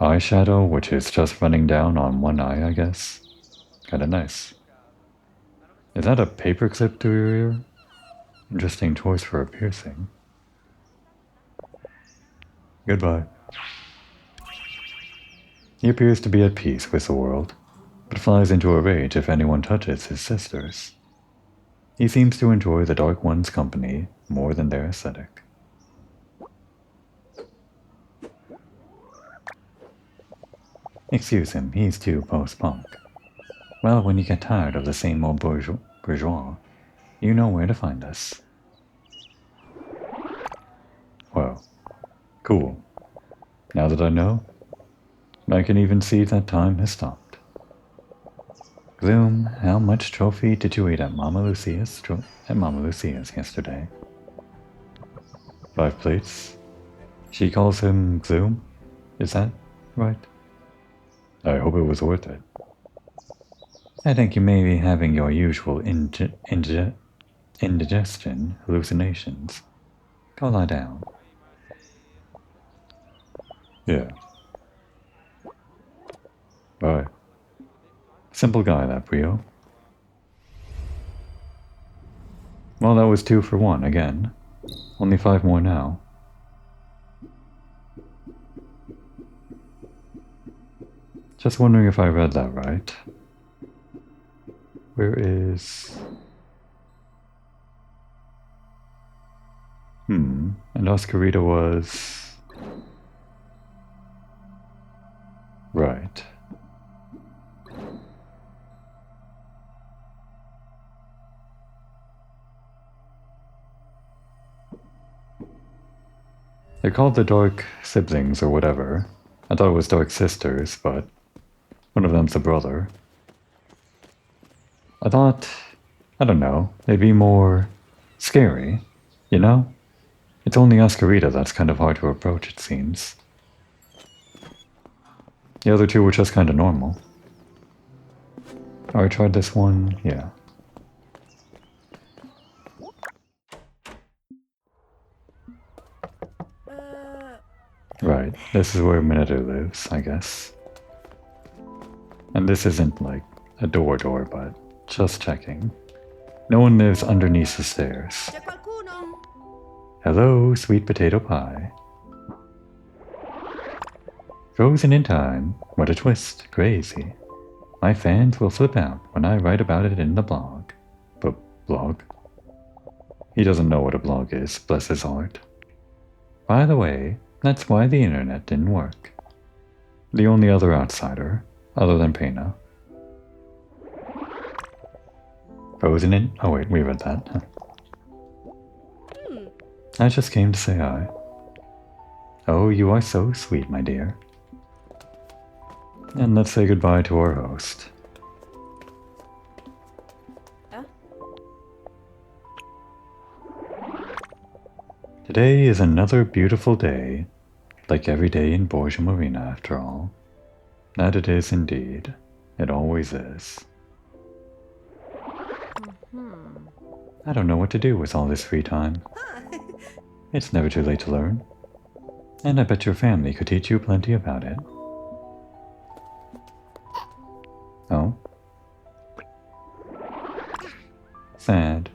eyeshadow, which is just running down on one eye, I guess. Kinda nice. Is that a paperclip to your ear? Interesting choice for a piercing. Goodbye. He appears to be at peace with the world, but flies into a rage if anyone touches his sisters. He seems to enjoy the Dark One's company more than their aesthetic. Excuse him, he's too post-punk. Well, when you get tired of the same old bourgeois, you know where to find us. Well, cool. Now that I know, I can even see that time has stopped. Gloom, how much trophy did you eat at Mama Lucia's yesterday? 5 plates. She calls him Gloom? Is that right? I hope it was worth it. I think you may be having your usual indigestion hallucinations. Go lie down. Yeah. Bye. Simple guy, that Brio. Well, that was 2 for 1 again. Only 5 more now. Just wondering if I read that right. Where is... And Oscarita was... Right. They're called the Dark Siblings or whatever. I thought it was Dark Sisters, but one of them's a brother. I thought, I don't know, they'd be more scary, you know? It's only Oscarita that's kind of hard to approach, it seems. The other two were just kind of normal. Oh, I tried this one, yeah. Right, this is where Minato lives, I guess. And this isn't like a door, but just checking. No one lives underneath the stairs. Hello, sweet potato pie. Frozen in time. What a twist. Crazy. My fans will flip out when I write about it in the blog. But blog? He doesn't know what a blog is, bless his heart. By the way, that's why the internet didn't work. The only other outsider, other than Pena. Frozen in... Oh wait, we read that. Huh. I just came to say hi. Oh, you are so sweet, my dear. And let's say goodbye to our host. Today is another beautiful day, like every day in Borgo Marina after all. That it is indeed. It always is. I don't know what to do with all this free time. It's never too late to learn. And I bet your family could teach you plenty about it. Oh? Sad.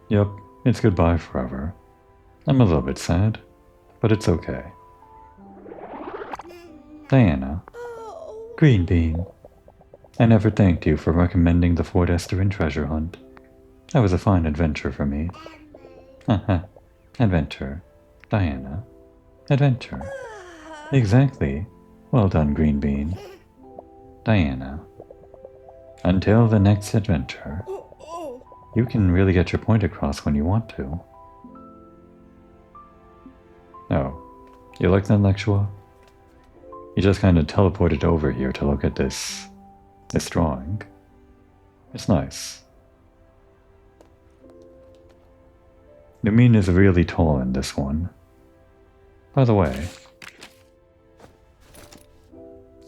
Yup, it's goodbye forever. I'm a little bit sad, but it's okay. Diana. Green Bean. I never thanked you for recommending the Fort Esterin treasure hunt. That was a fine adventure for me. Haha. Adventure. Diana. Adventure. Exactly. Well done, Green Bean. Diana. Until the next adventure. You can really get your point across when you want to. Oh, you like that, Lexua? You just kind of teleported over here to look at this drawing. It's nice. The mean is really tall in this one. By the way,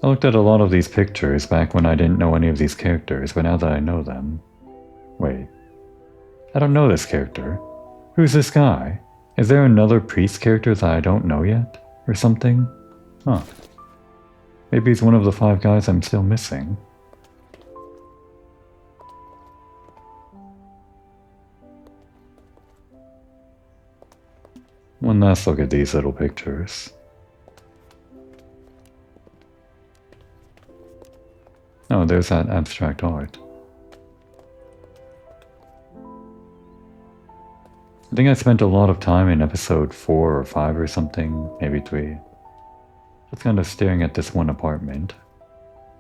I looked at a lot of these pictures back when I didn't know any of these characters, but now that I know them... Wait. I don't know this character. Who's this guy? Is there another priest character that I don't know yet? Or something? Huh. Maybe he's one of the 5 guys I'm still missing. One last look at these little pictures. Oh, there's that abstract art. I think I spent a lot of time in episode 4 or 5 or something, maybe 3. Just kind of staring at this one apartment.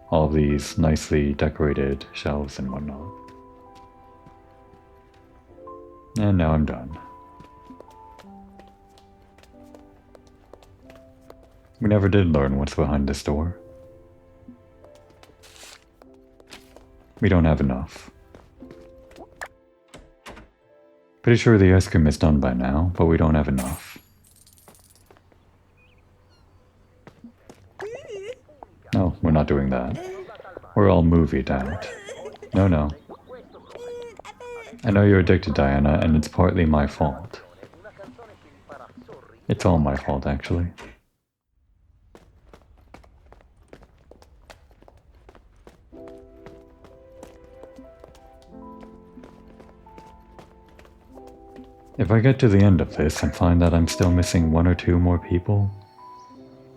All of these nicely decorated shelves and whatnot. And now I'm done. We never did learn what's behind this door. We don't have enough. Pretty sure the ice cream is done by now, but we don't have enough. No, we're not doing that. We're all movied out. No, no. I know you're addicted, Diana, and it's partly my fault. It's all my fault, actually. If I get to the end of this and find that I'm still missing 1 or 2 more people,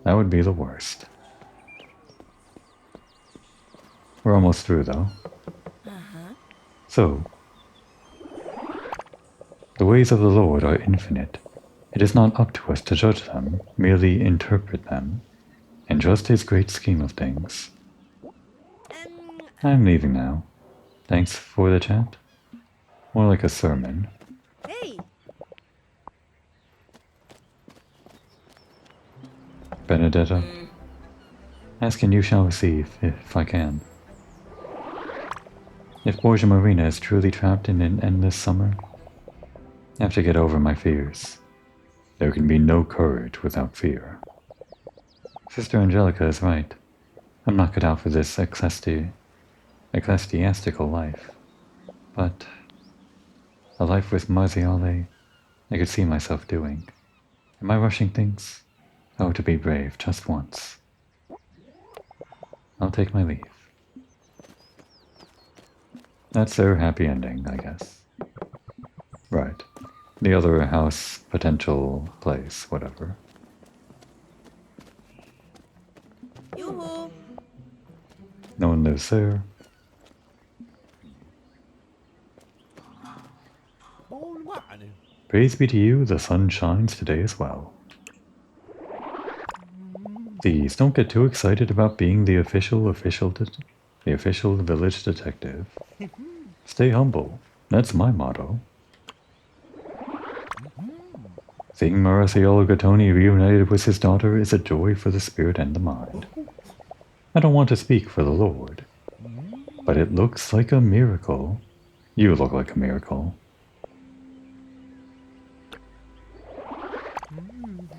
that would be the worst. We're almost through, though. So, the ways of the Lord are infinite. It is not up to us to judge them, merely interpret them, and trust His great scheme of things. I'm leaving now. Thanks for the chat. More like a sermon. Hey! Benedetta, ask and you shall receive, if I can. If Borgo Marina is truly trapped in an endless summer, I have to get over my fears. There can be no courage without fear. Sister Angelica is right. I'm not cut out for this ecclesiastical life. But a life with Marziale, I could see myself doing. Am I rushing things? Oh, to be brave just once. I'll take my leave. That's their happy ending, I guess. Right. The other house, potential place, whatever. Yoo-hoo! No one lives there. Praise be to you, the sun shines today as well. Please don't get too excited about being the official village detective. Stay humble. That's my motto. Seeing Marasiolo Gattoni reunited with his daughter is a joy for the spirit and the mind. I don't want to speak for the Lord, but it looks like a miracle. You look like a miracle.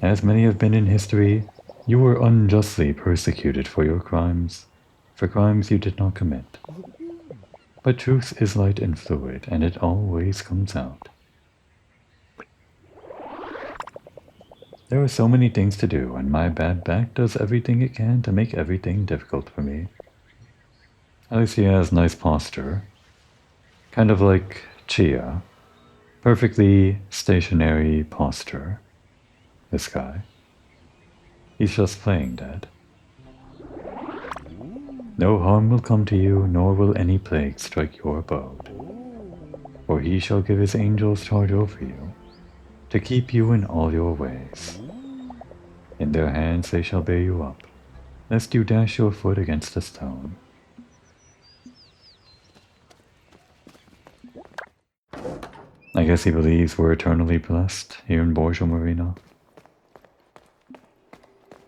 As many have been in history, you were unjustly persecuted for your crimes, for crimes you did not commit. But truth is light and fluid, and it always comes out. There are so many things to do, and my bad back does everything it can to make everything difficult for me. At least he has nice posture. Kind of like Chia. Perfectly stationary posture. This guy. He's just playing dead. No harm will come to you, nor will any plague strike your abode. For he shall give his angels charge over you, to keep you in all your ways. In their hands they shall bear you up, lest you dash your foot against a stone. guess he believes we're eternally blessed here in Borgo Marina.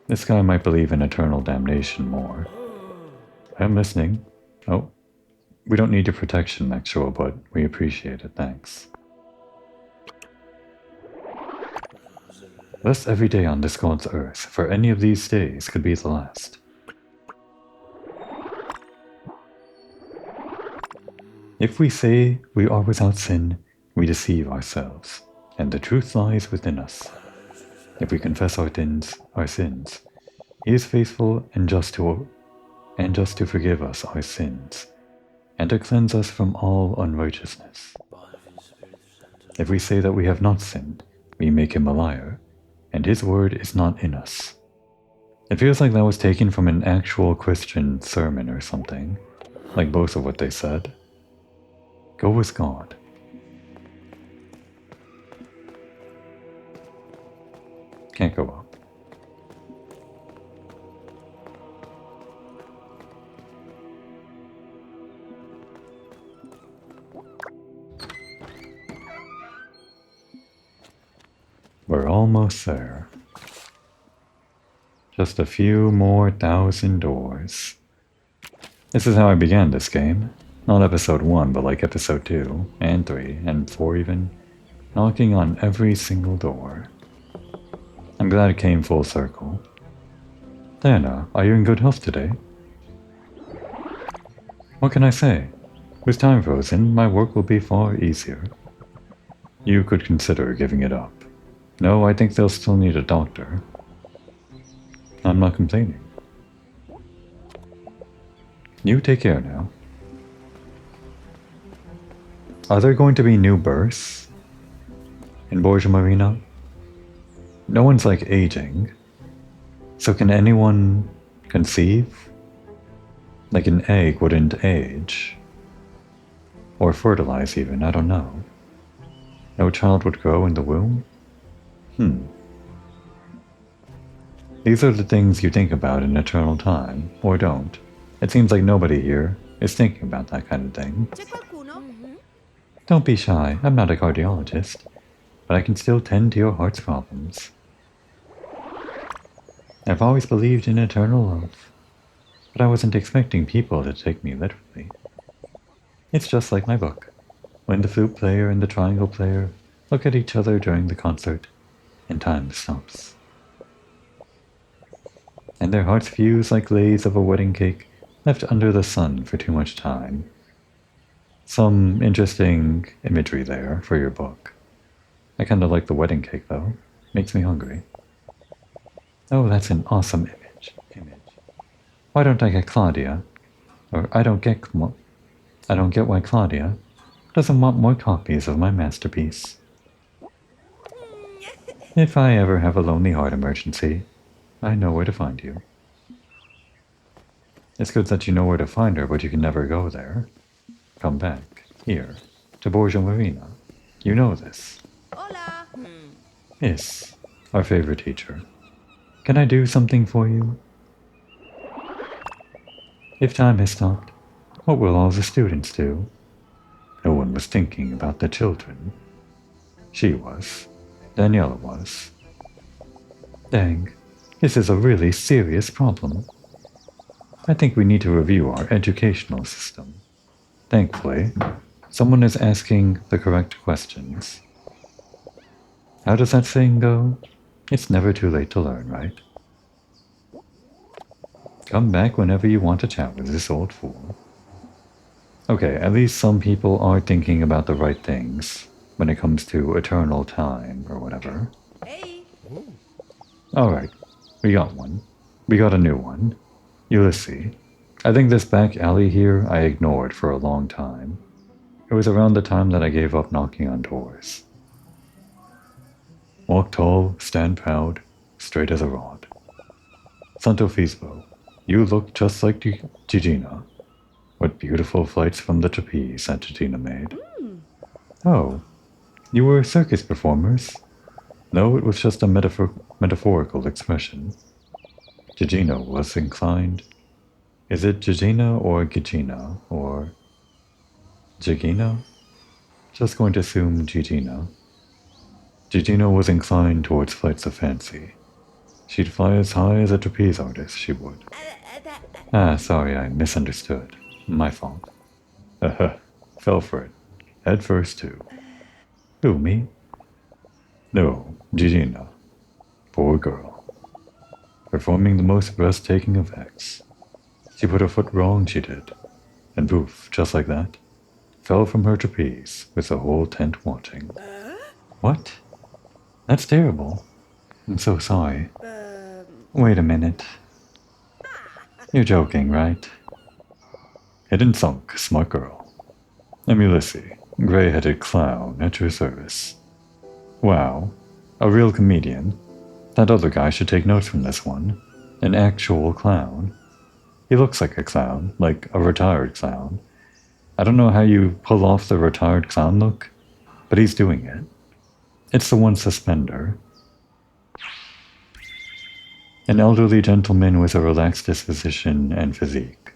This guy might believe in eternal damnation more. I'm listening. Oh, we don't need your protection, actual, but we appreciate it, thanks. Thus every day on this God's earth, for any of these days, could be the last. If we say we are without sin, we deceive ourselves, and the truth lies within us. If we confess our sins, he is faithful and just to forgive us our sins, and to cleanse us from all unrighteousness. If we say that we have not sinned, we make him a liar, and his word is not in us. It feels like that was taken from an actual Christian sermon or something, like both of what they said. Go with God. Can't go up. We're almost there. Just a few more 1,000 doors. This is how I began this game. Not episode 1, but like episode 2, and 3, and 4 even. Knocking on every single door. I'm glad it came full circle. Diana, are you in good health today? What can I say? With time frozen, my work will be far easier. You could consider giving it up. No, I think they'll still need a doctor. I'm not complaining. You take care now. Are there going to be new births in Borgo Marina? No one's like aging. So can anyone conceive? Like an egg wouldn't age. Or fertilize even, I don't know. No child would grow in the womb? These are the things you think about in eternal time, or don't. It seems like nobody here is thinking about that kind of thing. C'è qualcuno? Don't be shy, I'm not a cardiologist, but I can still tend to your heart's problems. I've always believed in eternal love, but I wasn't expecting people to take me literally. It's just like my book. When the flute player and the triangle player look at each other during the concert, and time stops. And their hearts fuse like glaze of a wedding cake left under the sun for too much time. Some interesting imagery there for your book. I kinda like the wedding cake though. Makes me hungry. Oh, that's an awesome image. Why don't I get Claudia? Or I don't get why Claudia doesn't want more copies of my masterpiece. If I ever have a lonely heart emergency, I know where to find you. It's good that you know where to find her, but you can never go there. Come back, here, to Borgo Marina. You know this. Hola. Yes, our favorite teacher. Can I do something for you? If time has stopped, what will all the students do? No one was thinking about the children. She was. Daniela was. Dang, this is a really serious problem. I think we need to review our educational system. Thankfully, someone is asking the correct questions. How does that saying go? It's never too late to learn, right? Come back whenever you want to chat with this old fool. Okay, at least some people are thinking about the right things when it comes to eternal time or whatever. Hey. Alright, we got one. We got a new one. Ulysses. I think this back alley here I ignored for a long time. It was around the time that I gave up knocking on doors. Walk tall, stand proud, straight as a rod. Santo Fisbo, you look just like Gigina. What beautiful flights from the trapeze that Gigina made. Oh, you were circus performers? No, it was just a metaphorical expression. Gigina was inclined. Is it Gigina or Gigina or Gigina? Just going to assume Gigina. Gigina was inclined towards flights of fancy. She'd fly as high as a trapeze artist, she would. Ah, sorry, I misunderstood. My fault. Fell for it. Head first, too. Who, me? No, Gigina. Poor girl. Performing the most breathtaking effects. She put her foot wrong, she did. And poof, just like that, fell from her trapeze with the whole tent watching. What? That's terrible. I'm so sorry. Wait a minute. You're joking, right? Hidden sunk, smart girl. Emulisi, gray-headed clown at your service. Wow, a real comedian. That other guy should take notes from this one. An actual clown. He looks like a clown, like a retired clown. I don't know how you pull off the retired clown look, but he's doing it. It's the one suspender. An elderly gentleman with a relaxed disposition and physique.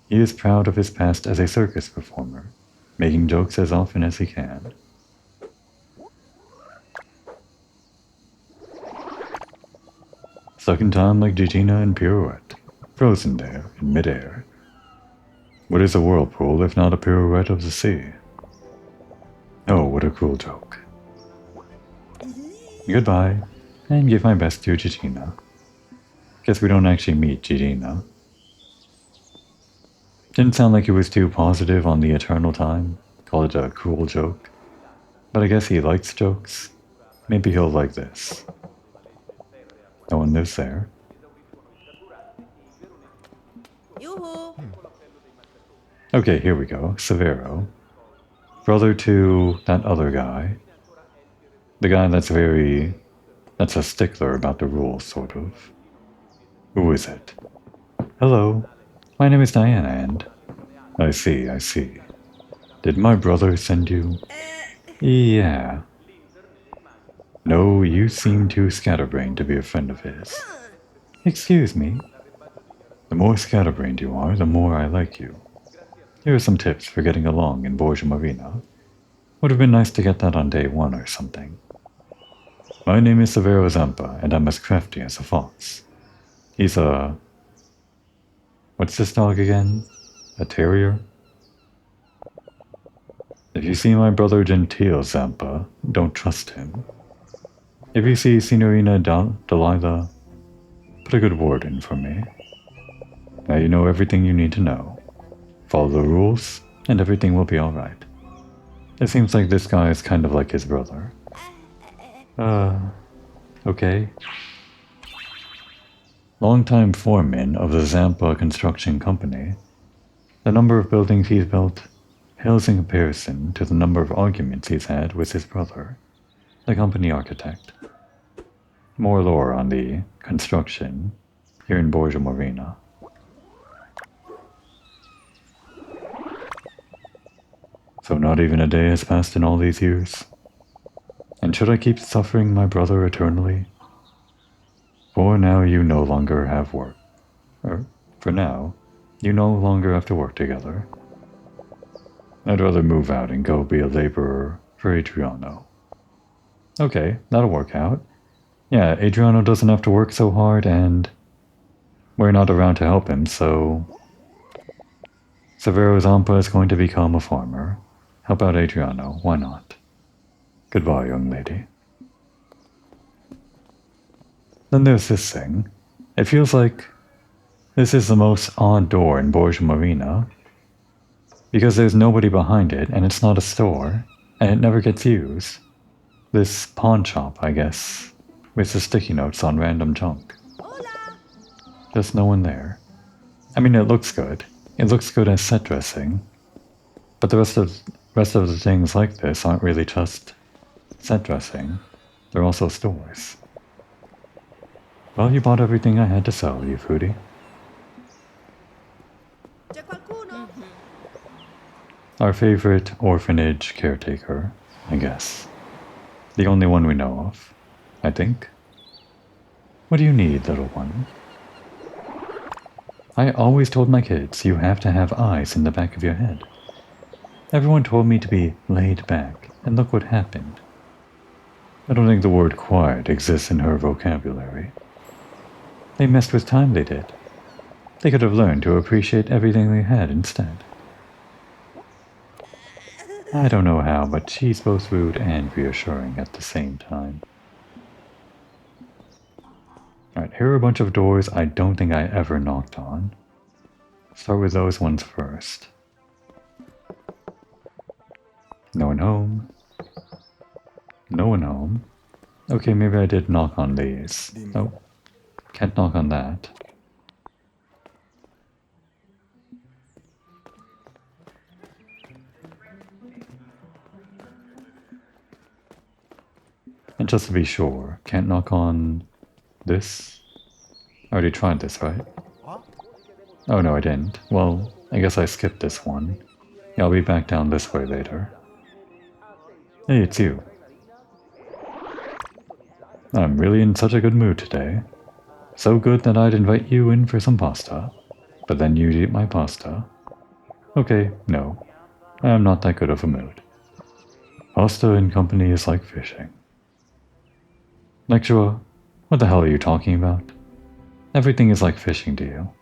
He is proud of his past as a circus performer, making jokes as often as he can. Stuck in time like Gigina and Pirouette, frozen there in midair. What is a whirlpool if not a pirouette of the sea? Oh, what a cruel joke. Goodbye, and give my best to Gigina. Guess we don't actually meet Gigina. Didn't sound like he was too positive on the eternal time. Call it a cruel joke. But I guess he likes jokes. Maybe he'll like this. No one lives there. Yoo-hoo! Okay, here we go. Severo. Brother to that other guy. The guy that's a stickler about the rules, sort of. Who is it? Hello. My name is Diana and... I see. Did my brother send you? Yeah. No, you seem too scatterbrained to be a friend of his. Excuse me. The more scatterbrained you are, the more I like you. Here are some tips for getting along in Borgo Marina. Would have been nice to get that on day one or something. My name is Severo Zampa, and I'm as crafty as a fox. He's a... What's this dog again? A terrier? If you see my brother Gentile Zampa, don't trust him. If you see Signorina Delilah, put a good word in for me. Now you know everything you need to know. Follow the rules, and everything will be alright. It seems like this guy is kind of like his brother. Okay. Longtime foreman of the Zampa Construction Company. The number of buildings he's built pales in comparison to the number of arguments he's had with his brother, the company architect. More lore on the construction here in Borgo Marina. So not even a day has passed in all these years? And should I keep suffering my brother eternally? For now you no longer have work. For now, you no longer have to work together. I'd rather move out and go be a laborer for Adriano. Okay, that'll work out. Yeah, Adriano doesn't have to work so hard and we're not around to help him, so... Severo Zampa is going to become a farmer. Help out Adriano, why not? Goodbye, young lady. Then there's this thing. It feels like this is the most odd door in Borgo Marina. Because there's nobody behind it, and it's not a store, and it never gets used. This pawn shop, I guess, with the sticky notes on random junk. Hola! Just no one there. I mean, it looks good. It looks good as set dressing. But the rest of the things like this aren't really just set dressing. They're also stores. Well, you bought everything I had to sell, you foodie. C'è qualcuno? Our favorite orphanage caretaker, I guess. The only one we know of, I think. What do you need, little one? I always told my kids you have to have eyes in the back of your head. Everyone told me to be laid back, and look what happened. I don't think the word quiet exists in her vocabulary. They messed with time, they did. They could have learned to appreciate everything they had instead. I don't know how, but she's both rude and reassuring at the same time. Alright, here are a bunch of doors I don't think I ever knocked on. Start with those ones first. No one home. No one home. Okay, maybe I did knock on these. Oh, can't knock on that. And just to be sure, can't knock on this? I already tried this, right? Oh no, I didn't. Well, I guess I skipped this one. Yeah, I'll be back down this way later. Hey, it's you. I'm really in such a good mood today. So good that I'd invite you in for some pasta. But then you'd eat my pasta. Okay, no. I am not that good of a mood. Pasta in company is like fishing. Lecturer, what the hell are you talking about? Everything is like fishing to you.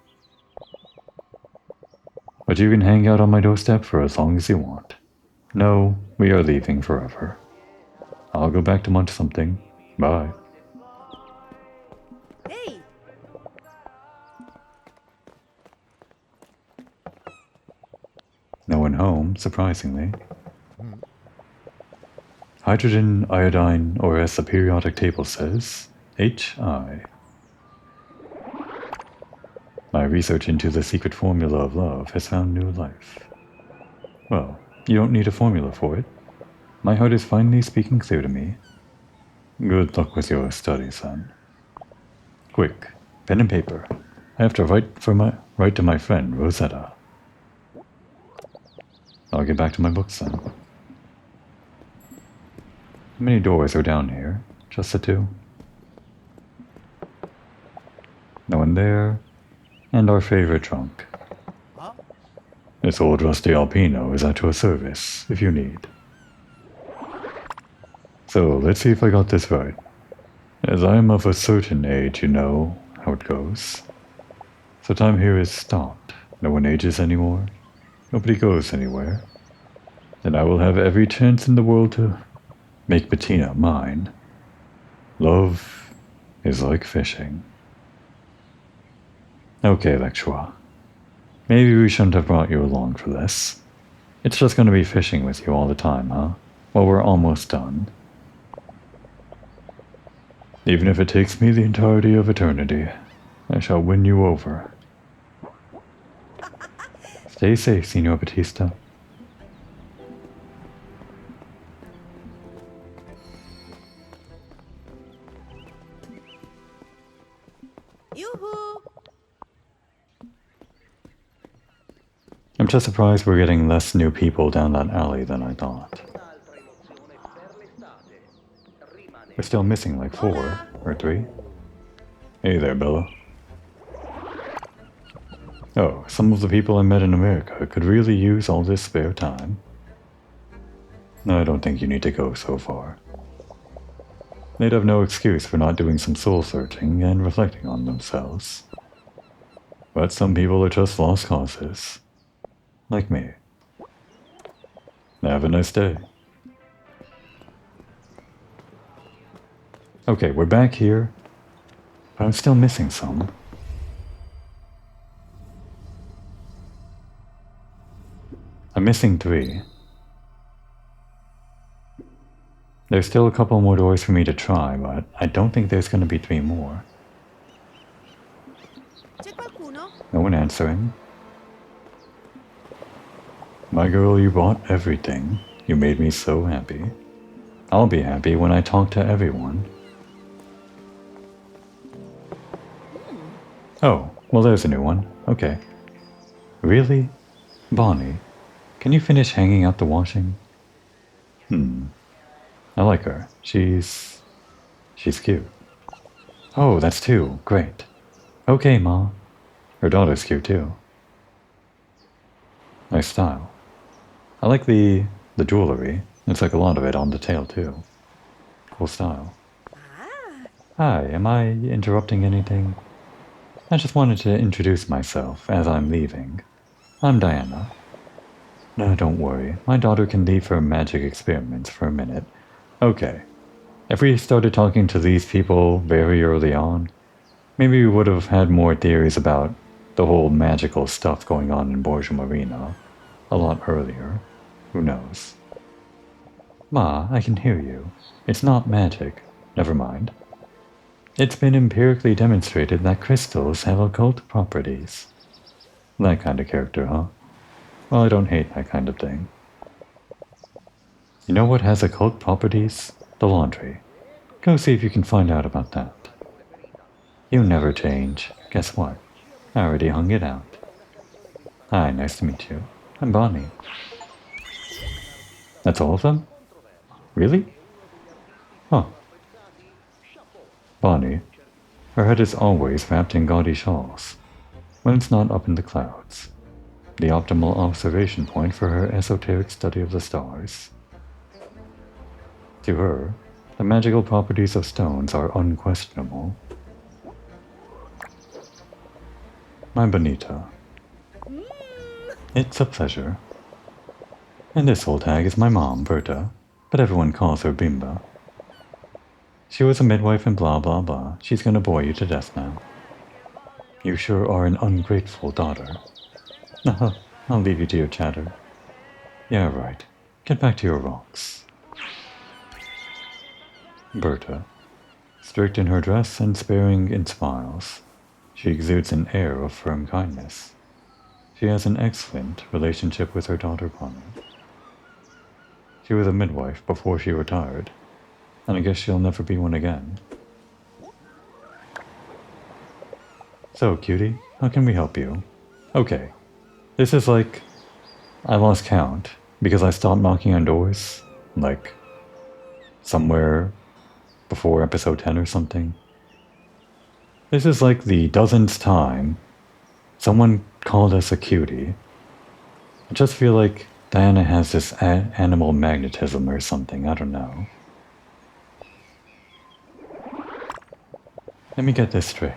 But you can hang out on my doorstep for as long as you want. No, we are leaving forever. I'll go back to munch something. Bye. Hey! No one home, surprisingly. Hydrogen, iodine, or as the periodic table says, HI. My research into the secret formula of love has found new life. Well, you don't need a formula for it. My heart is finally speaking clear to me. Good luck with your studies, then. Quick, pen and paper. I have to write to my friend, Rosetta. I'll get back to my books then. How many doors are down here? Just the two? No one there. And our favorite trunk. This old rusty Alpino is at your service, if you need. So, let's see if I got this right. As I am of a certain age, you know how it goes. So time here is stopped. No one ages anymore. Nobody goes anywhere. Then I will have every chance in the world to make Bettina mine. Love is like fishing. Okay, lecturer. Maybe we shouldn't have brought you along for this. It's just going to be fishing with you all the time, huh? Well, we're almost done. Even if it takes me the entirety of eternity, I shall win you over. Stay safe, Signor Batista. Yoo-hoo! I'm just surprised we're getting less new people down that alley than I thought. We're still missing like 4 or 3. Hey there, Bella. Oh, some of the people I met in America could really use all this spare time. No, I don't think you need to go so far. They'd have no excuse for not doing some soul searching and reflecting on themselves. But some people are just lost causes. Like me. Have a nice day. Okay, we're back here, but I'm still missing some. I'm missing 3. There's still a couple more doors for me to try, but I don't think there's going to be 3 more. C'è qualcuno? No one answering. My girl, you bought everything. You made me so happy. I'll be happy when I talk to everyone. Oh, well there's a new one. Okay. Really? Bonnie, can you finish hanging out the washing? I like her. She's cute. Oh, that's 2. Great. Okay, Ma. Her daughter's cute too. Nice style. I like the jewelry. It's like a lot of it on the tail too. Cool style. Hi, am I interrupting anything? I just wanted to introduce myself as I'm leaving. I'm Diana. No, don't worry. My daughter can leave her magic experiments for a minute. Okay. If we started talking to these people very early on, maybe we would have had more theories about the whole magical stuff going on in Borgo Marina a lot earlier. Who knows? Ma, I can hear you. It's not magic. Never mind. It's been empirically demonstrated that crystals have occult properties. That kind of character, huh? Well, I don't hate that kind of thing. You know what has occult properties? The laundry. Go see if you can find out about that. You never change. Guess what? I already hung it out. Hi, nice to meet you. I'm Bonnie. That's all of them? Really? Huh. Bonnie. Her head is always wrapped in gaudy shawls, when it's not up in the clouds. The optimal observation point for her esoteric study of the stars. To her, the magical properties of stones are unquestionable. My Bonita. It's a pleasure. And this old hag is my mom, Berta, but everyone calls her Bimba. She was a midwife and blah blah blah. She's gonna bore you to death now. You sure are an ungrateful daughter. I'll leave you to your chatter. Yeah, right. Get back to your rocks. Berta. Strict in her dress and sparing in smiles, she exudes an air of firm kindness. She has an excellent relationship with her daughter Bonnie. She was a midwife before she retired, and I guess she'll never be one again. So, cutie, how can we help you? Okay, this is like... I lost count, because I stopped knocking on doors, like, somewhere before episode 10 or something. This is like the dozenth time someone called us a cutie. I just feel like Diana has this animal magnetism or something, I don't know. Let me get this straight.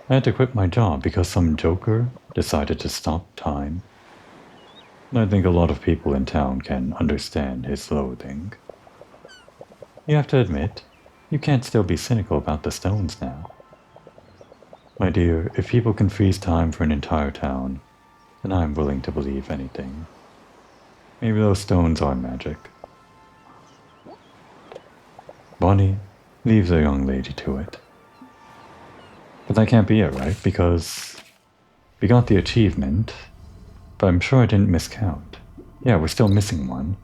I had to quit my job because some joker decided to stop time. I think a lot of people in town can understand his loathing. You have to admit, you can't still be cynical about the stones now. My dear, if people can freeze time for an entire town, then I'm willing to believe anything. Maybe those stones are magic. Bonnie, leave the young lady to it. But that can't be it, right? Because we got the achievement, but I'm sure I didn't miscount. Yeah, we're still missing one.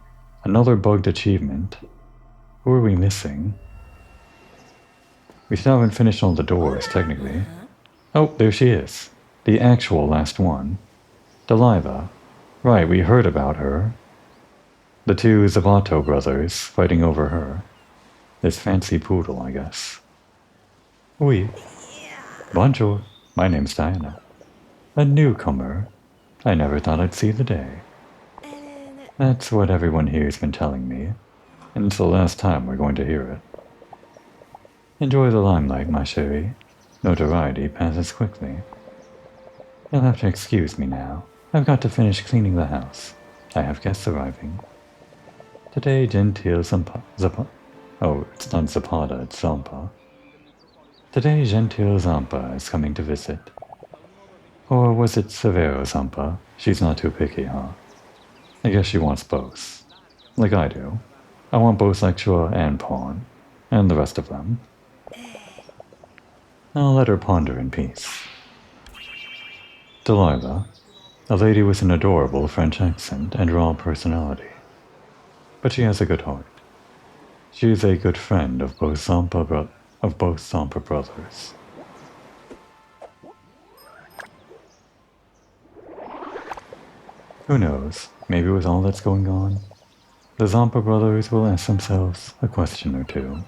Another bugged achievement. Who are we missing? We still haven't finished all the doors, technically. Oh, there she is. The actual last one. Delilah. Right, we heard about her. The two Zavato brothers fighting over her. This fancy poodle, I guess. Oui. Bonjour. My name's Diana. A newcomer. I never thought I'd see the day. That's what everyone here's been telling me, and it's the last time we're going to hear it. Enjoy the limelight, my chérie. Notoriety passes quickly. You'll have to excuse me now. I've got to finish cleaning the house. I have guests arriving. Today, gentile Oh, it's not Zapata, it's Zampa. Today, gentile Zampa is coming to visit. Or was it Severo Zampa? She's not too picky, huh? I guess she wants both. Like I do. I want both lecturer and pawn. And the rest of them. I'll let her ponder in peace. Delilah, a lady with an adorable French accent and raw personality. But she has a good heart. She is a good friend of both Zampa brothers. Who knows, maybe with all that's going on, the Zampa brothers will ask themselves a question or two.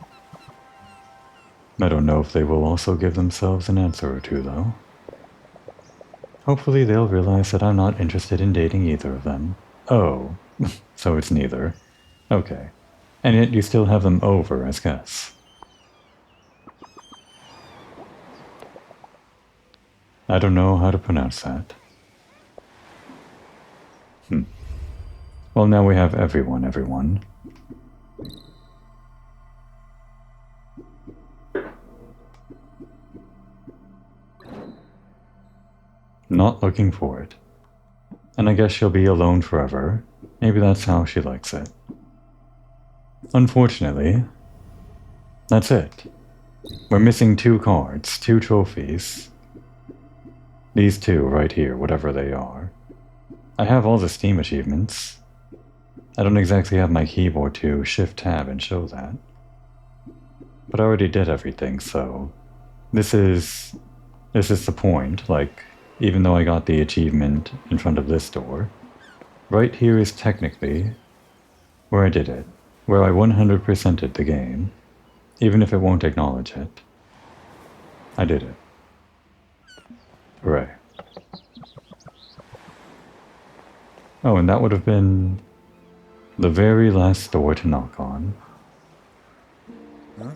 I don't know if they will also give themselves an answer or two, though. Hopefully they'll realize that I'm not interested in dating either of them. Oh, So it's neither. Okay. And yet you still have them over as guests. I don't know how to pronounce that. Well, now we have everyone. Not looking for it. And I guess she'll be alone forever. Maybe that's how she likes it. Unfortunately, that's it. We're missing 2 cards, 2 trophies. These 2 right here, whatever they are. I have all the Steam achievements. I don't exactly have my keyboard to Shift-Tab and show that. But I already did everything, so... This is the point, like, even though I got the achievement in front of this door, right here is technically where I did it, where I 100%ed the game, even if it won't acknowledge it. I did it. Hooray. Oh, and that would have been the very last door to knock on. Huh?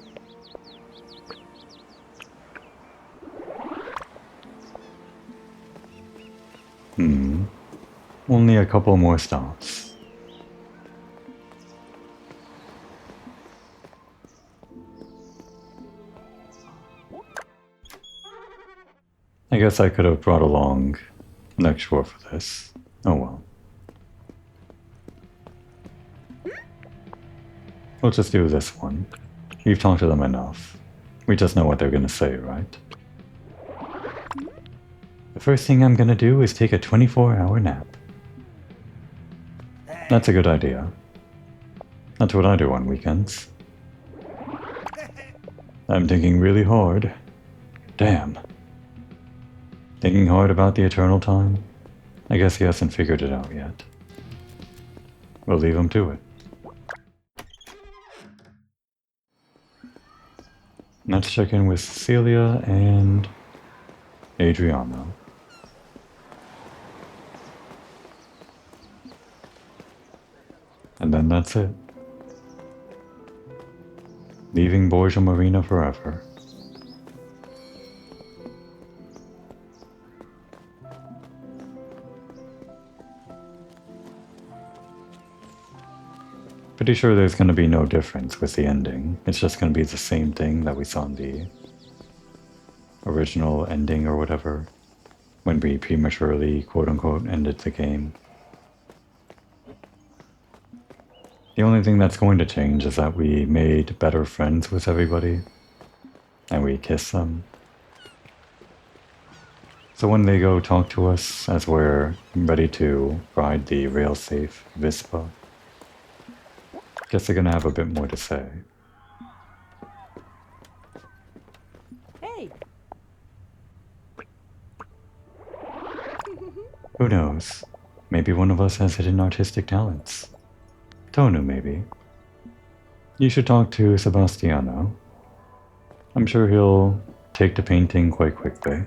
Only a couple more stops. I guess I could have brought along an extra for this. Oh well. We'll just do this one. We've talked to them enough. We just know what they're gonna say, right? The first thing I'm gonna do is take a 24-hour nap. That's a good idea. That's what I do on weekends. I'm thinking really hard. Damn. Thinking hard about the eternal time? I guess he hasn't figured it out yet. We'll leave him to it. Let's check in with Cecilia and Adriano. And then that's it. Leaving Borgo Marina forever. Pretty sure there's going to be no difference with the ending. It's just going to be the same thing that we saw in the original ending or whatever, when we prematurely, quote-unquote, ended the game. The only thing that's going to change is that we made better friends with everybody, and we kissed them. So when they go talk to us as we're ready to ride the rail-safe Vispa, guess they're gonna have a bit more to say. Hey! Who knows? Maybe one of us has hidden artistic talents. Tonu, maybe. You should talk to Sebastiano. I'm sure he'll take to painting quite quickly.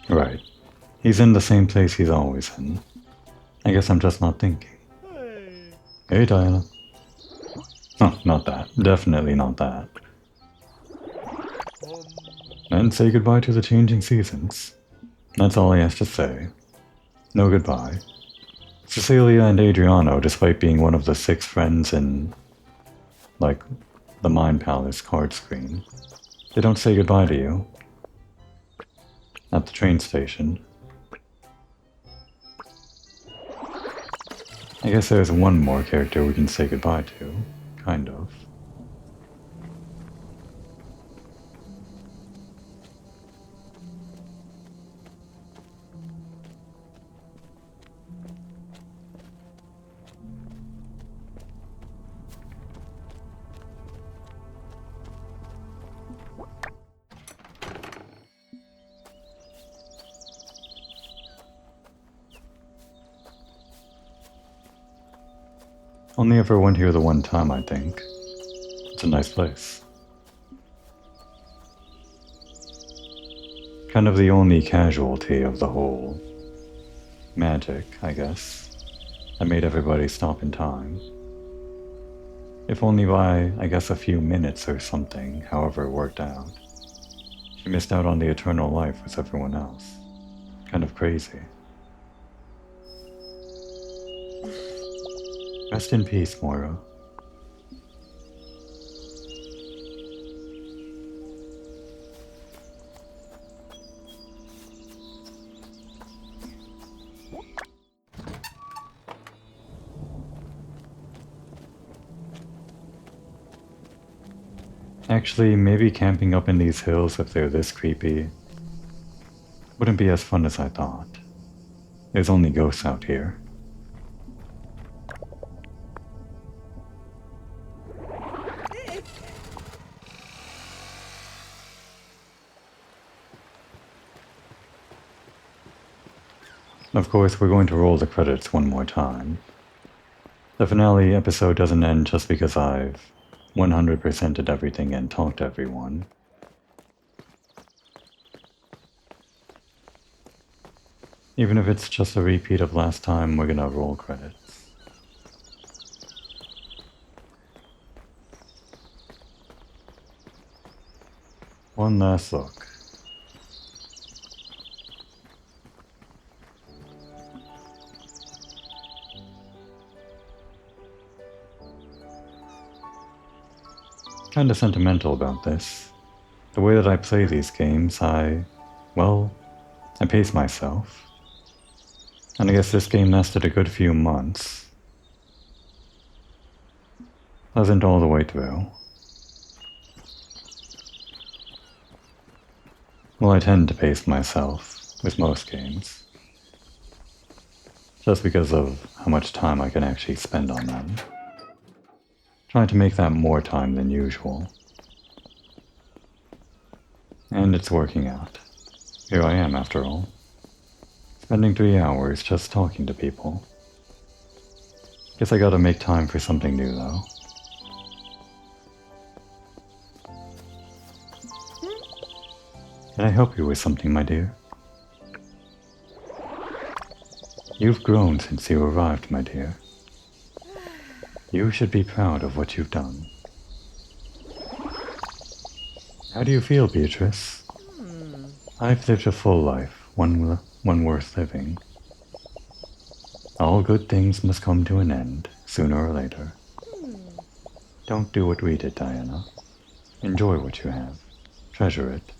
Right. He's in the same place he's always in. I guess I'm just not thinking. Hey, Diana. Oh, not that. Definitely not that. And say goodbye to the changing seasons. That's all he has to say. No goodbye. Cecilia and Adriano, despite being one of the 6 friends in, like, the Mind Palace card screen, they don't say goodbye to you. At the train station. I guess there's one more character we can say goodbye to. Kind of. Only ever went here the one time, I think. It's a nice place. Kind of the only casualty of the whole magic, I guess, that made everybody stop in time. If only by, I guess, a few minutes or something, however it worked out. She missed out on the eternal life with everyone else. Kind of crazy. Rest in peace, Moira. Actually, maybe camping up in these hills, if they're this creepy, wouldn't be as fun as I thought. There's only ghosts out here. Of course, we're going to roll the credits one more time. The finale episode doesn't end just because I've 100%ed everything and talked to everyone. Even if it's just a repeat of last time, we're gonna roll credits. One last look. Kinda sentimental about this. The way that I play these games, I pace myself. And I guess this game lasted a good few months. Wasn't all the way through. Well, I tend to pace myself with most games. Just because of how much time I can actually spend on them. Trying to make that more time than usual. And it's working out. Here I am, after all. Spending 3 hours just talking to people. Guess I gotta make time for something new, though. Can I help you with something, my dear? You've grown since you arrived, my dear. You should be proud of what you've done. How do you feel, Beatrice? I've lived a full life, one worth living. All good things must come to an end, sooner or later. Don't do what we did, Diana. Enjoy what you have. Treasure it.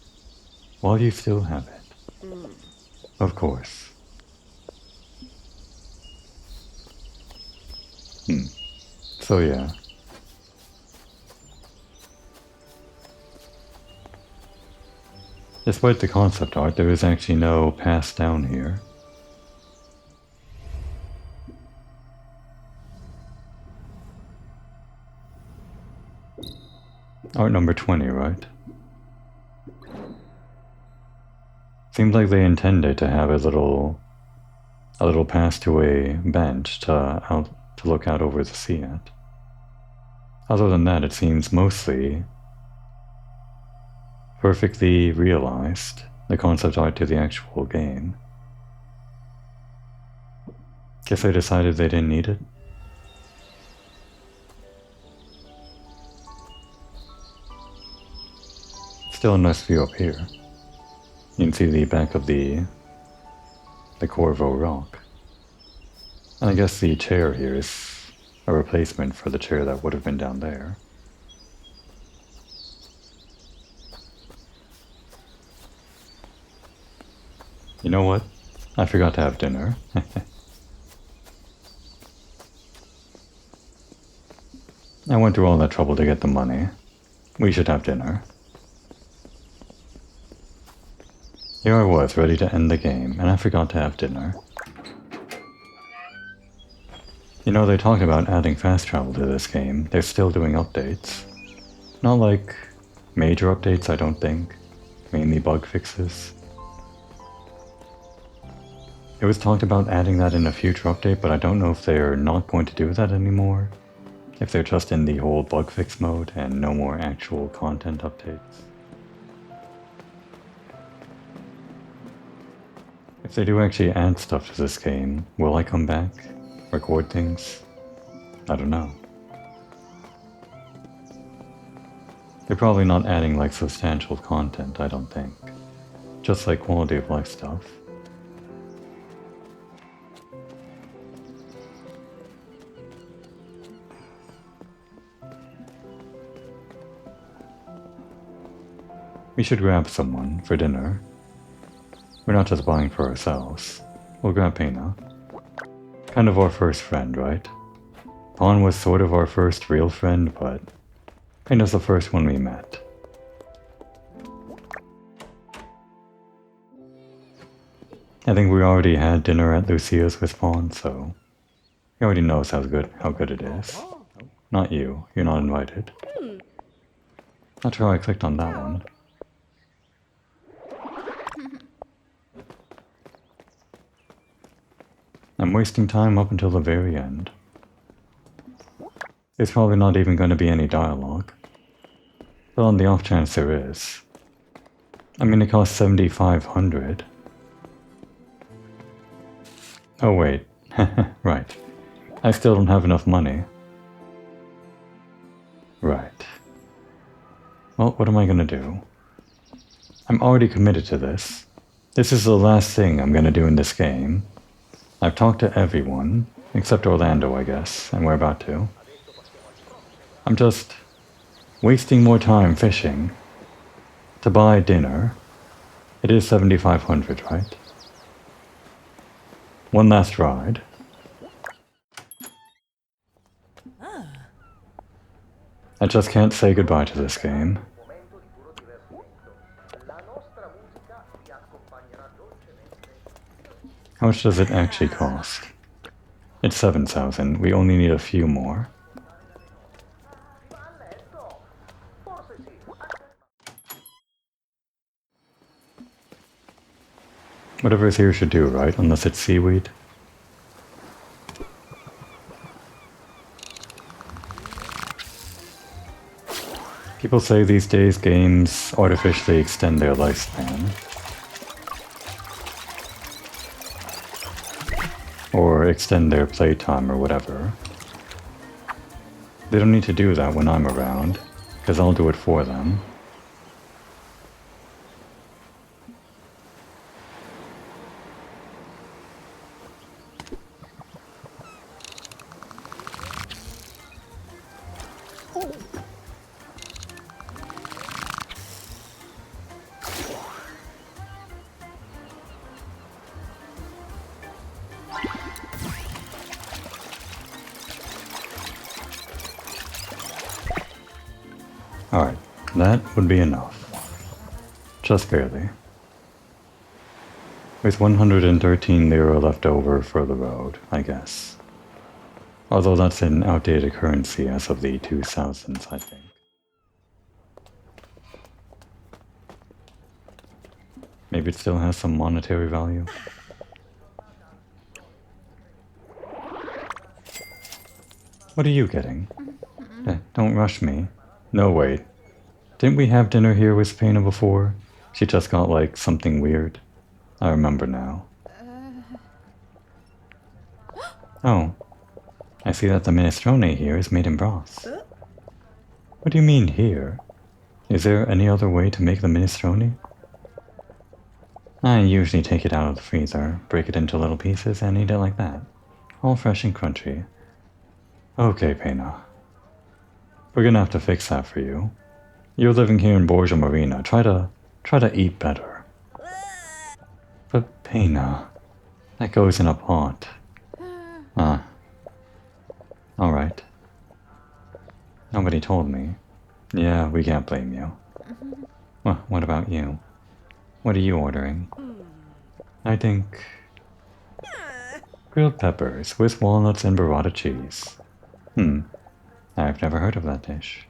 While you still have it. Of course. So yeah. Despite the concept art, there is actually no pass down here. Art number 20, right? Seems like they intended to have a little pass to a bench to look out over the sea at. Other than that, it seems mostly perfectly realized, the concept art to the actual game. Guess they decided they didn't need it. Still a nice view up here. You can see the back of the Corvo rock. And I guess the chair here is a replacement for the chair that would have been down there. You know what? I forgot to have dinner. I went through all that trouble to get the money. We should have dinner. Here I was, ready to end the game, and I forgot to have dinner. You know, they talked about adding fast travel to this game. They're still doing updates. Not like major updates, I don't think. Mainly bug fixes. It was talked about adding that in a future update, but I don't know if they're not going to do that anymore, If they're just in the whole bug fix mode and no more actual content updates. If they do actually add stuff to this game, will I come back? Record things? I don't know. They're probably not adding like substantial content, I don't think. Just like quality of life stuff. We should grab someone for dinner. We're not just buying for ourselves. We'll grab Pena. Kind of our first friend, right? Pawn was sort of our first real friend, but Pena's the first one we met. I think we already had dinner at Lucia's with Pawn, so he already knows how good it is. Not you. You're not invited. Not sure I clicked on that one. I'm wasting time up until the very end. There's probably not even going to be any dialogue. But on the off chance there is. I mean, it costs 7,500. Oh wait, right. I still don't have enough money. Right. Well, what am I gonna do? I'm already committed to this. This is the last thing I'm gonna do in this game. I've talked to everyone, except Orlando, I guess, and we're about to. I'm just wasting more time fishing to buy dinner. It is 7,500, right? One last ride. I just can't say goodbye to this game. How much does it actually cost? It's 7,000. We only need a few more. Whatever is here should do, right? Unless it's seaweed. People say these days games artificially extend their lifespan. Or extend their playtime or whatever. They don't need to do that when I'm around, because I'll do it for them. Alright, that would be enough. Just barely. With 113 lira left over for the road, I guess. Although that's an outdated currency as of the 2000s, I think. Maybe it still has some monetary value. What are you getting? Don't rush me. No, wait. Didn't we have dinner here with Pena before? She just got, like, something weird. I remember now. Oh. I see that the minestrone here is made in broth. What do you mean, here? Is there any other way to make the minestrone? I usually take it out of the freezer, break it into little pieces, and eat it like that. All fresh and crunchy. Okay, Pena. We're gonna have to fix that for you. You're living here in Borgo Marina. Try to eat better. But Pena, that goes in a pot. Alright. Nobody told me. Yeah, we can't blame you. Well, what about you? What are you ordering? I think... grilled peppers with walnuts and burrata cheese. I've never heard of that dish.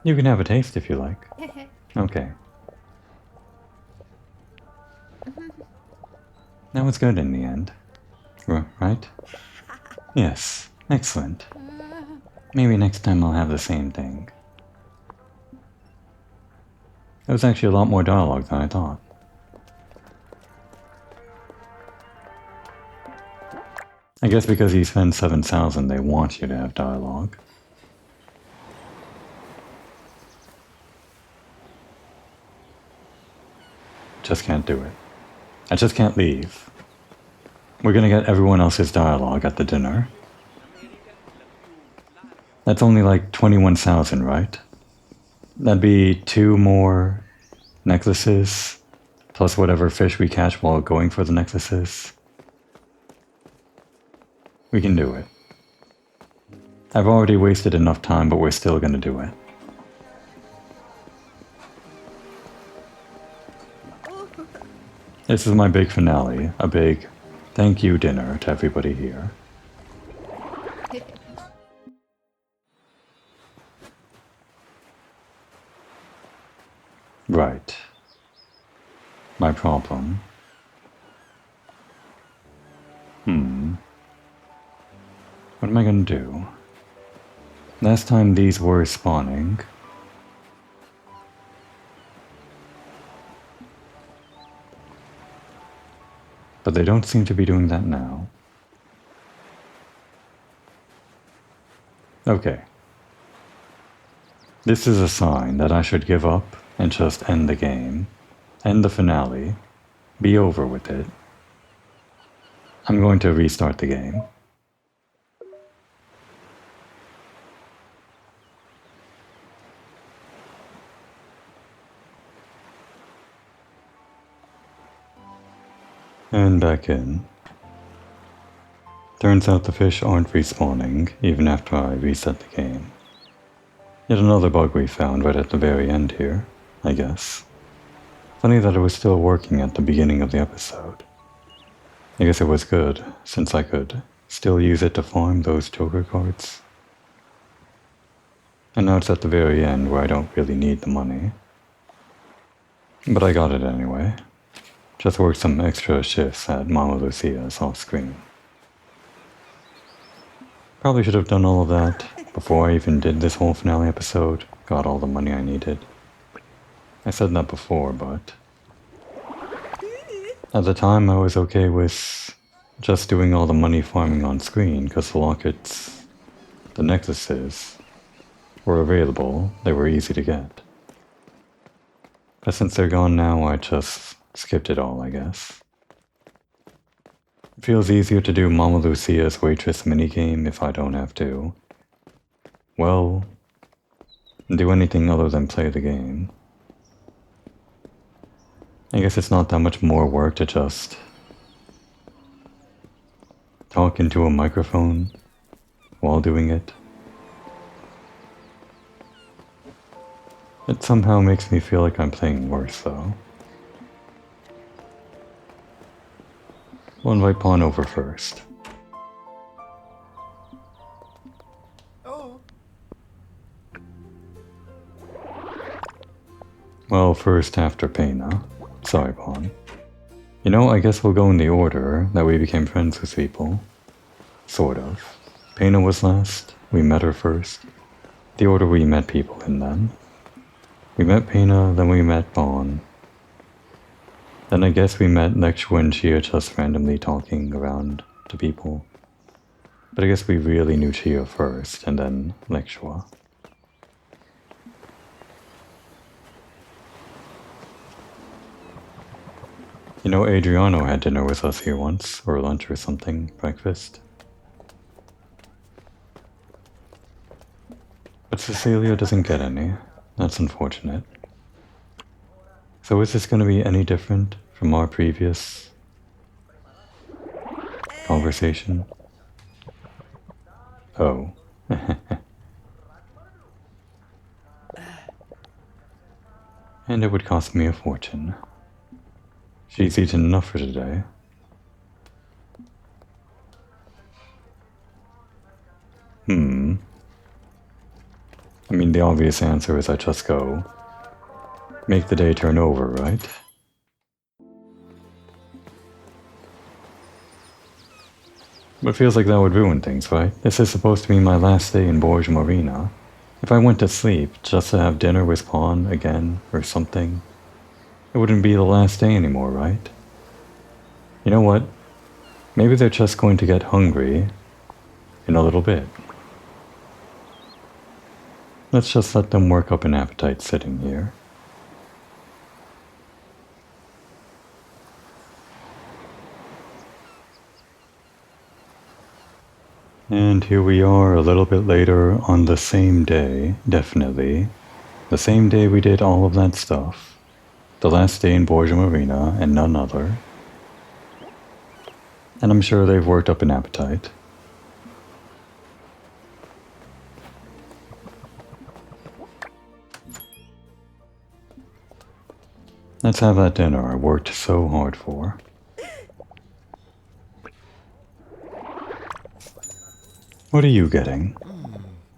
You can have a taste if you like. Okay. That was good in the end. Right? Yes. Excellent. Maybe next time I'll have the same thing. It was actually a lot more dialogue than I thought. I guess because you spend 7,000, they want you to have dialogue. Just can't do it. I just can't leave. We're gonna get everyone else's dialogue at the dinner. That's only like 21,000, right? That'd be 2 more necklaces, plus whatever fish we catch while going for the necklaces. We can do it. I've already wasted enough time, but we're still gonna do it. This is my big finale, a big thank you dinner to everybody here. Right. My problem. What am I gonna do? Last time these were spawning. But they don't seem to be doing that now. Okay. This is a sign that I should give up and just end the game. End the finale. Be over with it. I'm going to restart the game. And back in. Turns out the fish aren't respawning, even after I reset the game. Yet another bug we found right at the very end here, I guess. Funny that it was still working at the beginning of the episode. I guess it was good, since I could still use it to farm those Joker cards. And now it's at the very end where I don't really need the money. But I got it anyway. Just worked some extra shifts at Mama Lucia's off screen. Probably should have done all of that before I even did this whole finale episode, got all the money I needed. I said that before, but at the time I was okay with just doing all the money farming on screen because the lockets, the necklaces, were available, they were easy to get. But since they're gone now, I just skipped it all, I guess. It feels easier to do Mama Lucia's waitress minigame if I don't have to, well, do anything other than play the game. I guess it's not that much more work to just talk into a microphone while doing it. It somehow makes me feel like I'm playing worse, though. We'll invite Pawn over first. Well, first after Pena. Sorry, Pawn. You know, I guess we'll go in the order that we became friends with people. Sort of. Pena was last, we met her first. The order we met people in then. We met Pena, then we met Pawn. Then I guess we met Lexua and Chia just randomly talking around to people. But I guess we really knew Chia first, and then Lexua. You know, Adriano had dinner with us here once, or lunch or something, breakfast. But Cecilia doesn't get any. That's unfortunate. So is this going to be any different from our previous conversation? Oh. And it would cost me a fortune. She's eaten enough for today. I mean, the obvious answer is I just go make the day turn over, right? But it feels like that would ruin things, right? This is supposed to be my last day in Borgo Marina. If I went to sleep just to have dinner with Pawn again or something, it wouldn't be the last day anymore, right? You know what? Maybe they're just going to get hungry in a little bit. Let's just let them work up an appetite sitting here. And here we are a little bit later on the same day, definitely. The same day we did all of that stuff. The last day in Borgo Marina and none other. And I'm sure they've worked up an appetite. Let's have that dinner I worked so hard for. What are you getting?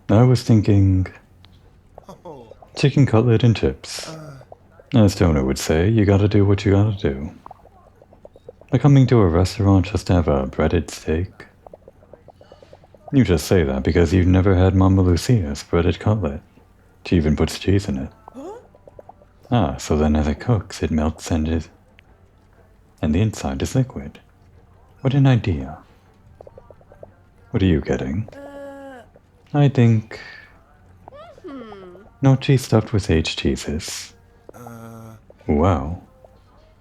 I was thinking chicken cutlet and chips. As Tona would say, you gotta do what you gotta do. But coming to a restaurant just to have a breaded steak? You just say that because you've never had Mama Lucia's breaded cutlet. She even puts cheese in it. Ah, so then as it cooks, it melts and the inside is liquid. What an idea. What are you getting? I think no cheese stuffed with aged cheeses. Wow.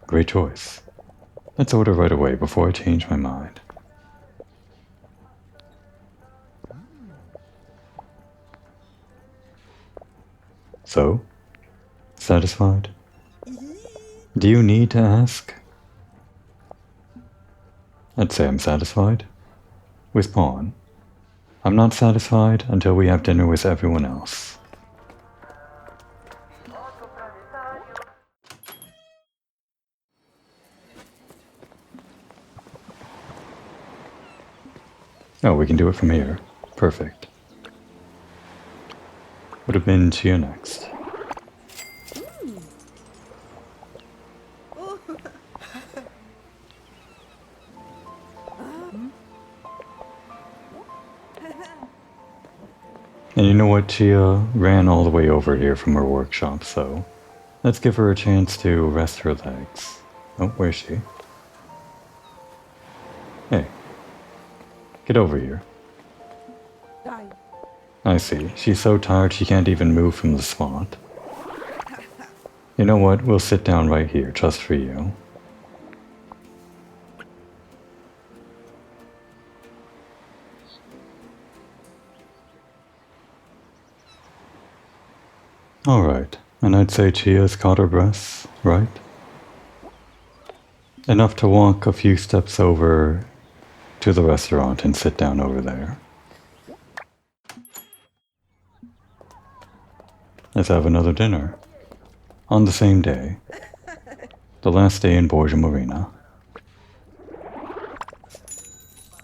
Great choice. Let's order right away before I change my mind. So? Satisfied? Do you need to ask? I'd say I'm satisfied. With Pawn. I'm not satisfied until we have dinner with everyone else. Oh, we can do it from here. Perfect. Would have been Chia next. And you know what? Chia ran all the way over here from her workshop, so let's give her a chance to rest her legs. Oh, where's she? Hey. Get over here. Die. I see. She's so tired she can't even move from the spot. You know what? We'll sit down right here, just for you. Alright, and I'd say Chia's caught her breath, right? Enough to walk a few steps over to the restaurant and sit down over there. Let's have another dinner. On the same day. The last day in Borgo Marina.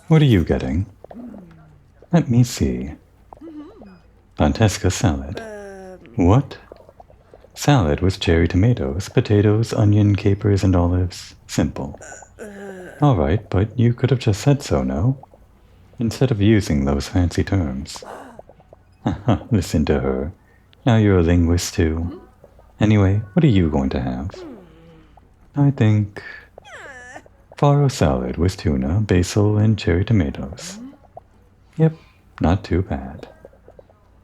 What are you getting? Let me see. Fantesca salad. What? Salad with cherry tomatoes, potatoes, onion, capers, and olives. Simple. Alright, but you could have just said so, no? Instead of using those fancy terms. Haha, listen to her. Now you're a linguist too. Anyway, what are you going to have? I think farro salad with tuna, basil, and cherry tomatoes. Yep, not too bad.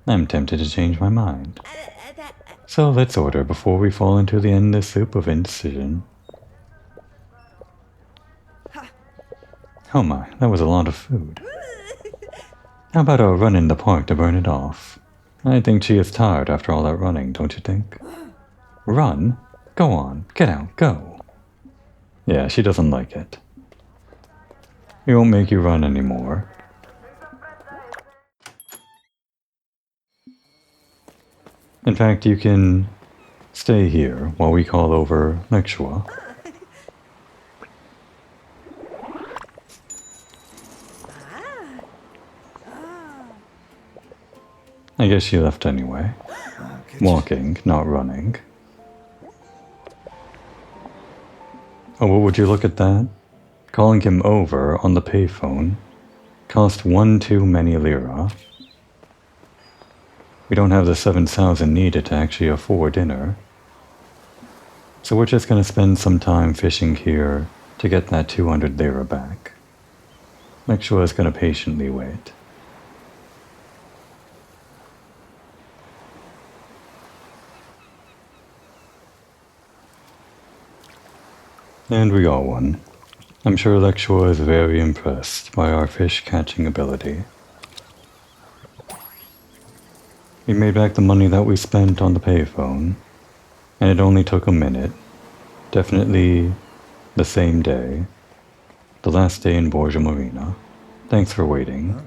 I'm tempted to change my mind. So let's order before we fall into the endless loop of indecision. Oh my, that was a lot of food. How about a run in the park to burn it off? I think she is tired after all that running, don't you think? Run? Go on, get out, go. Yeah, she doesn't like it. We won't make you run anymore. In fact, you can stay here while we call over Lexua. I guess she left anyway. Walking, not running. Oh, well, would you look at that? Calling him over on the payphone cost one too many lira. We don't have the 7,000 needed to actually afford dinner. So we're just gonna spend some time fishing here to get that 200 lira back. Make sure it's gonna patiently wait. And we got one. I'm sure Lakshua is very impressed by our fish catching ability. We made back the money that we spent on the payphone, and it only took a minute. Definitely the same day. The last day in Borgo Marina. Thanks for waiting. Huh?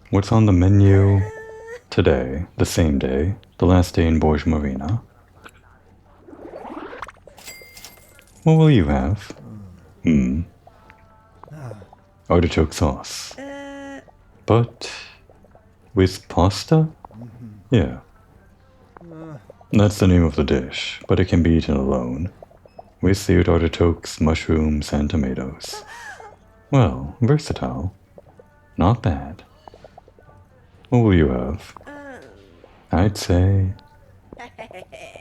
What's on the menu today, the same day, the last day in Borgo Marina? What will you have? Artichoke sauce. But with pasta? Yeah. That's the name of the dish, but it can be eaten alone, with seared artichokes, mushrooms, and tomatoes. Well, versatile. Not bad. What will you have? I'd say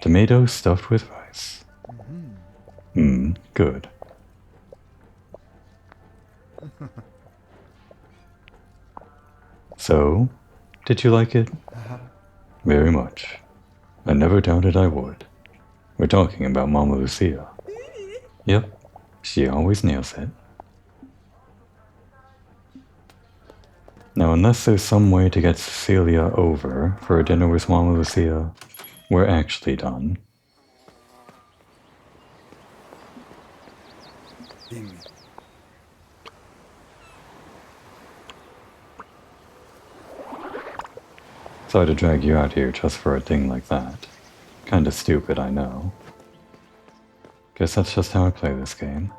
tomatoes stuffed with rice. Good. So, did you like it? Very much. I never doubted I would. We're talking about Mama Lucia. Yep, she always nails it. Now, unless there's some way to get Cecilia over for a dinner with Mama Lucia, we're actually done. Dimmi. Sorry to drag you out here just for a thing like that. Kinda stupid, I know. Guess that's just how I play this game.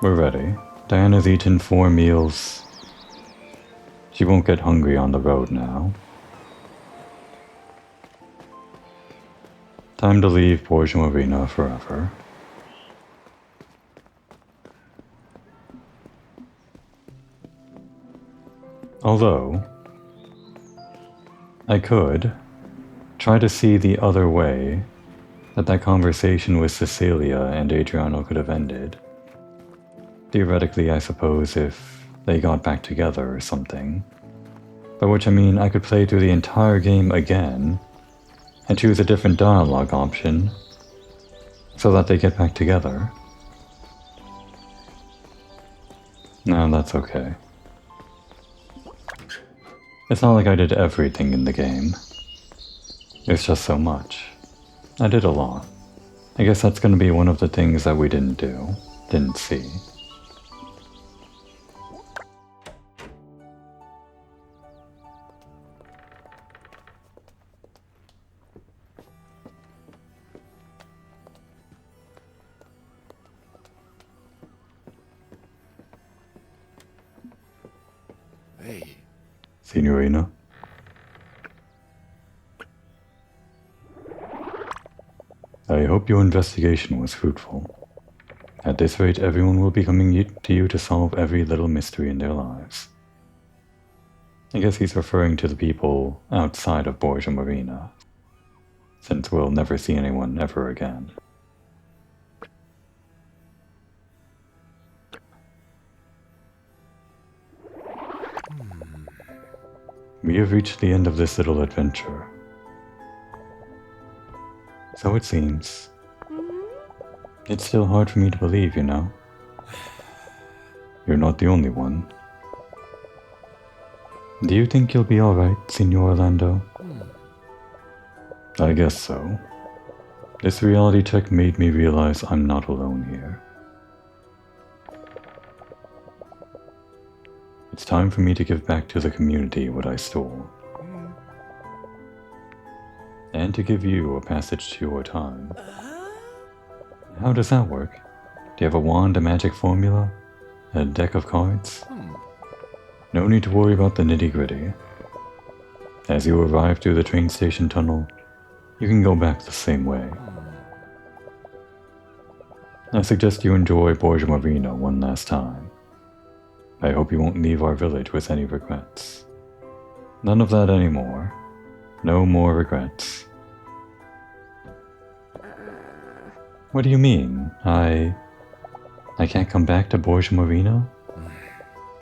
We're ready. Diana's eaten 4 meals. She won't get hungry on the road now. Time to leave Borgo Marina forever. Although, I could try to see the other way that conversation with Cecilia and Adriano could have ended. Theoretically, I suppose, if they got back together or something. By which I mean I could play through the entire game again and choose a different dialogue option so that they get back together. No, that's okay. It's not like I did everything in the game. There's just so much. I did a lot. I guess that's gonna be one of the things that we didn't do, didn't see. Hey. Signorina? I hope your investigation was fruitful. At this rate, everyone will be coming to you to solve every little mystery in their lives. I guess he's referring to the people outside of Borgo Marina, since we'll never see anyone ever again. We have reached the end of this little adventure. So it seems. It's still hard for me to believe, you know? You're not the only one. Do you think you'll be alright, Signor Orlando? I guess so. This reality check made me realize I'm not alone here. It's time for me to give back to the community what I stole. And and to give you a passage to your time. How does that work? Do you have a wand, a magic formula, a deck of cards? No need to worry about the nitty-gritty. As you arrive through the train station tunnel, you can go back the same way. I suggest you enjoy Borgo Marina one last time. I hope you won't leave our village with any regrets. None of that anymore. No more regrets. What do you mean? I can't come back to Borgo Marina?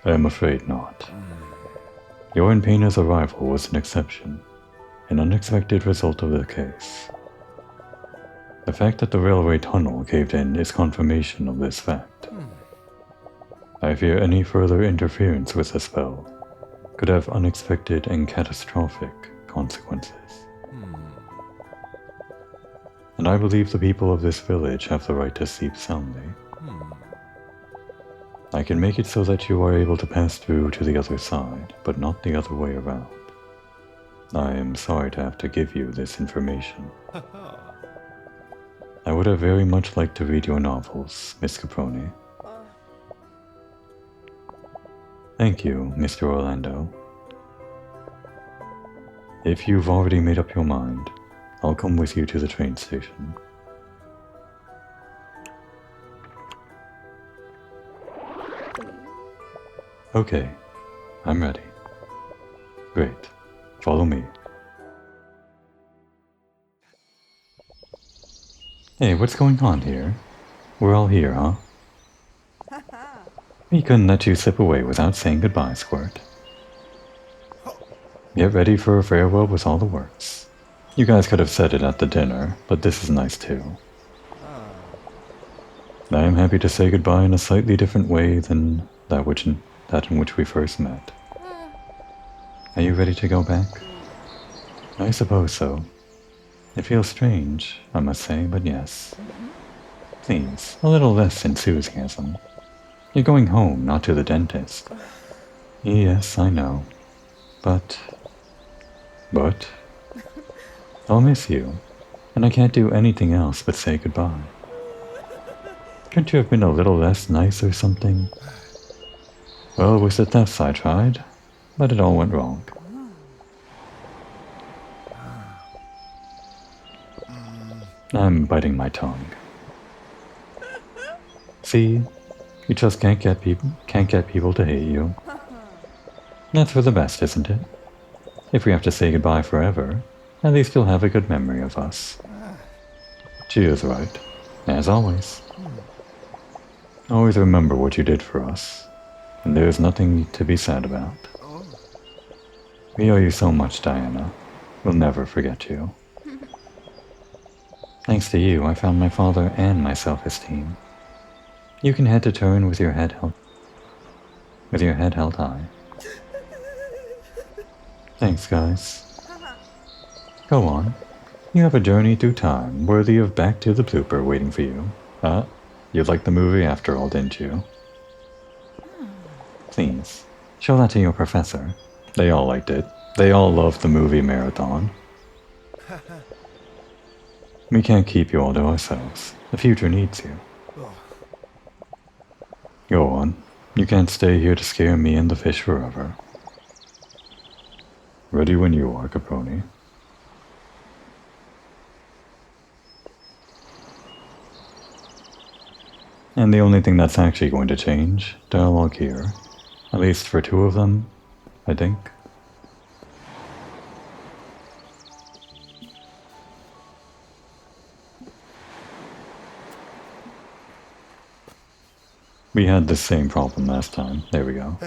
I'm afraid not. Your and Pena's arrival was an exception, an unexpected result of the case. The fact that the railway tunnel caved in is confirmation of this fact. I fear any further interference with the spell could have unexpected and catastrophic consequences. And I believe the people of this village have the right to sleep soundly. I can make it so that you are able to pass through to the other side, but not the other way around. I am sorry to have to give you this information. I would have very much liked to read your novels, Miss Caproni. Thank you, Mr. Orlando. If you've already made up your mind, I'll come with you to the train station. Okay, I'm ready. Great, follow me. Hey, what's going on here? We're all here, huh? We couldn't let you slip away without saying goodbye, Squirt. Get ready for a farewell with all the works. You guys could have said it at the dinner, but this is nice too. I am happy to say goodbye in a slightly different way than that in which we first met. Are you ready to go back? I suppose so. It feels strange, I must say, but yes. Please, a little less enthusiasm. You're going home, not to the dentist. Yes, I know. But... I'll miss you, and I can't do anything else but say goodbye. Couldn't you have been a little less nice or something? Well, it was the thefts I tried, but it all went wrong. I'm biting my tongue. See? You just can't get people to hate you. That's for the best, isn't it? If we have to say goodbye forever, at least you'll have a good memory of us. She is right, as always. Always remember what you did for us, and there is nothing to be sad about. We owe you so much, Diana. We'll never forget you. Thanks to you, I found my father and my self-esteem. You can head to turn with your head held high. Thanks, guys. Go on. You have a journey through time worthy of Back to the Blooper waiting for you. You liked the movie after all, didn't you? Please, show that to your professor. They all liked it. They all loved the movie marathon. We can't keep you all to ourselves. The future needs you. Go on. You can't stay here to scare me and the fish forever. Ready when you are, Caproni. And the only thing that's actually going to change, dialogue here. At least for two of them, I think. We had the same problem last time. There we go.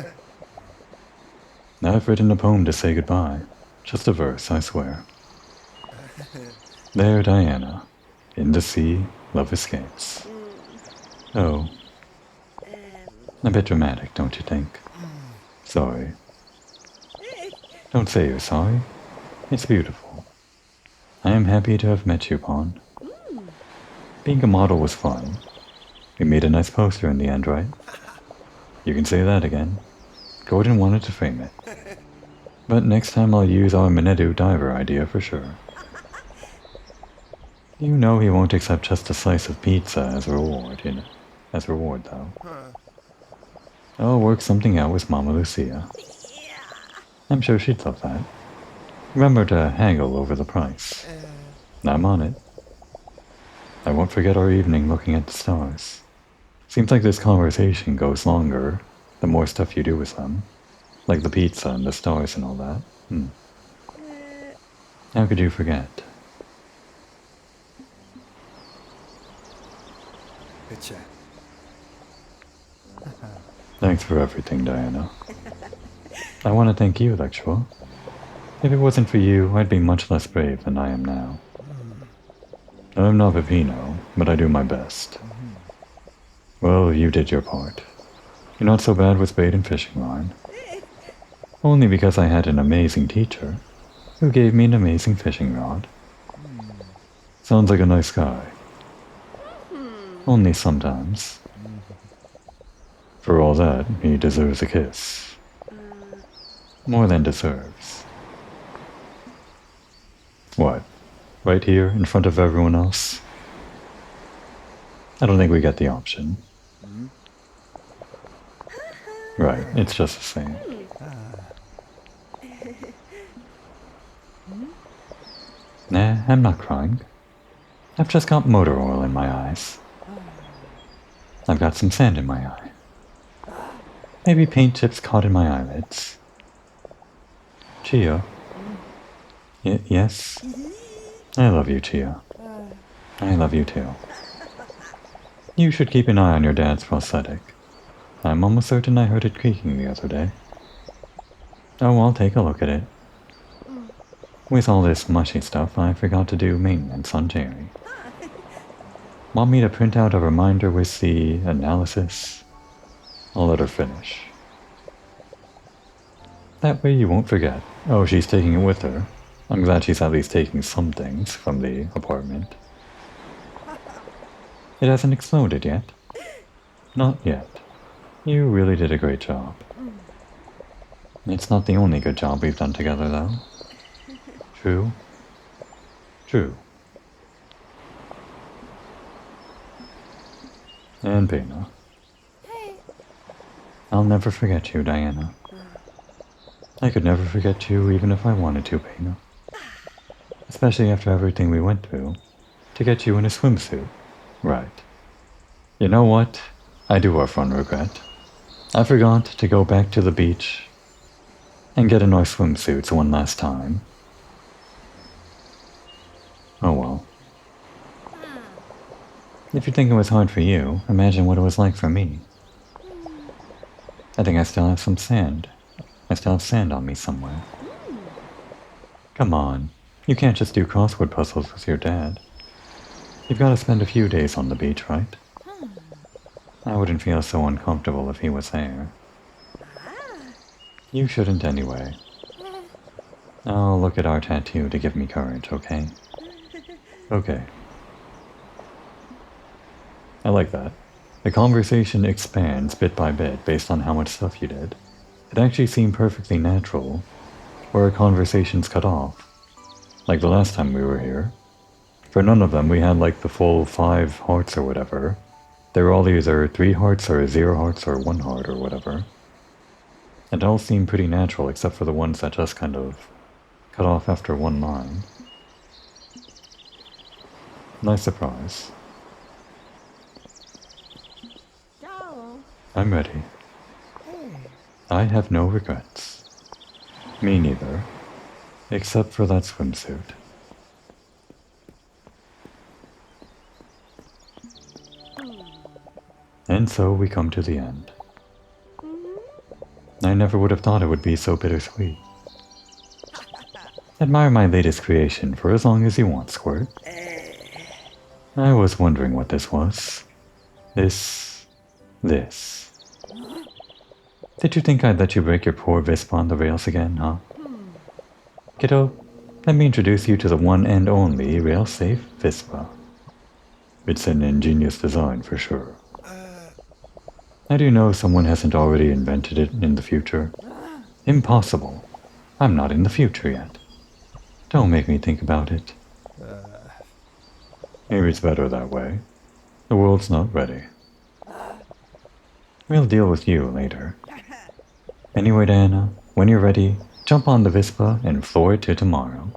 Now I've written a poem to say goodbye. Just a verse, I swear. There, Diana. In the sea, love escapes. Oh. A bit dramatic, don't you think? Sorry. Don't say you're sorry. It's beautiful. I am happy to have met you, Pawn. Being a model was fun. We made a nice poster in the end, right? You can say that again. Gordon wanted to frame it. But next time I'll use our Minedu diver idea for sure. You know he won't accept just a slice of pizza as a reward, though. I'll work something out with Mama Lucia. I'm sure she'd love that. Remember to haggle over the price. I'm on it. I won't forget our evening looking at the stars. Seems like this conversation goes longer the more stuff you do with them. Like the pizza and the stars and all that. How could you forget? Good chat. Thanks for everything, Diana. I want to thank you, Lecturer. If it wasn't for you, I'd be much less brave than I am now. I'm not Peppino, but I do my best. Well, you did your part. You're not so bad with bait and fishing line. Only because I had an amazing teacher who gave me an amazing fishing rod. Sounds like a nice guy. Only sometimes. For all that, he deserves a kiss. More than deserves. What? Right here, in front of everyone else? I don't think we get the option. Right, it's just the same. Nah, I'm not crying. I've just got motor oil in my eyes. I've got some sand in my eye. Maybe paint chips caught in my eyelids. Chia? Yes? I love you, Chia. I love you too. You should keep an eye on your dad's prosthetic. I'm almost certain I heard it creaking the other day. Oh, I'll take a look at it. With all this mushy stuff, I forgot to do maintenance on Jerry. Want me to print out a reminder with the analysis? I'll let her finish. That way you won't forget. Oh, she's taking it with her. I'm glad she's at least taking some things from the apartment. It hasn't exploded yet? Not yet. You really did a great job. It's not the only good job we've done together, though. True? True. And Pena. I'll never forget you, Diana. I could never forget you even if I wanted to, Pena. Especially after everything we went through. To get you in a swimsuit. Right. You know what? I do have one regret. I forgot to go back to the beach and get in our swimsuits one last time. Oh well. If you think it was hard for you, imagine what it was like for me. I think I still have some sand. I still have sand on me somewhere. Come on, you can't just do crossword puzzles with your dad. You've got to spend a few days on the beach, right? I wouldn't feel so uncomfortable if he was there. You shouldn't anyway. I'll look at our tattoo to give me courage, okay? Okay. I like that. The conversation expands bit by bit based on how much stuff you did. It actually seemed perfectly natural, where our conversations cut off. Like the last time we were here. For none of them we had like the full 5 hearts or whatever. They were all either 3 hearts or 0 hearts or 1 heart or whatever. It all seemed pretty natural except for the ones that just kind of cut off after 1 line. Nice surprise. I'm ready. I have no regrets. Me neither. Except for that swimsuit. And so we come to the end. I never would have thought it would be so bittersweet. Admire my latest creation for as long as you want, Squirt. I was wondering what this was. This. Did you think I'd let you break your poor Vispa on the rails again, huh? Kiddo, let me introduce you to the one and only rail-safe Vispa. It's an ingenious design for sure. I do know someone hasn't already invented it in the future. Impossible. I'm not in the future yet. Don't make me think about it. Maybe it's better that way. The world's not ready. We'll deal with you later. Anyway, Diana, when you're ready, jump on the Vispa and floor it to tomorrow.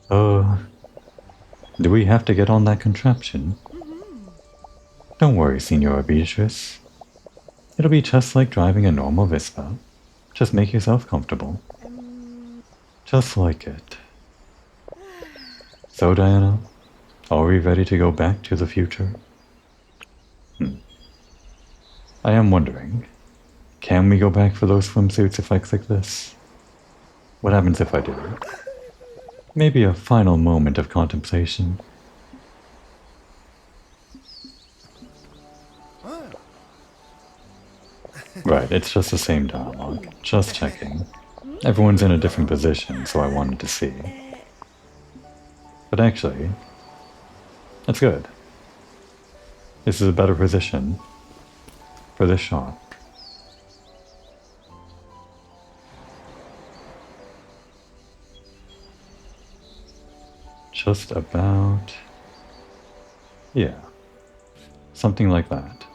Do we have to get on that contraption? Don't worry, Signora Beatrice. It'll be just like driving a normal Vispa. Just make yourself comfortable. Just like it. So, Diana, are we ready to go back to the future? I am wondering, can we go back for those swimsuits if I click this? What happens if I do? Maybe a final moment of contemplation. Right, it's just the same dialogue. Just checking. Everyone's in a different position, so I wanted to see. But actually, that's good. This is a better position for this shot. Just about... yeah. Something like that.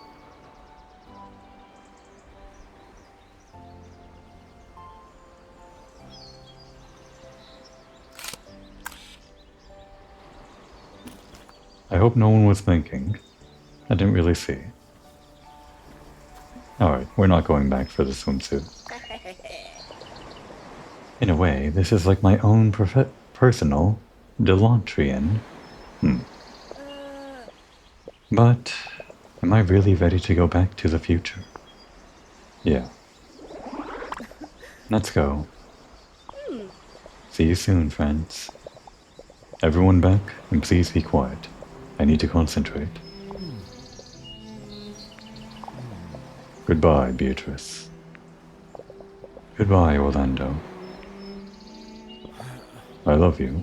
I hope no one was thinking. I didn't really see. Alright, we're not going back for the swimsuit. In a way, this is like my own personal Delantrian. But, am I really ready to go back to the future? Yeah. Let's go. See you soon, friends. Everyone back, and please be quiet. I need to concentrate. Goodbye, Beatrice. Goodbye, Orlando. I love you.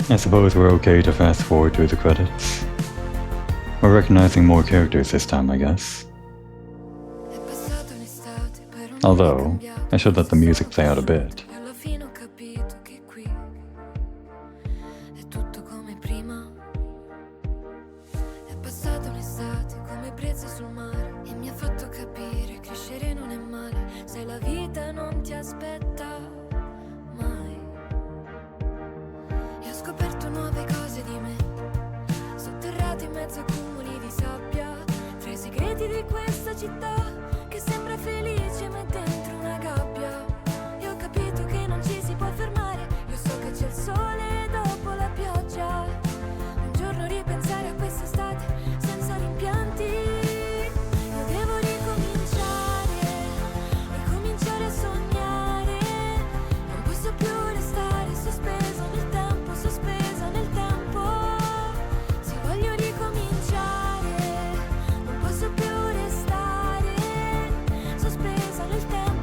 I suppose we're okay to fast forward through the credits. We're recognizing more characters this time, I guess. Although, I should let the music play out a bit. Sospesa nel tempo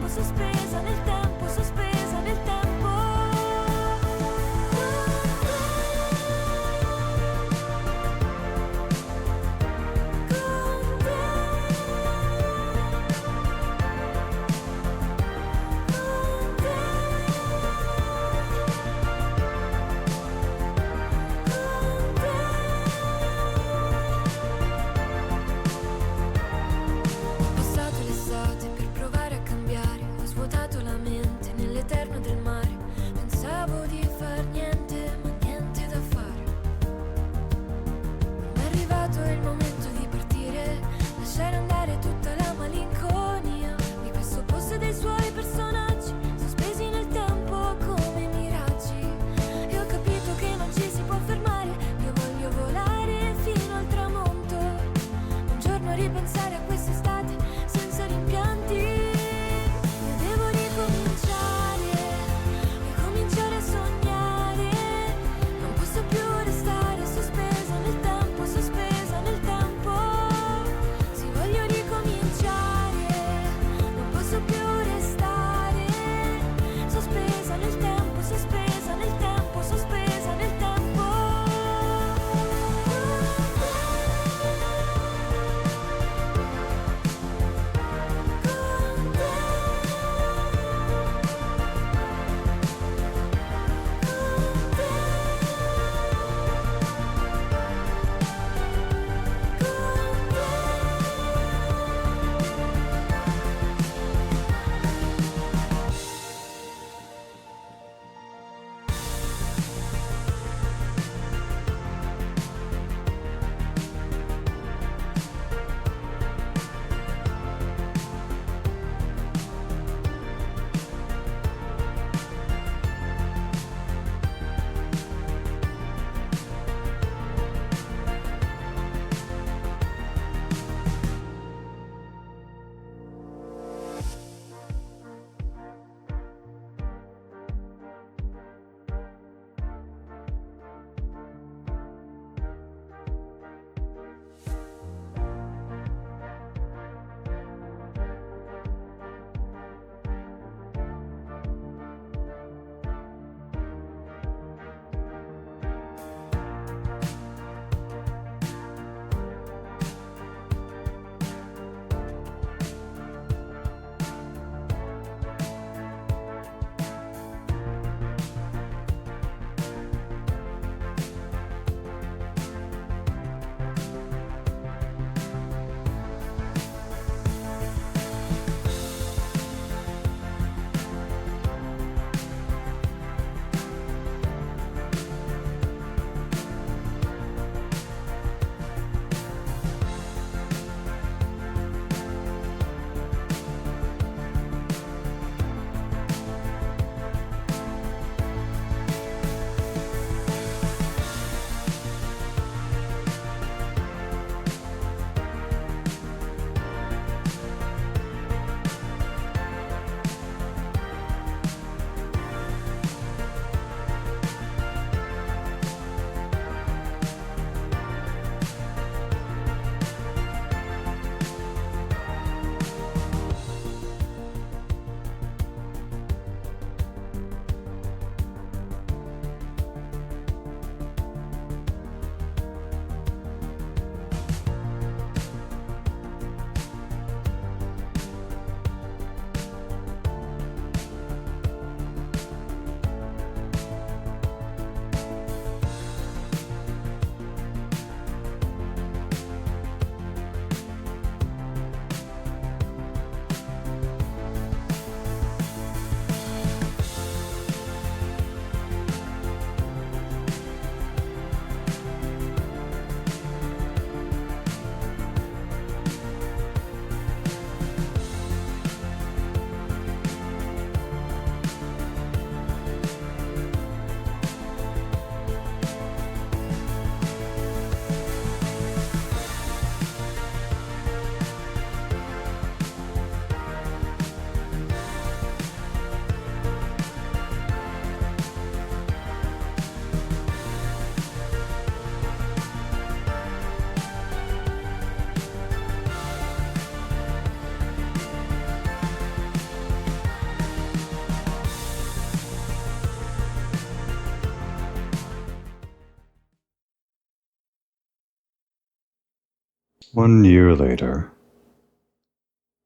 1 year later.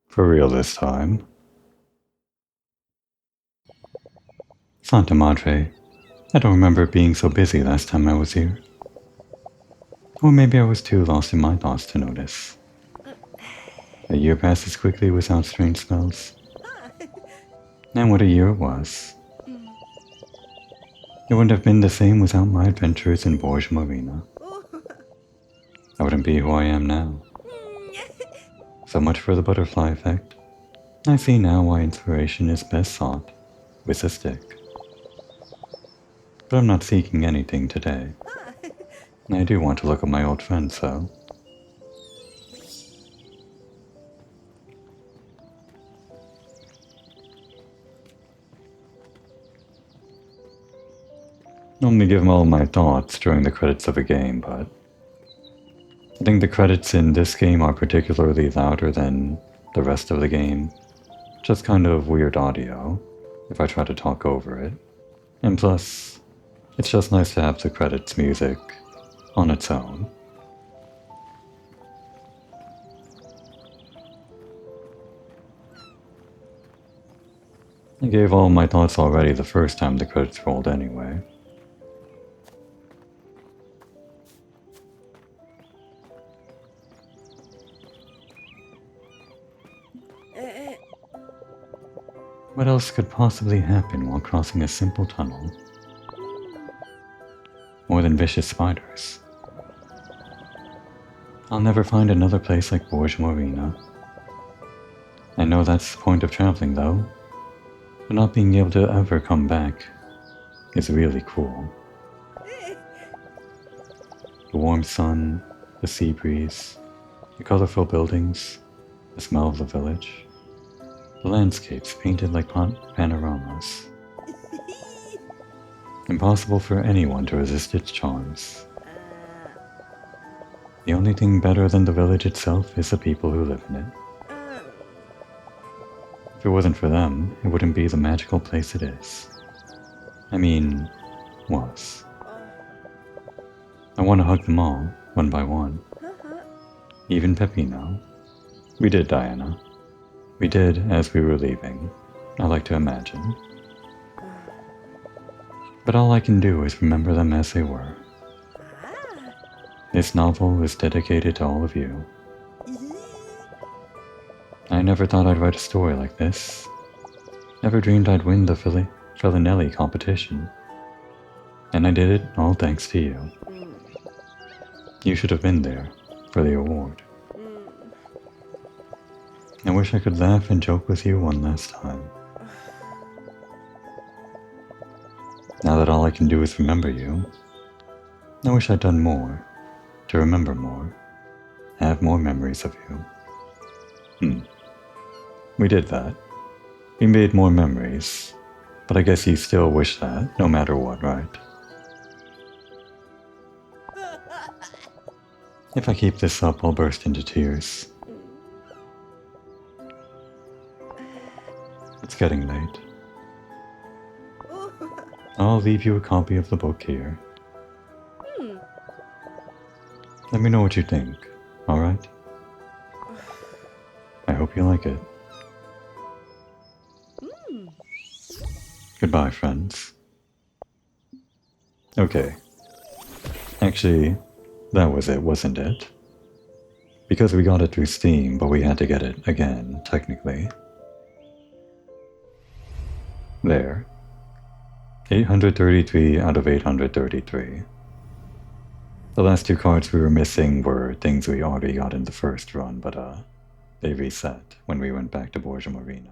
For real this time. Santa Madre, I don't remember being so busy last time I was here. Or maybe I was too lost in my thoughts to notice. A year passes quickly without strange smells. And what a year it was. It wouldn't have been the same without my adventures in Borgo Marina. I wouldn't be who I am now. So much for the butterfly effect. I see now why inspiration is best sought with a stick. But I'm not seeking anything today. I do want to look at my old friends, though. Normally give them all my thoughts during the credits of a game, but I think the credits in this game are particularly louder than the rest of the game. Just kind of weird audio if I try to talk over it. And plus, it's just nice to have the credits music on its own. I gave all my thoughts already the first time the credits rolled anyway. What else could possibly happen while crossing a simple tunnel? More than vicious spiders. I'll never find another place like Borgo Marina. I know that's the point of traveling though, but not being able to ever come back is really cool. The warm sun, the sea breeze, the colorful buildings, the smell of the village, the landscapes painted like panoramas. Impossible for anyone to resist its charms. The only thing better than the village itself is the people who live in it. If it wasn't for them, it wouldn't be the magical place it is. I mean, was. I want to hug them all, one by one. Even Peppino. We did, Diana. We did as we were leaving, I like to imagine. But all I can do is remember them as they were. This novel is dedicated to all of you. I never thought I'd write a story like this. Never dreamed I'd win the Fellinelli competition. And I did it all thanks to you. You should have been there for the award. I wish I could laugh and joke with you one last time. Now that all I can do is remember you, I wish I'd done more, to remember more, have more memories of you. We did that. We made more memories, but I guess you still wish that, no matter what, right? If I keep this up, I'll burst into tears. It's getting late. I'll leave you a copy of the book here. Let me know what you think, alright? I hope you like it. Goodbye, friends. Okay. Actually, that was it, wasn't it? Because we got it through Steam, but we had to get it again, technically. There. 833 out of 833. The last two cards we were missing were things we already got in the first run, but they reset when we went back to Borgo Marina.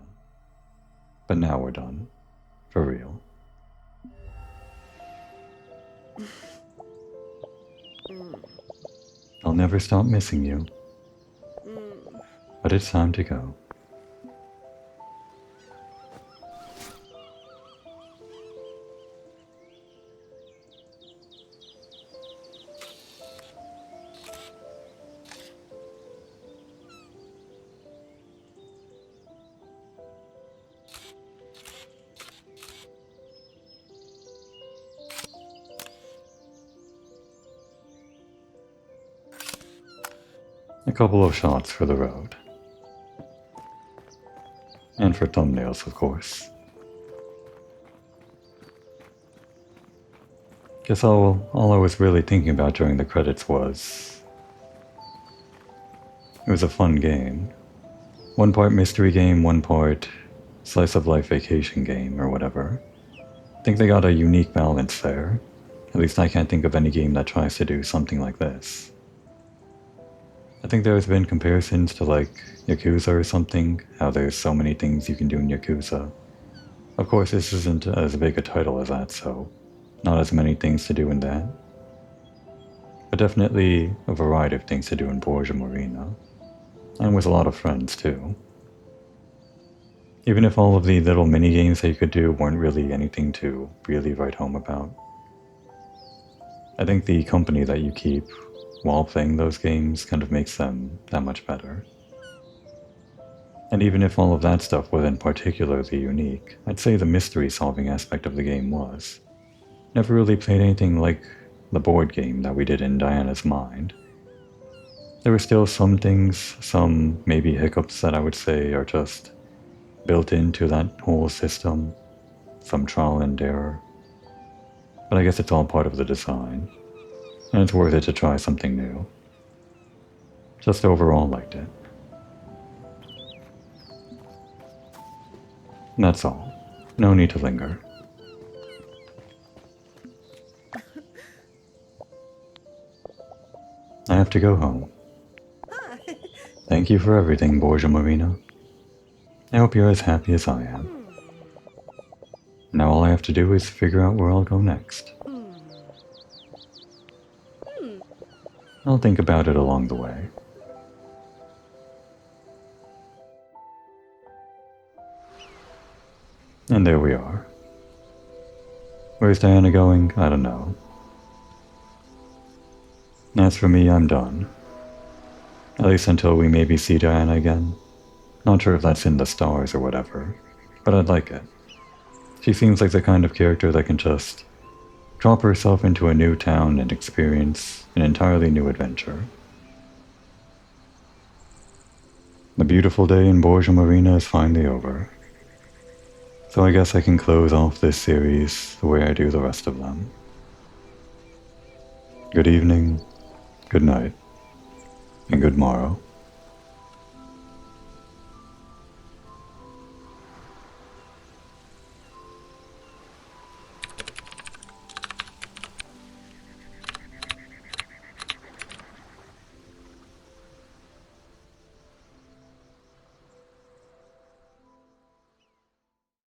But now we're done. For real. I'll never stop missing you. But it's time to go. A couple of shots for the road. And for thumbnails, of course. Guess all I was really thinking about during the credits was... it was a fun game. One part mystery game, one part slice of life vacation game, or whatever. I think they got a unique balance there. At least I can't think of any game that tries to do something like this. I think there's been comparisons to like Yakuza or something, how there's so many things you can do in Yakuza. Of course this isn't as big a title as that, so not as many things to do in that. But definitely a variety of things to do in Borgo Marina. And with a lot of friends too. Even if all of the little mini games that you could do weren't really anything to really write home about. I think the company that you keep while playing those games kind of makes them that much better. And even if all of that stuff wasn't particularly unique, I'd say the mystery solving aspect of the game was. Never really played anything like the board game that we did in Diana's Mind. There were still some things, some maybe hiccups that I would say are just built into that whole system, some trial and error. But I guess it's all part of the design, and it's worth it to try something new. Just overall liked it. That's all. No need to linger. I have to go home. Thank you for everything, Borgo Marina. I hope you're as happy as I am. Now all I have to do is figure out where I'll go next. I'll think about it along the way. And there we are. Where's Diana going? I don't know. As for me, I'm done. At least until we maybe see Diana again. Not sure if that's in the stars or whatever, but I'd like it. She seems like the kind of character that can just drop herself into a new town and experience an entirely new adventure. The beautiful day in Borgo Marina is finally over. So I guess I can close off this series the way I do the rest of them. Good evening, good night, and good morrow.